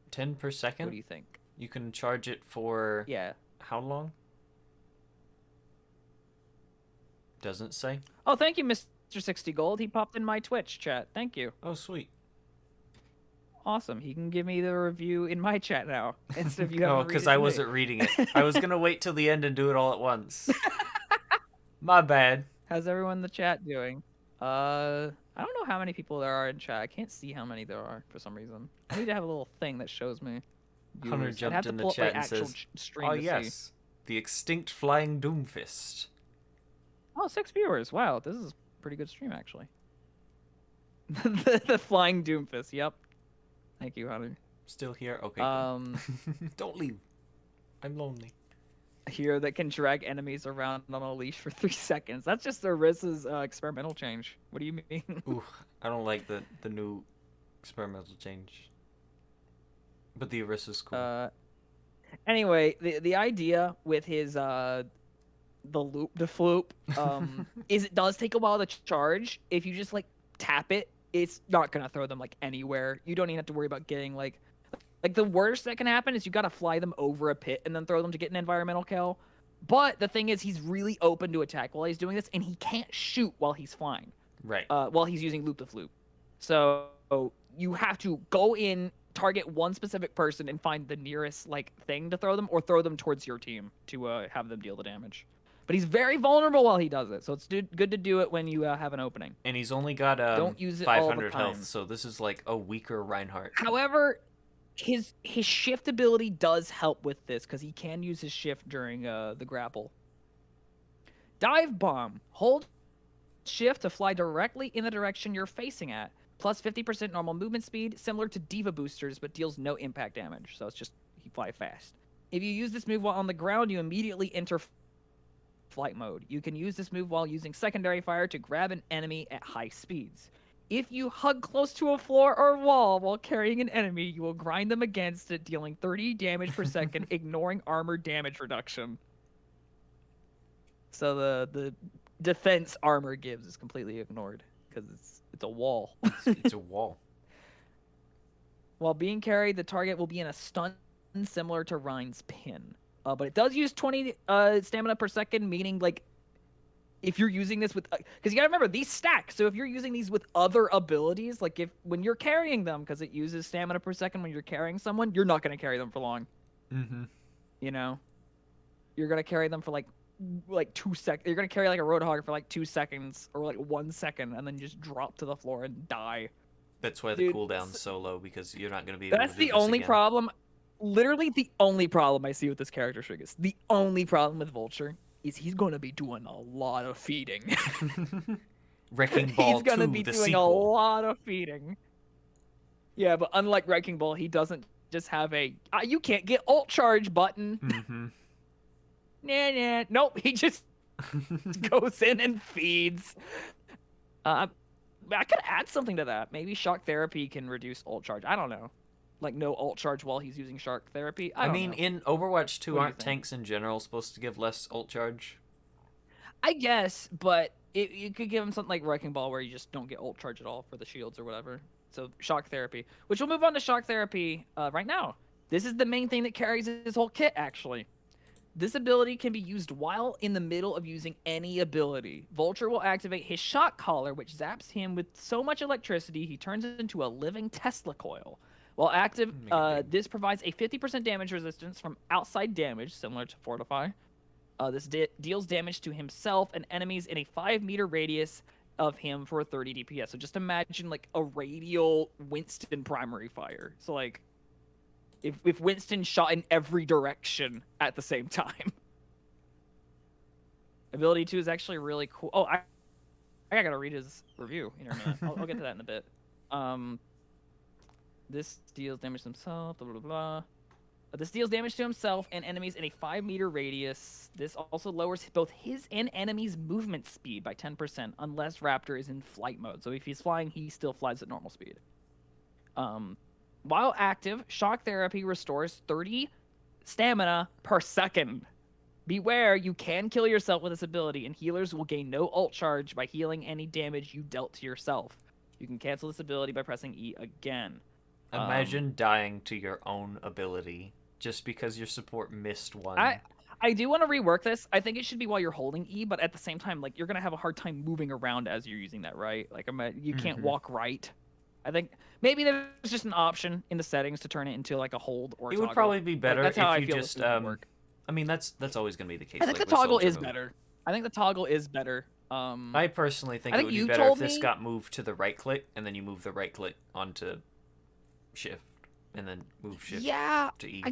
10 per second? What do you think? You can charge it for... Yeah. How long? Doesn't say. Oh, thank you, Mr. 60 Gold. He popped in my Twitch chat. Thank you. Oh, sweet. Awesome. He can give me the review in my chat now instead of you having because I wasn't reading it. I was going to wait till the end and do it all at once. My bad. How's everyone in the chat doing? I don't know how many people there are in chat. I can't see how many there are for some reason. I need to have a little thing that shows me Hunter viewers. I'd jumped have to in the pull up my chat and actual says, stream "Oh to see. yes, the extinct flying Doomfist." Oh, 6 viewers. Wow, this is a pretty good stream actually. the flying Doomfist. Yep. Thank you, Hunter. Still here? Okay. Good. Don't leave. I'm lonely. A hero that can drag enemies around on a leash for 3 seconds. That's just Arisa's experimental change. What do you mean? Ooh, I don't like the new experimental change. But the Arisa's cool. Anyway, the idea with his the floop is it does take a while to charge. If you just like tap it, it's not gonna throw them like anywhere. You don't even have to worry about getting like the worst that can happen is you gotta fly them over a pit and then throw them to get an environmental kill. But the thing is, he's really open to attack while he's doing this, and he can't shoot while he's flying. Right. While he's using loop the floop. So you have to go in, target one specific person, and find the nearest like thing to throw them, or throw them towards your team to have them deal the damage. But he's very vulnerable while he does it, so it's good to do it when you have an opening. And he's only got Don't use it all the 500 time. health, so this is like a weaker Reinhardt. However, his shift ability does help with this because he can use his shift during the grapple. Dive bomb. Hold shift to fly directly in the direction you're facing at. Plus 50% normal movement speed, similar to Diva boosters, but deals no impact damage. So it's just you fly fast. If you use this move while on the ground, you immediately enter flight mode. You can use this move while using secondary fire to grab an enemy at high speeds. If you hug close to a floor or wall while carrying an enemy, you will grind them against it, dealing 30 damage per second, ignoring armor damage reduction. So the defense armor gives is completely ignored because it's a wall. It's a wall. While being carried, the target will be in a stun similar to Rein's pin. But it does use 20 stamina per second, meaning like if you're using this with, because you gotta remember these stack. So if you're using these with other abilities, like when you're carrying them, because it uses stamina per second when you're carrying someone, you're not gonna carry them for long. Mm-hmm. You know, you're gonna carry them for like 2 seconds. You're gonna carry like a Roadhog for like 2 seconds or like 1 second, and then just drop to the floor and die. That's why the cooldown's so low, because you're not gonna be able to do That's the this only again. problem. Literally the only problem I see with this character trig is the only problem with Vulture is he's gonna be doing a lot of feeding. Wrecking Ball He's gonna 2, be the doing sequel. a lot of feeding. Yeah, but unlike Wrecking Ball, he doesn't just have a you can't get ult charge button. Mm-hmm. Nah. Nope, he just goes in and feeds. I could add something to that. Maybe Shock Therapy can reduce ult charge. I don't know. Like no ult charge while he's using Shock Therapy. I mean, in Overwatch 2, What do you aren't think? tanks in general supposed to give less ult charge? I guess, but you could give him something like Wrecking Ball where you just don't get ult charge at all for the shields or whatever. So Shock Therapy, which we'll move on to Shock Therapy right now. This is the main thing that carries his whole kit, actually. This ability can be used while in the middle of using any ability. Vulture will activate his Shock Collar, which zaps him with so much electricity he turns it into a living Tesla coil. While active, this provides a 50% damage resistance from outside damage, similar to Fortify. This deals damage to himself and enemies in a 5-meter radius of him for 30 DPS. So just imagine like a radial Winston primary fire. So like if Winston shot in every direction at the same time. Ability 2 is actually really cool. Oh, I gotta read his review in a minute. I'll get to that in a bit. This deals damage to himself, blah, blah, blah. This deals damage to himself and enemies in a 5-meter radius. This also lowers both his and enemies' movement speed by 10%, unless Raptor is in flight mode. So if he's flying, he still flies at normal speed. While active, Shock Therapy restores 30 stamina per second. Beware, you can kill yourself with this ability, and healers will gain no ult charge by healing any damage you dealt to yourself. You can cancel this ability by pressing E again. Imagine dying to your own ability just because your support missed one. I do want to rework this. I think it should be while you're holding E, but at the same time, like you're gonna have a hard time moving around as you're using that, right? Like you can't walk right. I think maybe there's just an option in the settings to turn it into like a hold or a It toggle. would probably be better that's how if I you feel just it would work. I mean that's always gonna be the case. I think like the with toggle Soldier is Move. better. I think the toggle is better. I personally think I it think would be you better if told this me. got moved to the right click, and then you move the right click onto shift, and then move shift Yeah, to E. I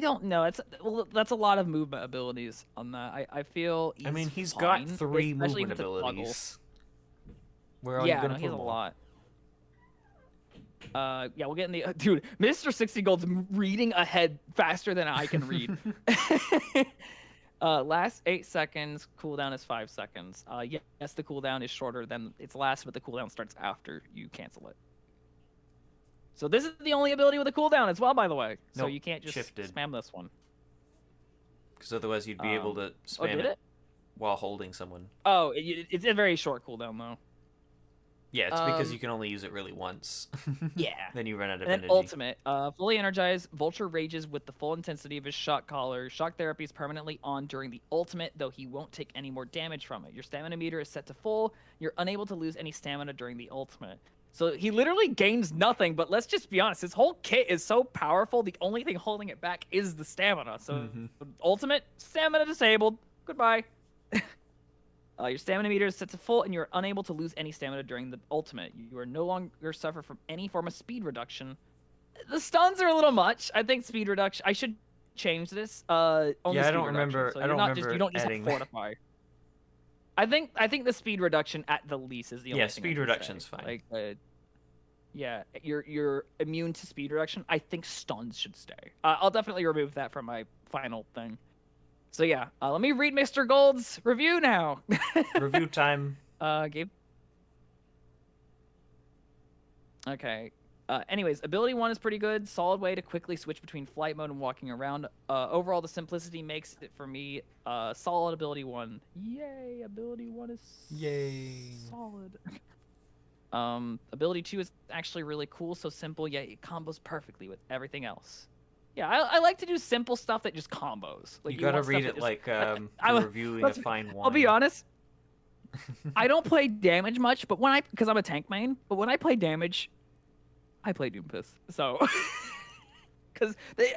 don't know. That's a lot of movement abilities on that. I feel I mean, he's got fine, 3 especially movement with the toggle. abilities. Where are you Yeah, gonna no, he has put a them all? lot. Yeah, we'll get in the dude. Mr. 60 Gold's reading ahead faster than I can read. Last 8 seconds. Cooldown is 5 seconds. Yes, the cooldown is shorter than its last, but the cooldown starts after you cancel it. So this is the only ability with a cooldown as well, by the way. So Nope, you can't just shifted. spam this one. Because otherwise you'd be able to Oh, spam did it? while holding someone. Oh, it's a very short cooldown though. Yeah, it's because you can only use it really once. Yeah. Then you run out of And then energy. ultimate, fully energized, Vulture rages with the full intensity of his shock collar. Shock therapy is permanently on during the ultimate, though he won't take any more damage from it. Your stamina meter is set to full. You're unable to lose any stamina during the ultimate. So he literally gains nothing, but let's just be honest, his whole kit is so powerful, the only thing holding it back is the stamina. So ultimate, stamina disabled. Goodbye. Your stamina meter is set to full, and you're unable to lose any stamina during the ultimate. You are no longer suffer from any form of speed reduction. The stuns are a little much. I think speed reduction. I should change this. Only Yeah, I speed don't reduction. remember. So I you're don't not remember just you don't just adding have fortify. I think the speed reduction at the least is the only Yeah, thing. speed reduction's fine. Like, yeah, you're immune to speed reduction. I think stuns should stay. I'll definitely remove that from my final thing. So yeah, let me read Mr. Gold's review now. Review time. Gabe. Okay. Anyways, ability 1 is pretty good. Solid way to quickly switch between flight mode and walking around. Overall, the simplicity makes it for me solid ability 1. Yay! Ability 1 is solid. Ability 2 is actually really cool. So simple, yet it combos perfectly with everything else. Yeah, I like to do simple stuff that just combos. Like You gotta want stuff read that it just- like I- you're reviewing a fine wine. I'll be honest. I don't play damage much, but because I'm a tank main, but when I play damage, I play Doomfist. So, because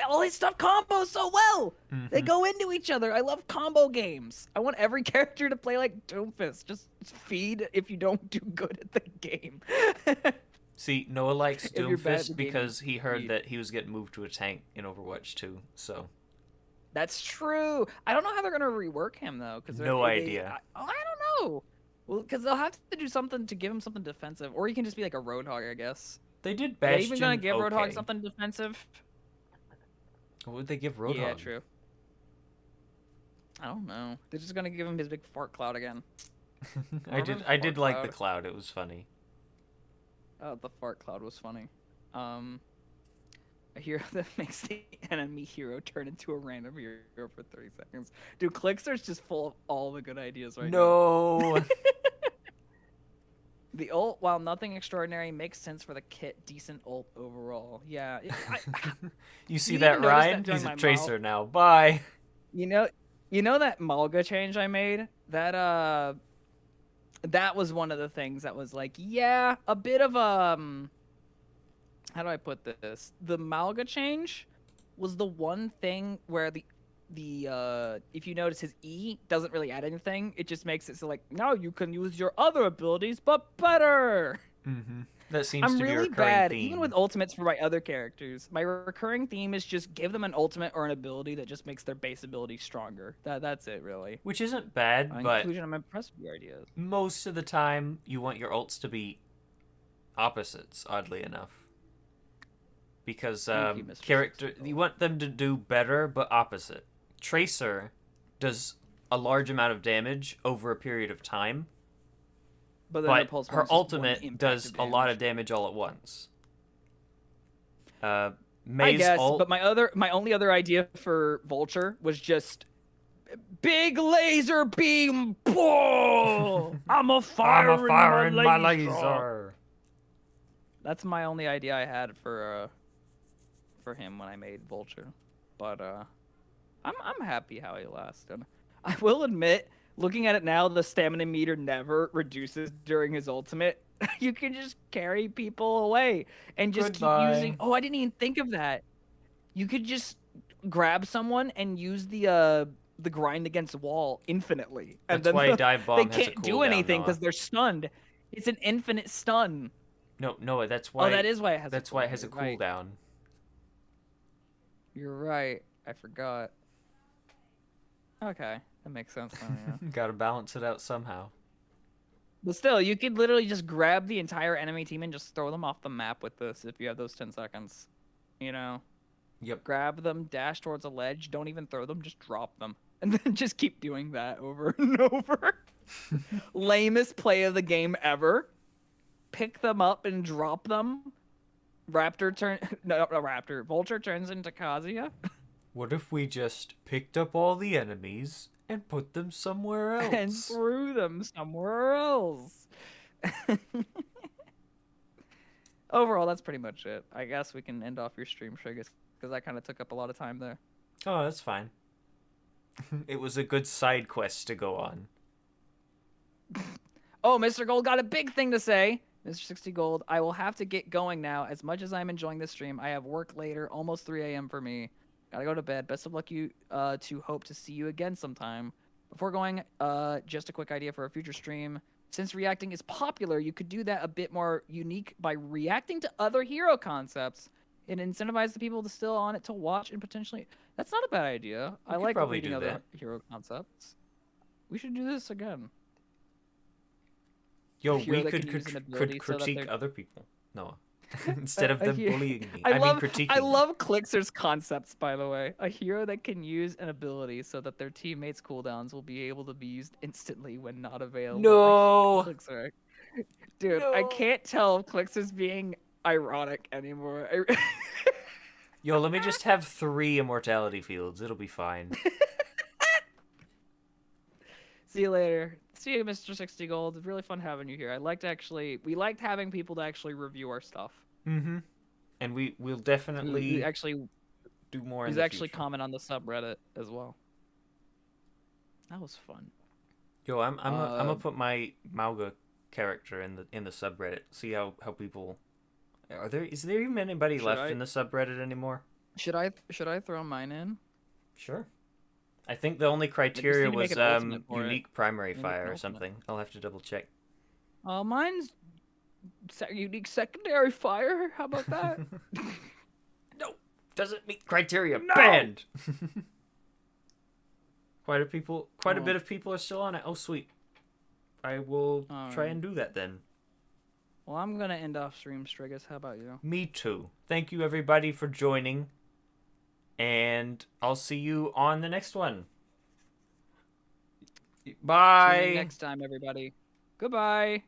all these stuff combos so well. They go into each other. I love combo games. I want every character to play like Doomfist. Just feed if you don't do good at the game. See, Noah likes If you're bad at the Doomfist game, because he heard feed. that he was getting moved to a tank in Overwatch 2, so... That's true. I don't know how they're gonna rework him though. No idea. I don't know. Well, because they'll have to do something to give him something defensive, or he can just be like a Roadhog, I guess. They did Are they Bastion even gonna give okay. Roadhog something defensive? What would they give Roadhog? Yeah, true. I don't know. They're just gonna give him his big fart cloud again. I did like the cloud. It was funny. Oh, the fart cloud was funny. A hero that makes the enemy hero turn into a random hero for 30 seconds. Dude, Clickster's just full of all the good ideas right now. No. The ult, while nothing extraordinary, makes sense for the kit. Decent ult overall. Yeah. You see You that, even noticed Ryan? that during He's a my tracer now. Bye. You know that Malga change I made? That was one of the things that was like, yeah, a bit of how do I put this? The Malga change was the one thing where the if you notice his E doesn't really add anything. It just makes it so like now you can use your other abilities but better. That seems I'm to be a really recurring bad, theme. even with ultimates for my other characters. My recurring theme is just give them an ultimate or an ability that just makes their base ability stronger. That's it, really. Which isn't bad, In but conclusion, I'm impressed with your ideas. most of the time you want your ults to be opposites, oddly enough. Because Thank you, Mr. character, Sixty. you want them to do better, but opposite. Tracer does a large amount of damage over a period of time, But, but Pulse her One's just one ultimate impact does of a lot damage. of damage all at once. I May's guess, ult, but my only other idea for Vulture was just big laser beam. Whoa! I'm a firing my laser. That's my only idea I had for him when I made Vulture, but I'm happy how he lasted. I will admit, looking at it now, the stamina meter never reduces during his ultimate. You can just carry people away and just Goodbye. keep using. Oh, I didn't even think of that. You could just grab someone and use the the grind against wall infinitely, and That's then why dive they bomb has a can't do cooldown, anything Noah. because they're stunned. It's an infinite stun. No, Noah, that's Oh, why. that is why it has. That's a why it cooldown. has a You're right. cooldown. You're right. I forgot. Okay, that makes sense now. Yeah. Gotta balance it out somehow. But still, you could literally just grab the entire enemy team and just throw them off the map with this if you have those 10 seconds. You know? Yep. Grab them, dash towards a ledge, don't even throw them, just drop them. And then just keep doing that over and over. Lamest play of the game ever. Pick them up and drop them. Vulture turns into Kazuya. What if we just picked up all the enemies and put them somewhere else? And threw them somewhere else. Overall, that's pretty much it. I guess we can end off your stream, Trigus, because that kind of took up a lot of time there. Oh, that's fine. It was a good side quest to go on. Oh, Mr. Gold got a big thing to say. Mr. 60 Gold, I will have to get going now. As much as I'm enjoying this stream, I have work later, almost 3 a.m. for me. Gotta go to bed. Best of luck you to hope to see you again sometime. Before going, just a quick idea for a future stream. Since reacting is popular, you could do that a bit more unique by reacting to other hero concepts and incentivize the people to still on it to watch and potentially. That's not a bad idea. I like probably reading do other that. hero concepts. We should do this again. Yo, A hero we that could can use an ability so that critique they're- other people. Noah. Instead of them bullying me. I love, critiquing I me. love Clixer's concepts, by the way. A hero that can use an ability so that their teammates' cooldowns will be able to be used instantly when not available. No! Clixer. Dude, I No. can't tell if Clixer's being ironic anymore. Yo, let me just have 3 immortality fields. It'll be fine. See you later. See you, Mr. 60 Gold. It's really fun having you here. We liked having people to actually review our stuff. Mm-hmm. And we'll definitely We actually do more in He's the actually future. comment on the subreddit as well. That was fun. Yo, I'm gonna put my Mauga character in the subreddit. See how people is there even anybody left in the subreddit anymore? Should I throw mine in? Sure. I think the only criteria need to was make an ultimate for it. unique primary Unique fire or ultimate. something. I'll have to double check. Mine's unique secondary fire. How about that? No, doesn't meet criteria. No! Banned. Quite a Oh. bit of people are still on it. Oh, sweet. I will try Alright. and do that then. Well, I'm gonna end off stream, Strigus. How about you? Me too. Thank you everybody for joining. And I'll see you on the next one. Tune in Bye. next time, everybody. Goodbye.